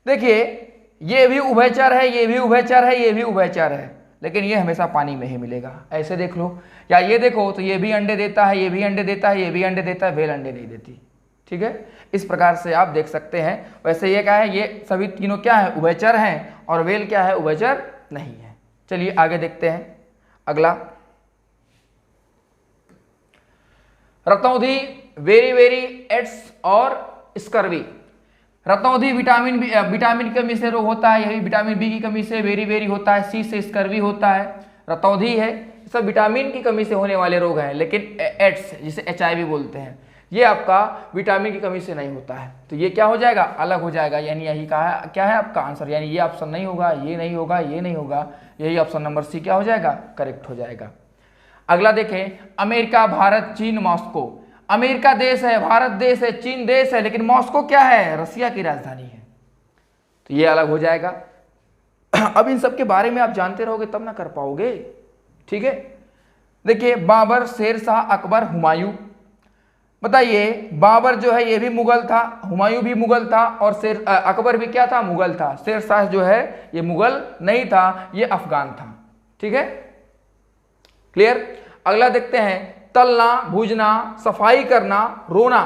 देखिए ये भी उभयचर है, ये भी उभयचर है, ये भी उभयचर है, लेकिन ये हमेशा पानी में ही मिलेगा। ऐसे देख लो, या ये देखो तो ये भी अंडे देता है, ये भी अंडे देता है, ये भी अंडे देता है, व्हेल अंडे नहीं देती। ठीक है। इस प्रकार से आप देख सकते हैं। वैसे ये क्या है, ये सभी तीनों क्या है, उभयचर हैं, और व्हेल क्या है, उभयचर नहीं है। चलिए आगे देखते हैं। अगला रतौंधी, वेरी वेरी, एड्स और स्कर्वी। रतौंधी विटामिन की कमी से रोग होता है, यही विटामिन बी की कमी से वेरी वेरी होता है, सी से स्कर्वी होता है। रतौंधी है, सब विटामिन की कमी से होने वाले रोग हैं। लेकिन एड्स जिसे HIV बोलते हैं, ये आपका विटामिन की कमी से नहीं होता है। तो ये क्या हो जाएगा, अलग हो जाएगा। यानी यही कहा क्या है आपका आंसर, यानी ये ऑप्शन नहीं होगा, ये नहीं होगा, ये नहीं होगा, यही ऑप्शन नंबर सी क्या हो जाएगा, करेक्ट हो जाएगा। अगला देखें, अमेरिका, भारत, चीन, मॉस्को। अमेरिका देश है, भारत देश है, चीन देश है, लेकिन मॉस्को क्या है, रसिया की राजधानी है। तो ये अलग हो जाएगा। अब इन सब के बारे में आप जानते रहोगे तब ना कर पाओगे। ठीक है। देखिए बाबर, शेरशाह, अकबर, हुमायूं। बताइए बाबर जो है ये भी मुगल था, हुमायूं भी मुगल था, और अकबर भी क्या था, मुगल था। शेरशाह जो है ये मुगल नहीं था, ये अफगान था। ठीक है। क्लियर। अगला देखते हैं, तलना, भूजना, सफाई करना, रोना।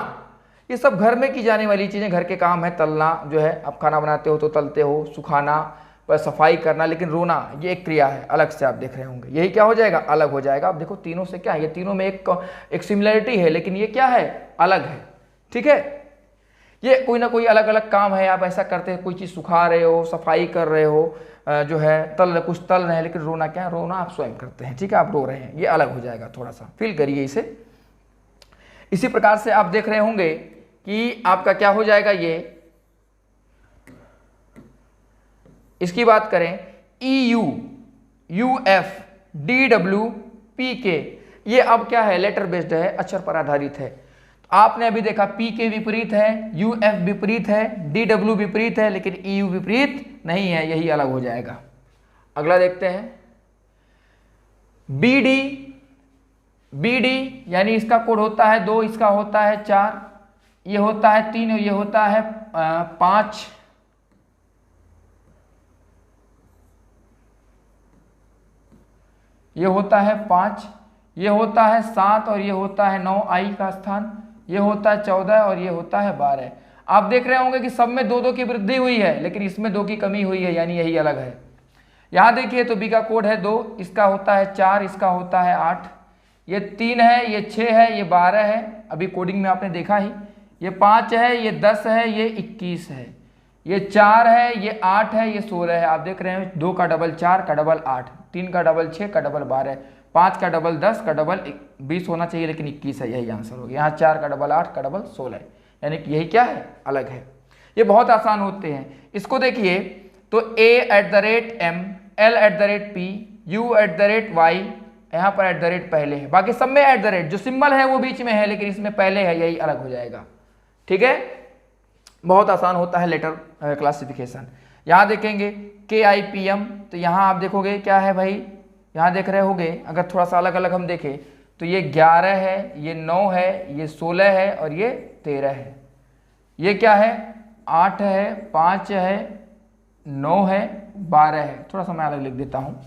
ये सब घर में की जाने वाली चीजें, घर के काम है। तलना जो है आप खाना बनाते हो तो तलते हो, सुखाना, सफाई करना। लेकिन रोना ये एक क्रिया है, अलग से आप देख रहे होंगे। यही क्या हो जाएगा, अलग हो जाएगा। आप देखो तीनों से क्या है, ये तीनों में एक सिमिलरिटी है, लेकिन ये क्या है, अलग है। ठीक है। ये कोई ना कोई अलग अलग काम है, आप ऐसा करते हैं, कोई चीज़ सुखा रहे हो, सफाई कर रहे हो, जो है कुछ तल रहे हैं, लेकिन रोना क्या है, रोना आप स्वयं करते हैं। ठीक है। आप रो रहे हैं, ये अलग हो जाएगा। थोड़ा सा फील करिए इसे। इसी प्रकार से आप देख रहे होंगे कि आपका क्या हो जाएगा, ये इसकी बात करें, EU, UF, DW, PK, ये अब क्या है, लेटर बेस्ड है, अक्षर पर आधारित है। आपने अभी देखा PK विपरीत है, UF विपरीत है, DW विपरीत है, लेकिन EU विपरीत नहीं है। यही अलग हो जाएगा। अगला देखते हैं, BD यानी इसका कोड होता है 2, इसका होता है 4। ये होता है 3 और ये होता है 5, ये होता है 5, ये होता है 7 और ये होता है 9 आई का स्थान, ये होता है 14 और ये होता है 12। आप देख रहे होंगे कि सब में 2 2 की वृद्धि हुई है, लेकिन इसमें 2 की कमी हुई है, यानी यही अलग है। यहाँ देखिए तो बी का कोड है 2, इसका होता है 4, इसका होता है 8, ये 3 है, ये 6 है, ये 12 है, अभी कोडिंग में आपने देखा ही, ये 5 है, ये 10 है, ये 21 है, ये 4 है, ये 8 है, ये 16 है। आप देख रहे हैं 2 का डबल 4 का डबल 8, 3 का डबल 6 का डबल 12, 5 का डबल 10 का डबल 20 होना चाहिए, लेकिन 21 है, यही आंसर हो गया। यहाँ 4 का डबल 8 का डबल 16 है, यानी कि यही क्या है, अलग है। ये बहुत आसान होते हैं। इसको देखिए तो a@m, l@p, u@y, यहाँ पर @ पहले है, बाकी सब में @ जो सिंबल है वो बीच में है, लेकिन इसमें पहले है, यही अलग हो जाएगा। ठीक है, बहुत आसान होता है लेटर क्लासिफिकेशन। यहाँ देखेंगे KIPM, तो यहाँ आप देखोगे क्या है भाई, यहाँ देख रहे होगे, अगर थोड़ा सा अलग अलग हम देखें तो ये 11 है, ये 9 है, ये 16 है और ये 13 है। ये क्या है, 8 है, 5 है, 9 है, 12 है। थोड़ा सा मैं अलग लिख देता हूँ।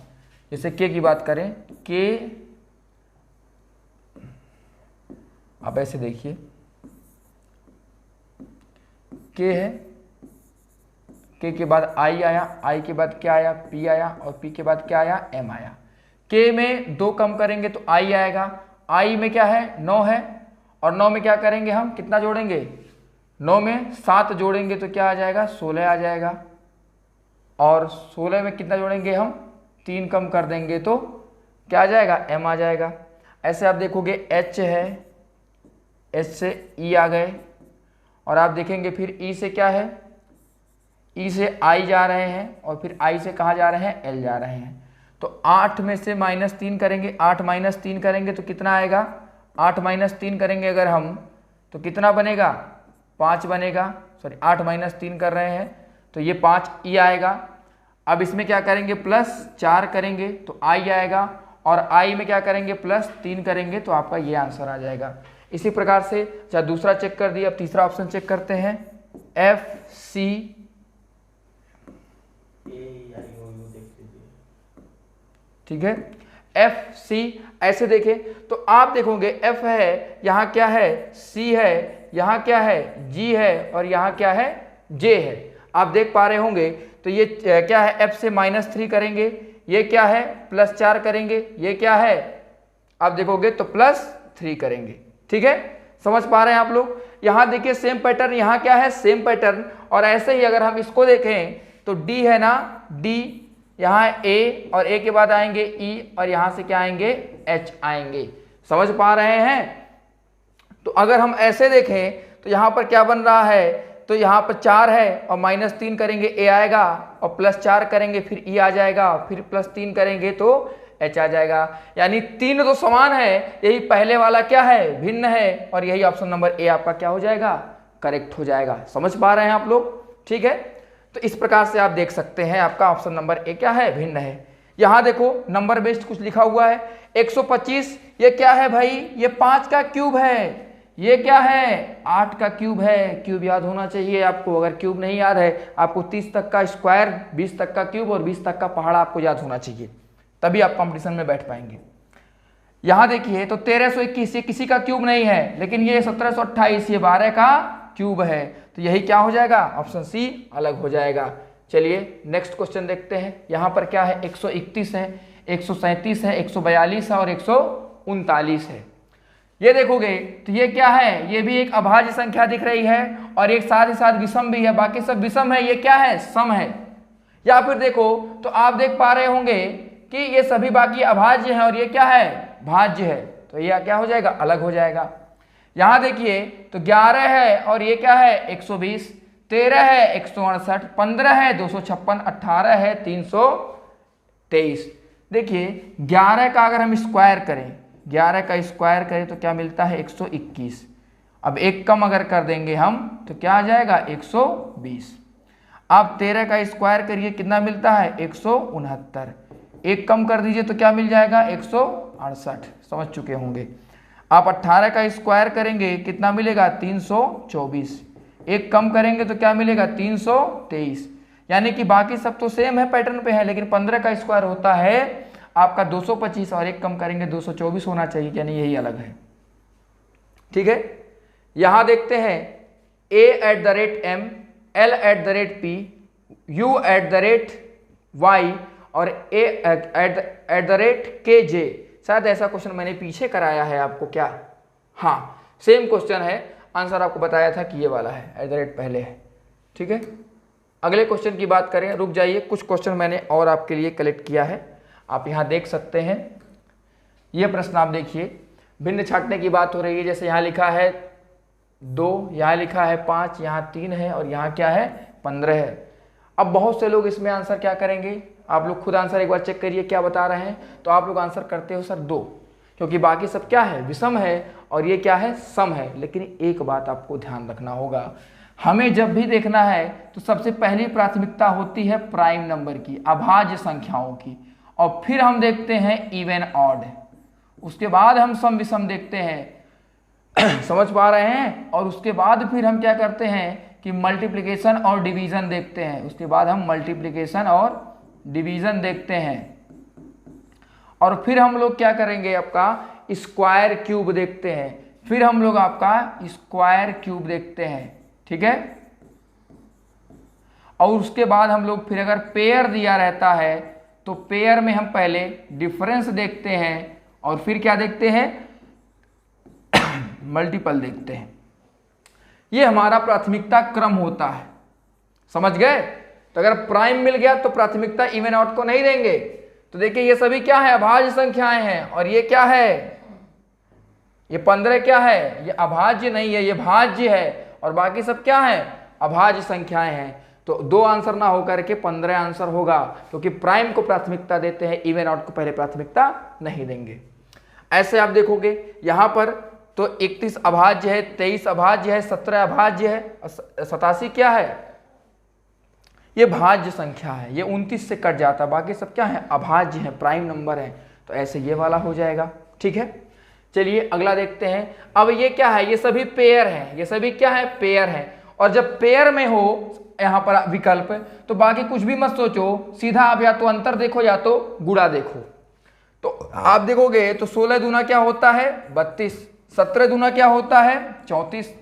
जैसे के की बात करें, के आप ऐसे देखिए, के है, के के बाद आई आया, आई के बाद क्या आया, पी आया, और पी के बाद क्या आया, एम आया। के में 2 कम करेंगे तो आई आएगा, आई में क्या है, 9 है, और 9 में क्या करेंगे हम, कितना जोड़ेंगे, 9 में 7 जोड़ेंगे तो क्या आ जाएगा, 16 आ जाएगा, और 16 में कितना जोड़ेंगे हम, 3 कम कर देंगे तो क्या आ जाएगा, एम आ जाएगा। ऐसे आप देखोगे एच है, एच से ई आ गए, और आप देखेंगे फिर ई से क्या है, ई से आई जा रहे हैं, और फिर आई से कहाँ जा रहे हैं, एल जा रहे हैं। तो 8 में से -3 करेंगे, 8 - 3 करेंगे तो कितना आएगा, 8 - 3 करेंगे अगर हम तो कितना बनेगा, 5 बनेगा, सॉरी 8 - 3 कर रहे हैं तो ये 5 ई आएगा। अब इसमें क्या करेंगे, +4 करेंगे तो आई आएगा, और आई में क्या करेंगे, +3 करेंगे तो आपका ये आंसर आ जाएगा। इसी प्रकार से चाहे दूसरा चेक कर दिया, अब तीसरा ऑप्शन चेक करते हैं, FC, ठीक है, FC। ऐसे देखें तो आप देखोगे F है, यहाँ क्या है, C है, यहाँ क्या है, G है, और यहाँ क्या है, J है। आप देख पा रहे होंगे तो ये क्या है, F से -3 करेंगे, ये क्या है, +4 करेंगे, ये क्या है, आप देखोगे तो +3 करेंगे। ठीक है, समझ पा रहे हैं आप लोग। यहाँ देखिए सेम पैटर्न, यहाँ क्या है, सेम पैटर्न, और ऐसे ही अगर हम इसको देखें तो D है ना, D, यहाँ A, और A के बाद आएंगे E, और यहाँ से क्या आएंगे, H आएंगे। समझ पा रहे हैं। तो अगर हम ऐसे देखें तो यहाँ पर क्या बन रहा है, तो यहाँ पर 4 है, और -3 करेंगे A आएगा, और +4 करेंगे फिर E आ जाएगा, फिर +3 करेंगे तो H आ जाएगा। यानी 3 तो समान है, यही पहले वाला क्या है, भिन्न है, और यही ऑप्शन नंबर A आपका क्या हो जाएगा, करेक्ट हो जाएगा। समझ पा रहे हैं आप लोग। ठीक है, तो इस प्रकार से आप देख सकते हैं आपका ऑप्शन नंबर A क्या है, भिन्न है। यहाँ देखो नंबर बेस्ड कुछ लिखा हुआ है, 125, ये क्या है भाई, ये 5 का क्यूब है, ये क्या है, 8 का क्यूब है। क्यूब याद होना चाहिए आपको, अगर क्यूब नहीं याद है आपको 30 तक का स्क्वायर, 20 तक का क्यूब और 20 तक का पहाड़ा आपको याद होना चाहिए, तभी आप कंपटीशन में बैठ पाएंगे। यहाँ देखिए तो 1321 ये किसी का क्यूब नहीं है, लेकिन ये 1728 ये 12 का क्यूब है, तो यही क्या हो जाएगा, ऑप्शन सी अलग हो जाएगा। चलिए नेक्स्ट क्वेश्चन देखते हैं। यहाँ पर क्या है, 131 है, 137 है, 142 है और 139 है। ये देखोगे तो ये क्या है, ये भी एक अभाज्य संख्या दिख रही है, और एक साथ ही साथ विषम भी है, बाकी सब विषम है, ये क्या है, सम है। या फिर देखो तो आप देख पा रहे होंगे कि ये सभी बाकी अभाज्य हैं और ये क्या है, भाज्य है, तो ये क्या हो जाएगा, अलग हो जाएगा। यहाँ देखिए तो 11 है और ये क्या है, 120, 13 है 168, 15 है 256, 18 है 323। देखिए 11 का अगर हम स्क्वायर करें, 11 का स्क्वायर करें तो क्या मिलता है, 121। अब एक कम अगर कर देंगे हम तो क्या आ जाएगा, 120। अब 13 का स्क्वायर करिए, कितना मिलता है, 169। एक कम कर दीजिए तो क्या मिल जाएगा, 168। समझ चुके होंगे। आप 18 का स्क्वायर करेंगे कितना मिलेगा 324, एक कम करेंगे तो क्या मिलेगा 323, यानी कि बाकी सब तो सेम है पैटर्न पे है, लेकिन 15 का स्क्वायर होता है आपका 225 और एक कम करेंगे 224 होना चाहिए, यानी यही अलग है। ठीक है, यहां देखते हैं a@m, l@p, u@y और a@kj। शायद ऐसा क्वेश्चन मैंने पीछे कराया है आपको क्या? हाँ, सेम क्वेश्चन है, आंसर आपको बताया था कि ये वाला है, @ पहले है। ठीक है, अगले क्वेश्चन की बात करें, रुक जाइए, कुछ क्वेश्चन मैंने और आपके लिए कलेक्ट किया है, आप यहाँ देख सकते हैं। ये प्रश्न आप देखिए, भिन्न छांटने की बात हो रही है, जैसे यहाँ लिखा है 2, यहाँ लिखा है 5, यहाँ 3 है और यहाँ क्या है 15 है। अब बहुत से लोग इसमें आंसर क्या करेंगे, आप लोग खुद आंसर एक बार चेक करिए क्या बता रहे हैं। तो आप लोग आंसर करते हो सर 2, क्योंकि बाकी सब क्या है विषम है और ये क्या है सम है। लेकिन एक बात आपको ध्यान रखना होगा, हमें जब भी देखना है तो सबसे पहली प्राथमिकता होती है प्राइम नंबर की, अभाज्य संख्याओं की, और फिर हम देखते हैं इवन ऑड, उसके बाद हम सम विषम देखते हैं। समझ पा रहे हैं? और उसके बाद फिर हम क्या करते हैं कि मल्टीप्लिकेशन और डिवीजन देखते हैं, उसके बाद हम मल्टीप्लिकेशन और डिवीजन देखते हैं, और फिर हम लोग क्या करेंगे आपका स्क्वायर क्यूब देखते हैं, फिर हम लोग आपका स्क्वायर क्यूब देखते हैं। ठीक है, और उसके बाद हम लोग फिर अगर पेयर दिया रहता है तो पेयर में हम पहले डिफरेंस देखते हैं और फिर क्या देखते हैं मल्टीपल देखते हैं। ये हमारा प्राथमिकता क्रम होता है, समझ गए? तो अगर प्राइम मिल गया तो प्राथमिकता इवन आउट को नहीं देंगे। तो देखिए ये सभी क्या है अभाज्य संख्याएं हैं, और ये क्या है ये 15 क्या है, ये अभाज्य नहीं है, ये भाज्य है, और बाकी सब क्या है अभाज्य संख्याएं हैं। तो 2 आंसर ना होकर के 15 आंसर होगा, क्योंकि प्राइम को प्राथमिकता देते हैं, इवन आउट को पहले प्राथमिकता नहीं देंगे। ऐसे आप देखोगे यहाँ पर तो 31 अभाज्य है, 23 अभाज्य है, 17 अभाज्य है, 87 क्या है ये भाज्य संख्या है, ये 29 से कट जाता है, बाकी सब क्या है अभाज्य है, प्राइम नंबर है। तो ऐसे ये वाला हो जाएगा। ठीक है, चलिए अगला देखते हैं। अब ये क्या है, ये सभी पेयर हैं, ये सभी क्या है पेयर हैं, और जब पेयर में हो यहाँ पर विकल्प तो बाकी कुछ भी मत सोचो, सीधा आप या तो अंतर देखो या तो गुणा देखो। तो आप देखोगे तो 16 दूना क्या होता है 32, 17 दूना क्या होता है 34,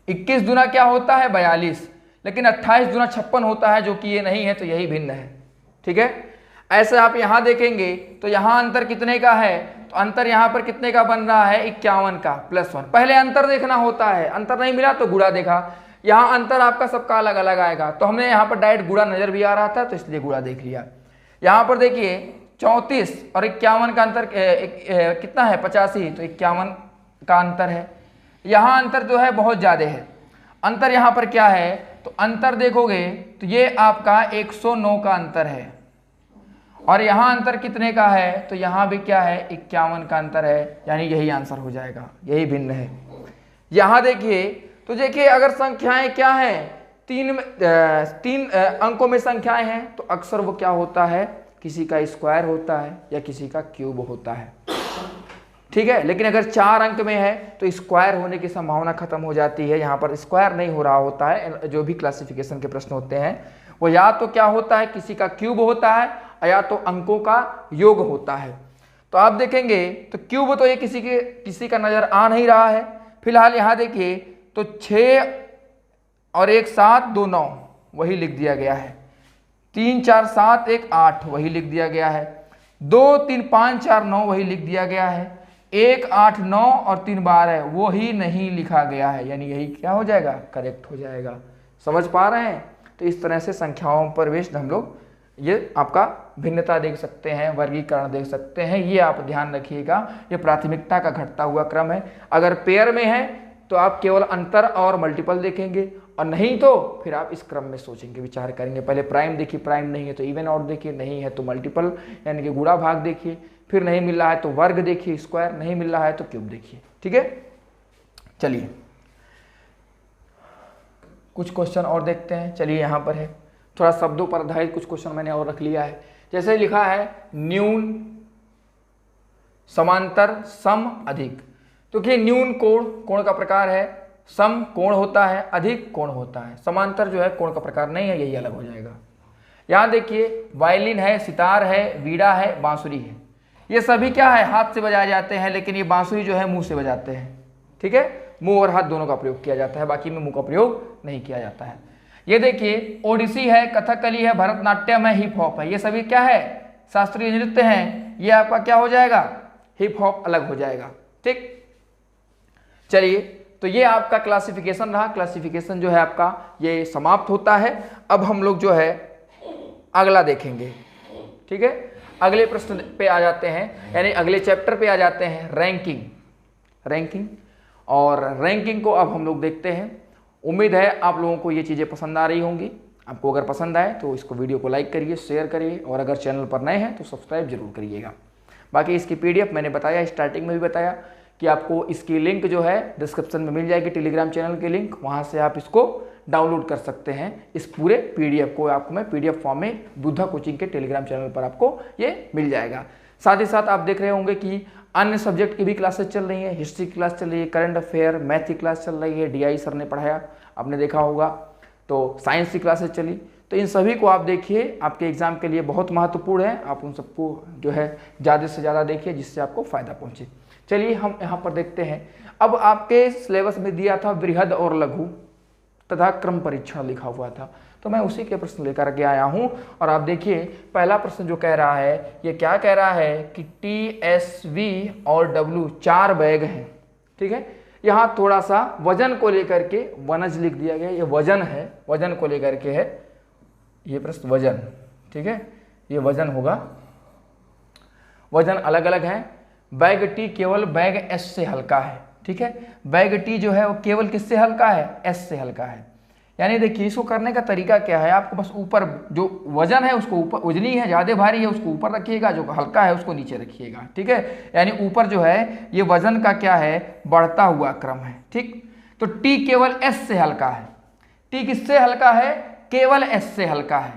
21 दूना क्या होता है 42, लेकिन 28 दूना 56 होता है, जो कि ये नहीं है, तो यही भिन्न है। ठीक है, ऐसे आप यहां देखेंगे तो यहां अंतर कितने का है, तो अंतर यहां पर कितने का बन रहा है 51 का +1। पहले अंतर देखना होता है, अंतर नहीं मिला तो गुणा देखा, यहां अंतर आपका सबका अलग अलग आएगा, तो हमने यहां पर डायरेक्ट गुणा नजर भी आ रहा था तो इसलिए गुणा देख लिया। यहां पर देखिए 34 और 51 का अंतर कितना है 85, तो 51 का अंतर है। यहाँ अंतर जो है बहुत ज़्यादा है, अंतर यहाँ पर क्या है, तो अंतर देखोगे तो ये आपका 109 का अंतर है, और यहाँ अंतर कितने का है, तो यहाँ भी क्या है 51 का अंतर है, यानी यही आंसर हो जाएगा, यही भिन्न है। यहाँ देखिए तो देखिए अगर संख्याएं क्या है तीन अंकों में संख्याएं हैं तो अक्सर वो क्या होता है किसी का स्क्वायर होता है या किसी का क्यूब होता है। ठीक है, लेकिन अगर 4 अंक में है तो स्क्वायर होने की संभावना खत्म हो जाती है, यहाँ पर स्क्वायर नहीं हो रहा होता है। जो भी क्लासिफिकेशन के प्रश्न होते हैं वो या तो क्या होता है किसी का क्यूब होता है या तो अंकों का योग होता है। तो आप देखेंगे तो क्यूब तो ये किसी का नजर आ नहीं रहा है फिलहाल। यहाँ देखिए तो 6 और 1 7 2 9 वही लिख दिया गया है, 3 4 7 1 8 वही लिख दिया गया है, 2 3 5 4 9 वही लिख दिया गया है, 1 8 9 और 3 12 वो ही नहीं लिखा गया है, यानी यही क्या हो जाएगा करेक्ट हो जाएगा। समझ पा रहे हैं? तो इस तरह से संख्याओं पर बेस्ड हम लोग ये आपका भिन्नता देख सकते हैं, वर्गीकरण देख सकते हैं। ये आप ध्यान रखिएगा, ये प्राथमिकता का घटता हुआ क्रम है। अगर पेयर में है तो आप केवल अंतर और मल्टीपल देखेंगे, और नहीं तो फिर आप इस क्रम में सोचेंगे, विचार करेंगे। पहले प्राइम देखिए, प्राइम नहीं है तो इवन आउट देखिए, नहीं है तो मल्टीपल यानी कि गुणा भाग देखिए, फिर नहीं मिल रहा है तो वर्ग देखिए, स्क्वायर नहीं मिल रहा है तो क्यूब देखिए। ठीक है, चलिए कुछ क्वेश्चन और देखते हैं। चलिए यहाँ पर है थोड़ा शब्दों पर आधारित कुछ क्वेश्चन मैंने और रख लिया है। जैसे लिखा है न्यून समांतर, सम, अधिक। तो कि न्यून कोण कोण का प्रकार है, सम कोण होता है, अधिक कोण होता है। समांतर जो है कोण का प्रकार नहीं है, यही अलग हो जाएगा। यहाँ देखिए वायलिन है, सितार है, वीणा है, बांसुरी है। ये सभी क्या है, हाथ से बजाए जाते हैं, लेकिन ये बांसुरी जो है मुंह से बजाते हैं। ठीक है, मुंह और हाथ दोनों का प्रयोग किया जाता है, बाकी में मुंह का प्रयोग नहीं किया जाता है। ये देखिए ओडिसी है, कथकली है, भरतनाट्यम है, हिप हॉप है। ये सभी क्या है, शास्त्रीय नृत्य हैं। ये आपका क्या हो जाएगा, हिप हॉप अलग हो जाएगा। ठीक, चलिए, तो ये आपका क्लासिफिकेशन रहा। क्लासिफिकेशन जो है आपका ये समाप्त होता है। अब हम लोग जो है अगला देखेंगे। ठीक है, अगले प्रश्न पे आ जाते हैं, यानी अगले चैप्टर पे आ जाते हैं, रैंकिंग। और रैंकिंग को अब हम लोग देखते हैं। उम्मीद है आप लोगों को ये चीज़ें पसंद आ रही होंगी। आपको अगर पसंद आए तो इसको वीडियो को लाइक करिए, शेयर करिए, और अगर चैनल पर नए हैं तो सब्सक्राइब जरूर करिएगा। बाकी इसकी PDF मैंने बताया, स्टार्टिंग में भी बताया कि आपको इसकी लिंक जो है डिस्क्रिप्शन में मिल जाएगी, टेलीग्राम चैनल की लिंक। वहाँ से आप इसको डाउनलोड कर सकते हैं। इस पूरे PDF को आपको मैं PDF फॉर्म में बुद्धा कोचिंग के टेलीग्राम चैनल पर आपको ये मिल जाएगा। साथ ही साथ आप देख रहे होंगे कि अन्य सब्जेक्ट की भी क्लासेस चल रही हैं। हिस्ट्री की क्लास चल रही है, करंट अफेयर, मैथ की क्लास चल रही है, DI सर ने पढ़ाया, आपने देखा होगा। तो साइंस की क्लासेस चली। तो इन सभी को आप देखिए, आपके एग्जाम के लिए बहुत महत्वपूर्ण है। आप उन सबको जो है ज़्यादा से ज़्यादा देखिए, जिससे आपको फायदा पहुँचे। चलिए हम यहाँ पर देखते हैं। अब आपके सिलेबस में दिया था बृहद और लघु तथा क्रम परीक्षण लिखा हुआ था, तो मैं उसी के प्रश्न लेकर के आया हूं। और आप देखिए पहला प्रश्न जो कह रहा है, ये क्या कह रहा है कि TSV और W 4 बैग हैं। ठीक है, यहाँ थोड़ा सा वजन को लेकर के वनज लिख दिया गया। ये वजन है, वजन को लेकर के है ये प्रश्न, वजन। ठीक है, ये वजन होगा, वजन अलग अलग है। बैग T केवल बैग S से हल्का है। ठीक है, बैग T जो है वो केवल किससे हल्का है, S से हल्का है। यानी देखिए इसको करने का तरीका क्या है, आपको बस ऊपर जो वजन है उसको ऊपर, वजनी है ज़्यादा भारी है उसको ऊपर रखिएगा, जो हल्का है उसको नीचे रखिएगा। ठीक है, यानी ऊपर जो है ये वजन का क्या है, बढ़ता हुआ क्रम है। ठीक, तो T केवल S से हल्का है। T किससे हल्का है, केवल S से हल्का है।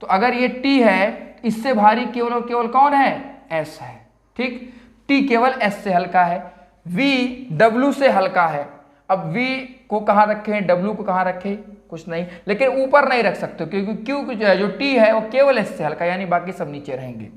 तो अगर ये T है, इससे भारी केवल और केवल कौन है, S है। ठीक, T केवल S से हल्का है। V W से हल्का है। अब V को कहाँ रखें, W को कहाँ रखें, कुछ नहीं, लेकिन ऊपर नहीं रख सकते क्योंकि Q जो है, जो T है वो केवल S से हल्का है, यानी बाकी सब नीचे रहेंगे।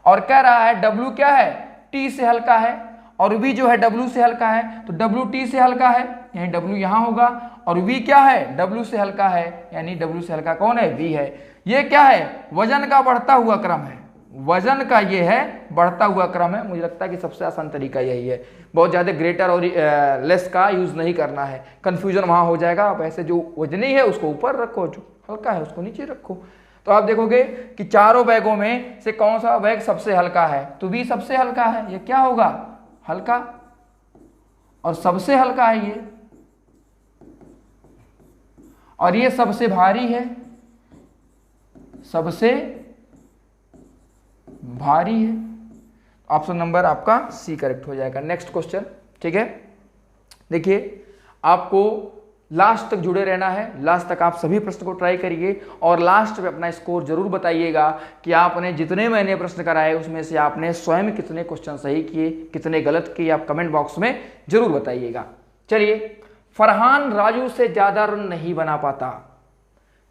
और कह रहा है W क्या है, T से हल्का है, और V जो है W से हल्का है, तो W T से हल्का है, यानी W यहाँ होगा। और V क्या है, W से हल्का है, यानी W से हल्का कौन है, V है। ये क्या है, वजन का बढ़ता हुआ क्रम है। वजन का ये है बढ़ता हुआ क्रम है। मुझे लगता है कि सबसे आसान तरीका यही है, बहुत ज़्यादा ग्रेटर और लेस का यूज़ नहीं करना है, कन्फ्यूजन वहाँ हो जाएगा। आप ऐसे जो वजनी है उसको ऊपर रखो, जो हल्का है उसको नीचे रखो। तो आप देखोगे कि चारों बैगों में से कौन सा बैग सबसे हल्का है, तो V सबसे हल्का है, ये क्या होगा, हल्का। और सबसे हल्का है ये, और ये सबसे भारी है, सबसे भारी है। ऑप्शन नंबर आपका C करेक्ट हो जाएगा। Next question. ठीक है, देखिए आपको लास्ट तक जुड़े रहना है, लास्ट तक आप सभी प्रश्न को ट्राई करिए, और लास्ट में अपना स्कोर जरूर बताइएगा कि आपने जितने मैंने प्रश्न कराए उसमें से आपने स्वयं कितने क्वेश्चन सही किए, कितने गलत किए, आप कमेंट बॉक्स में जरूर बताइएगा। चलिए, फरहान राजू से ज्यादा रन नहीं बना पाता,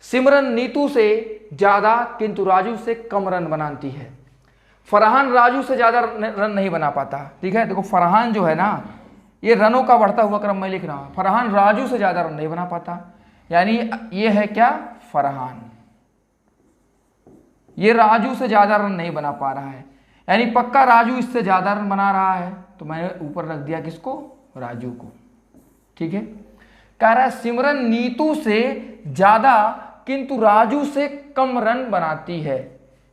सिमरन नीतू से ज्यादा किंतु राजू से कम रन बनाती है। फरहान राजू से ज्यादा रन नहीं बना पाता। ठीक है, देखो फरहान जो है ना, ये रनों का बढ़ता हुआ क्रम मैं लिख रहा हूं। फरहान राजू से ज्यादा रन नहीं बना पाता, यानी ये है क्या, फरहान, ये राजू से ज्यादा रन नहीं बना पा रहा है, यानी पक्का राजू इससे ज्यादा रन बना रहा है, तो मैंने ऊपर रख दिया किसको, राजू को। ठीक है, कह रहा है सिमरन नीतू से ज्यादा किंतु राजू से कम रन बनाती है।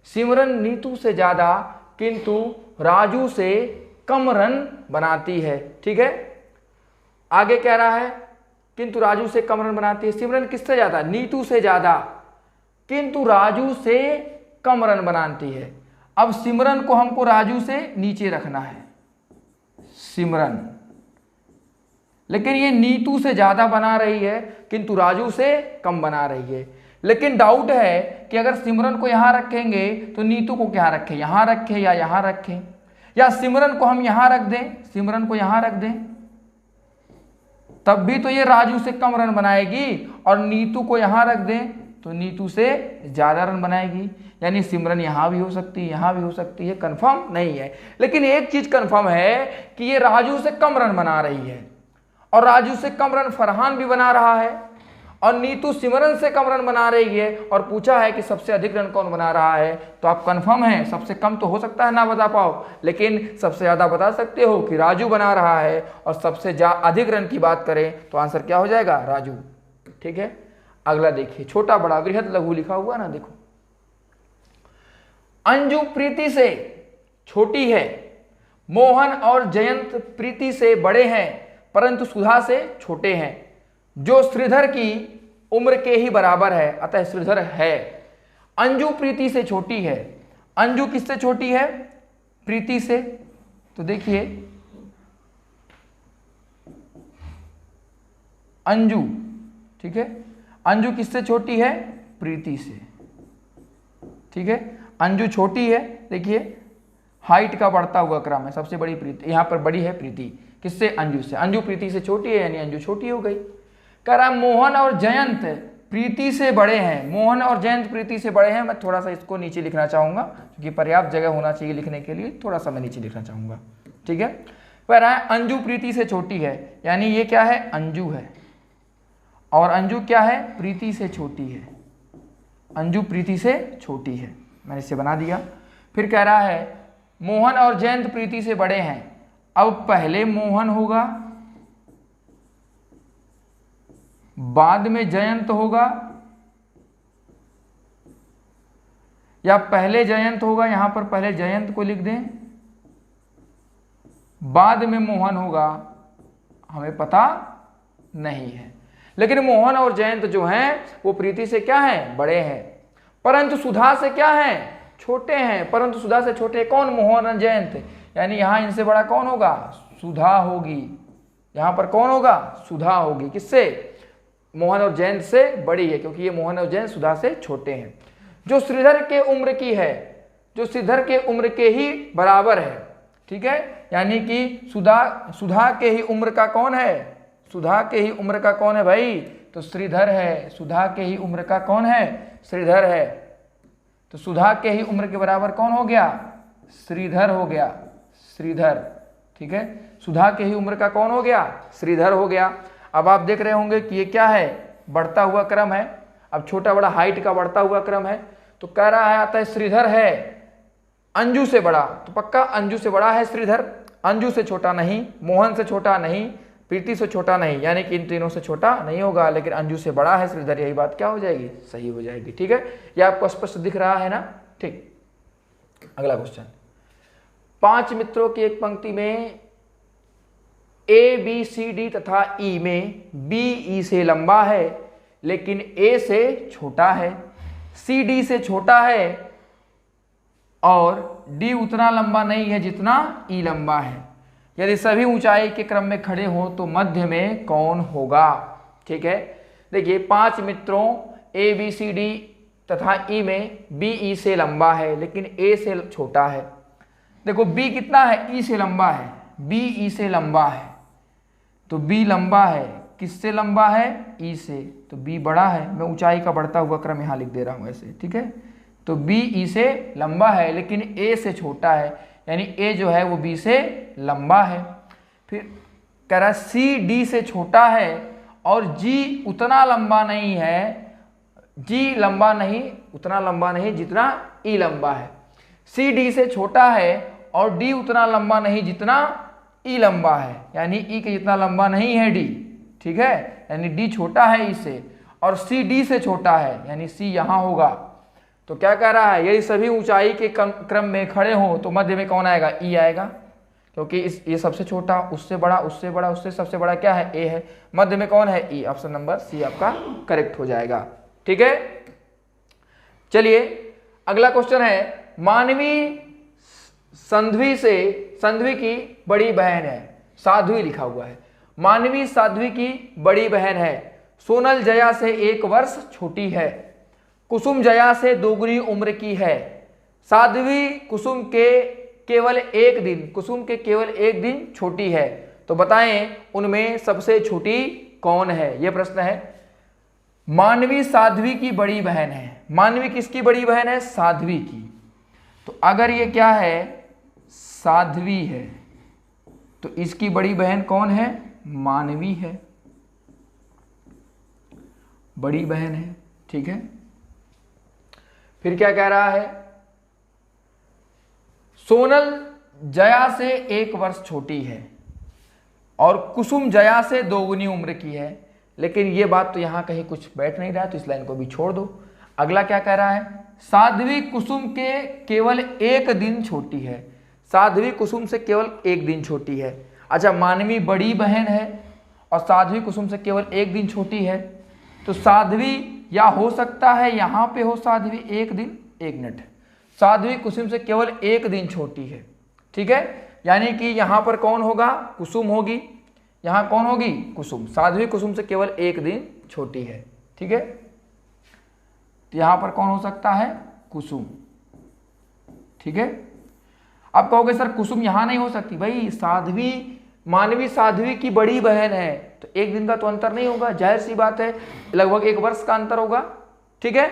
सिमरन नीतू से ज्यादा किंतु राजू से कम रन बनाती है। ठीक है, आगे कह रहा है किंतु राजू से कम रन बनाती है। सिमरन किससे ज्यादा, नीतू से ज्यादा किंतु राजू से कम रन बनाती है। अब सिमरन को हमको राजू से नीचे रखना है, सिमरन, लेकिन ये नीतू से ज्यादा बना रही है किंतु राजू से कम बना रही है। लेकिन डाउट है कि अगर सिमरन को यहां रखेंगे तो नीतू को क्या रखें, यहां रखें या यहां रखें। या सिमरन को हम यहां रख दें, सिमरन को यहां रख दें, तब भी तो ये राजू से कम रन बनाएगी, और नीतू को यहां रख दें तो नीतू से ज्यादा रन बनाएगी। यानी सिमरन यहां भी हो सकती है, यहां भी हो सकती है, कंफर्म नहीं है। लेकिन एक चीज कंफर्म है कि ये राजू से कम रन बना रही है, और राजू से कम रन फरहान भी बना रहा है, और नीतू सिमरन से कम रन बना रही है, और पूछा है कि सबसे अधिक रन कौन बना रहा है। तो आप कंफर्म हैं, सबसे कम तो हो सकता है ना बता पाओ, लेकिन सबसे ज्यादा बता सकते हो कि राजू बना रहा है, और सबसे अधिक रन की बात करें तो आंसर क्या हो जाएगा, राजू। ठीक है, अगला देखिए, छोटा बड़ा वृहद लघु लिखा हुआ ना, देखो। अंजू प्रीति से छोटी है, मोहन और जयंत प्रीति से बड़े हैं परंतु सुधा से छोटे हैं, जो श्रीधर की उम्र के ही बराबर है, अतः श्रीधर है। अंजू प्रीति से छोटी है, अंजू किससे छोटी है, प्रीति से। तो देखिए अंजू, ठीक है, अंजू किससे छोटी है, प्रीति से। ठीक है, अंजू छोटी है, देखिए हाइट का बढ़ता हुआ क्रम है, सबसे बड़ी प्रीति, यहां पर बड़ी है प्रीति, किससे, अंजू से। अंजू प्रीति से छोटी है, यानी अंजू छोटी हो गई। कह रहा मोहन और जयंत प्रीति से बड़े हैं, मोहन और जयंत प्रीति से बड़े हैं। मैं थोड़ा सा इसको नीचे लिखना चाहूंगा क्योंकि पर्याप्त जगह होना चाहिए लिखने के लिए, थोड़ा सा मैं नीचे लिखना चाहूंगा। ठीक है, कह रहा है अंजू प्रीति से छोटी है, यानी ये क्या है, अंजू है, और अंजू क्या है, प्रीति से छोटी है, अंजू प्रीति से छोटी है, मैंने इसे बना दिया। फिर कह रहा है मोहन और जयंत प्रीति से बड़े हैं। अब पहले मोहन होगा, बाद में जयंत होगा, या पहले जयंत होगा, यहां पर पहले जयंत को लिख दें, बाद में मोहन होगा, हमें पता नहीं है। लेकिन मोहन और जयंत जो हैं वो प्रीति से क्या हैं, बड़े हैं, परंतु सुधा से क्या हैं, छोटे हैं। परंतु सुधा से छोटे कौन, मोहन और जयंत, यानी यहां इनसे बड़ा कौन होगा, सुधा होगी। यहां पर कौन होगा, सुधा होगी, किससे, मोहन और जयंत से बड़ी है, क्योंकि ये मोहन और जयंत सुधा से छोटे हैं। जो श्रीधर के उम्र की है, जो श्रीधर के उम्र के ही बराबर है। ठीक है, यानी कि सुधा के ही उम्र का कौन है, सुधा के ही उम्र का कौन है भाई, तो श्रीधर है। सुधा के ही उम्र का कौन है, श्रीधर है। तो सुधा के ही उम्र के बराबर कौन हो गया, श्रीधर हो गया, श्रीधर। ठीक है, सुधा के ही उम्र का कौन हो गया, श्रीधर हो गया। अब आप देख रहे होंगे कि ये क्या है, बढ़ता हुआ क्रम है। अब छोटा बड़ा हाइट का बढ़ता हुआ क्रम है, तो कह रहा है आता है श्रीधर है अंजू से बड़ा, तो पक्का अंजू से बड़ा है श्रीधर, अंजू से छोटा नहीं, मोहन से छोटा नहीं, प्रीति से छोटा नहीं, यानी कि इन तीनों से छोटा नहीं होगा, लेकिन अंजू से बड़ा है श्रीधर, यही बात क्या हो जाएगी, सही हो जाएगी। ठीक है, ये आपको स्पष्ट दिख रहा है ना। ठीक, अगला क्वेश्चन, 5 मित्रों की एक पंक्ति में ए बी सी डी तथा ई में बी ई से लंबा है लेकिन ए से छोटा है, सी डी से छोटा है और डी उतना लंबा नहीं है जितना ई लंबा है। यदि सभी ऊंचाई के क्रम में खड़े हो तो मध्य में कौन होगा। ठीक है, देखिए 5 मित्रों ए बी सी डी तथा ई में बी ई से लंबा है लेकिन ए से छोटा है। देखो बी कितना है, ई से लंबा है, बी ई से लंबा है, तो बी लंबा है, किससे लंबा है, ई से, तो बी बड़ा है। मैं ऊंचाई का बढ़ता हुआ क्रम यहाँ लिख दे रहा हूँ ऐसे। ठीक है, तो बी ई से लंबा है लेकिन ए से छोटा है, यानी ए जो है वो बी से लंबा है। फिर कह रहा सी डी से छोटा है और जी उतना लंबा नहीं है, जी लंबा नहीं, उतना लंबा नहीं जितना ई लंबा है। सी डी से छोटा है और डी उतना लंबा नहीं जितना ई लंबा है, यानी ई के जितना लंबा नहीं है डी। ठीक है, यानी डी छोटा है ई से, और सी डी से छोटा है, यानी सी यहाँ होगा। तो क्या कह रहा है, यदि सभी ऊंचाई के क्रम में खड़े हों तो मध्य में कौन आएगा, ई आएगा, क्योंकि ये सबसे छोटा, उससे बड़ा, उससे बड़ा, उससे सबसे बड़ा क्या है, ए है। मध्य में कौन है, ई। ऑप्शन नंबर सी आपका करेक्ट हो जाएगा। ठीक है, चलिए अगला क्वेश्चन है, मानवी संध्वी की बड़ी बहन है, साध्वी लिखा हुआ है, मानवी साध्वी की बड़ी बहन है, सोनल जया से 1 वर्ष छोटी है, कुसुम जया से दोगुनी उम्र की है, साध्वी कुसुम के केवल एक दिन, कुसुम के केवल एक दिन छोटी है, तो बताएं उनमें सबसे छोटी कौन है? यह प्रश्न है। मानवी साध्वी की बड़ी बहन है। मानवी किसकी बड़ी बहन है? साध्वी की। तो अगर ये क्या है? साध्वी है, तो इसकी बड़ी बहन कौन है? मानवी है, बड़ी बहन है। ठीक है, फिर क्या कह रहा है? सोनल जया से 1 वर्ष छोटी है और कुसुम जया से 2 गुनी उम्र की है। लेकिन ये बात तो यहां कहीं कुछ बैठ नहीं रहा है, तो इस लाइन को भी छोड़ दो। अगला क्या कह रहा है? साध्वी कुसुम के केवल 1 दिन छोटी है। साध्वी कुसुम से केवल 1 दिन छोटी है। अच्छा, मानवी बड़ी बहन है और साध्वी कुसुम से केवल 1 दिन छोटी है, तो साध्वी या हो सकता है यहां पे हो साध्वी 1 दिन, 1 मिनट, साध्वी कुसुम से केवल 1 दिन छोटी है। ठीक है, यानी कि यहां पर कौन होगा? कुसुम होगी। यहां कौन होगी? कुसुम। साध्वी कुसुम से केवल 1 दिन छोटी है। ठीक है, तो यहां पर कौन हो सकता है? कुसुम। ठीक है, अब कहोगे सर कुसुम यहां नहीं हो सकती। भाई साध्वी, मानवी साध्वी की बड़ी बहन है, तो 1 दिन का तो अंतर नहीं होगा, जाहिर सी बात है, लगभग 1 वर्ष का अंतर होगा। ठीक है,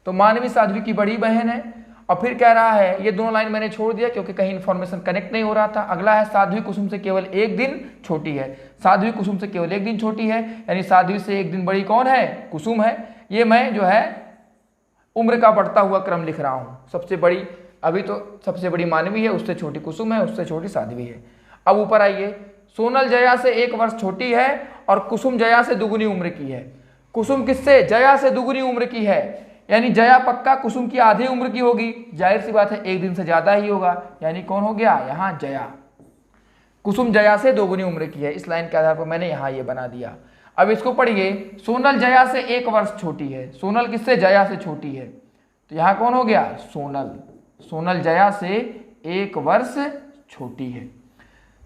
तो मानवी साध्वी की बड़ी बहन है। और फिर कह रहा है, ये दोनों लाइन मैंने छोड़ दिया क्योंकि कहीं इंफॉर्मेशन कनेक्ट नहीं हो रहा था। अगला है साध्वी कुसुम से केवल 1 दिन छोटी है। साध्वी कुसुम से केवल 1 दिन छोटी है, यानी साध्वी से 1 दिन बड़ी कौन है? कुसुम है। ये मैं जो है उम्र का बढ़ता हुआ क्रम लिख रहा हूं। सबसे बड़ी अभी तो सबसे बड़ी मानवी है, उससे छोटी कुसुम है, उससे छोटी साध्वी है। अब ऊपर आइए, सोनल जया से 1 वर्ष छोटी है और कुसुम जया से 2 गुनी उम्र की है। कुसुम किससे? जया से 2 गुनी उम्र की है, यानी जया पक्का कुसुम की आधी उम्र की होगी, जाहिर सी बात है 1 दिन से ज्यादा ही होगा, यानी कौन हो गया? यहां जया। कुसुम जया से 2 गुनी उम्र की है। इस लाइन के आधार पर मैंने यहां ये बना दिया। अब इसको पढ़िए, सोनल जया से 1 वर्ष छोटी है। सोनल किससे? जया से छोटी है, तो यहां कौन हो गया? सोनल। सोनल जया से 1 वर्ष छोटी है।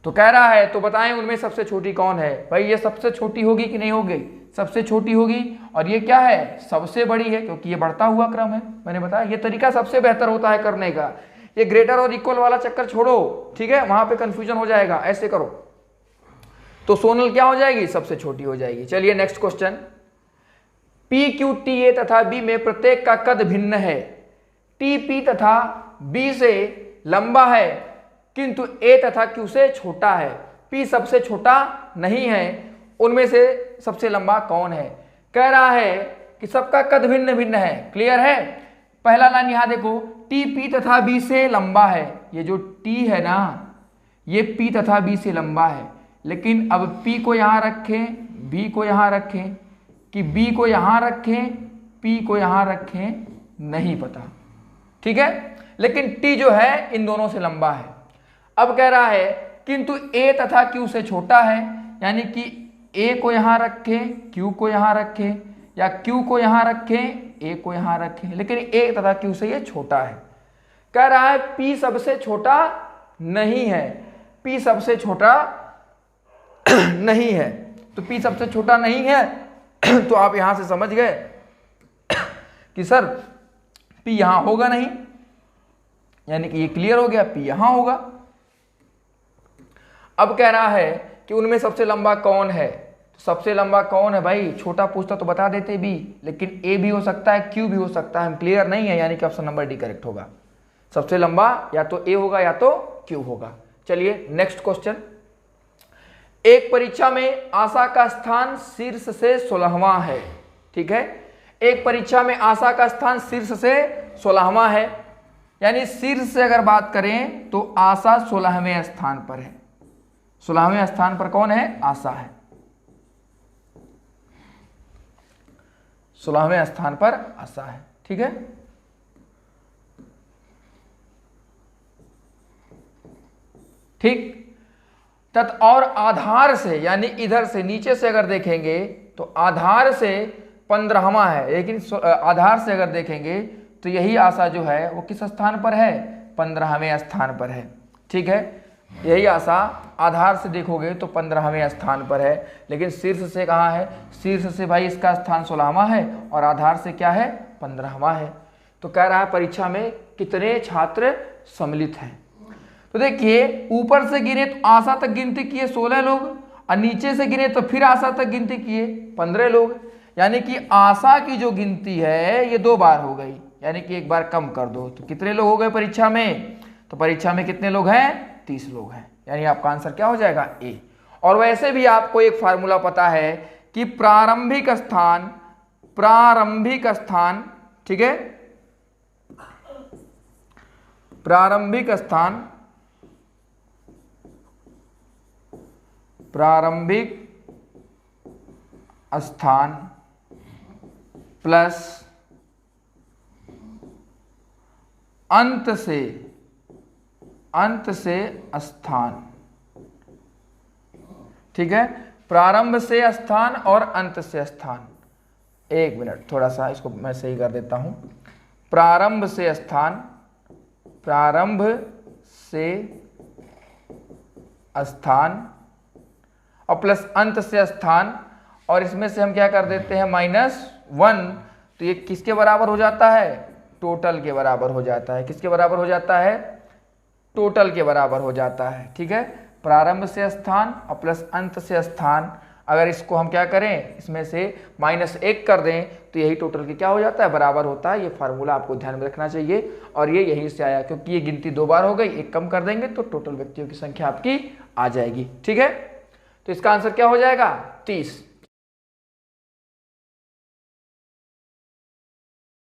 तो कह रहा है, तो बताएं उनमें सबसे छोटी कौन है? भाई ये सबसे छोटी होगी कि नहीं होगी? सबसे छोटी होगी। और ये क्या है? सबसे बड़ी है, क्योंकि ये बढ़ता हुआ क्रम है। मैंने बताया ये तरीका सबसे बेहतर होता है करने का। ये ग्रेटर और इक्वल वाला चक्कर छोड़ो, ठीक है, वहां पे कंफ्यूजन हो जाएगा। ऐसे करो, तो सोनल क्या हो जाएगी? सबसे छोटी हो जाएगी। चलिए next question. P Q T A तथा बी में प्रत्येक का कद भिन्न है। टी पी तथा बी से लंबा है किंतु ए तथा क्यू से छोटा है। पी सबसे छोटा नहीं है, उनमें से सबसे लंबा कौन है? कह रहा है कि सबका कद भिन्न भिन्न है। क्लियर है? पहला लाइन यहां देखो, टी पी तथा बी से लंबा है। ये जो टी है ना, ये पी तथा बी से लंबा है। लेकिन अब पी को यहां रखें, बी को यहां रखें, कि बी को यहां रखें, पी को यहां रखें, नहीं पता। ठीक है, लेकिन टी जो है इन दोनों से लंबा है। अब कह रहा है किंतु ए तथा क्यू से छोटा है, यानी कि ए को यहां रखें, क्यू को यहां रखें, या क्यू को यहां रखें, ए को यहां रखें, लेकिन ए तथा क्यू से ये छोटा है। कह रहा है पी सबसे छोटा नहीं है। पी सबसे छोटा नहीं है, तो पी सबसे छोटा नहीं है, तो आप यहां से समझ गए कि सर पी यहां होगा नहीं, यानी कि ये क्लियर हो गया, पी यहां होगा। अब कह रहा है कि उनमें सबसे लंबा कौन है? तो सबसे लंबा कौन है भाई? छोटा पूछता तो बता देते बी, लेकिन ए भी हो सकता है, क्यू भी हो सकता है, हम क्लियर नहीं है, यानी कि ऑप्शन नंबर डी करेक्ट होगा। सबसे लंबा या तो ए होगा या तो क्यू होगा। चलिए नेक्स्ट क्वेश्चन। एक परीक्षा में आशा का स्थान शीर्ष से 16वां है। ठीक है, एक परीक्षा में आशा का स्थान शीर्ष से 16वां है, यानी शीर्ष से अगर बात करें तो आशा 16वें स्थान पर है। 16वें स्थान पर कौन है? आशा है। 16वें स्थान पर आशा है। ठीक है, ठीक। तत् और आधार से, यानी इधर से नीचे से अगर देखेंगे तो आधार से 15वां है, लेकिन आधार से अगर देखेंगे तो यही आशा जो है वो किस स्थान पर है? 15वें स्थान पर है। ठीक है, यही आशा आधार से देखोगे तो 15वें स्थान पर है, लेकिन शीर्ष से कहाँ है? शीर्ष से भाई इसका स्थान 16वां है और आधार से क्या है? 15वां है। तो कह रहा है परीक्षा में कितने छात्र सम्मिलित हैं? तो देखिए ऊपर से गिने तो आशा तक गिनती किए 16 लोग, और नीचे से गिने तो फिर आशा तक गिनती किए 15 लोग। यानी कि आशा की जो गिनती है ये 2 बार हो गई, यानी कि एक बार कम कर दो। तो कितने लोग हो गए परीक्षा में? तो परीक्षा में कितने लोग हैं? 30 लोग हैं। यानी आपका आंसर क्या हो जाएगा? ए। और वैसे भी आपको एक फार्मूला पता है कि प्रारंभिक स्थान, ठीक है, प्रारंभिक स्थान प्लस अंत से स्थान, ठीक है, प्रारंभ से स्थान और अंत से स्थान। एक मिनट, थोड़ा सा इसको मैं सही कर देता हूं। प्रारंभ से स्थान और प्लस अंत से स्थान, और इसमें से हम क्या कर देते हैं? -1। तो ये किसके बराबर हो जाता है? टोटल के बराबर हो जाता है। किसके बराबर हो जाता है? टोटल के बराबर हो जाता है। ठीक है, प्रारंभ से स्थान और प्लस अंत से स्थान, अगर इसको हम क्या करें, इसमें से -1 कर दें तो यही टोटल के क्या हो जाता है? बराबर होता है। ये फार्मूला आपको ध्यान में रखना चाहिए, और ये यहीं से आया, क्योंकि ये गिनती 2 बार हो गई, एक कम कर देंगे तो टोटल व्यक्तियों की संख्या आपकी आ जाएगी। ठीक है, तो इसका आंसर क्या हो जाएगा? 30।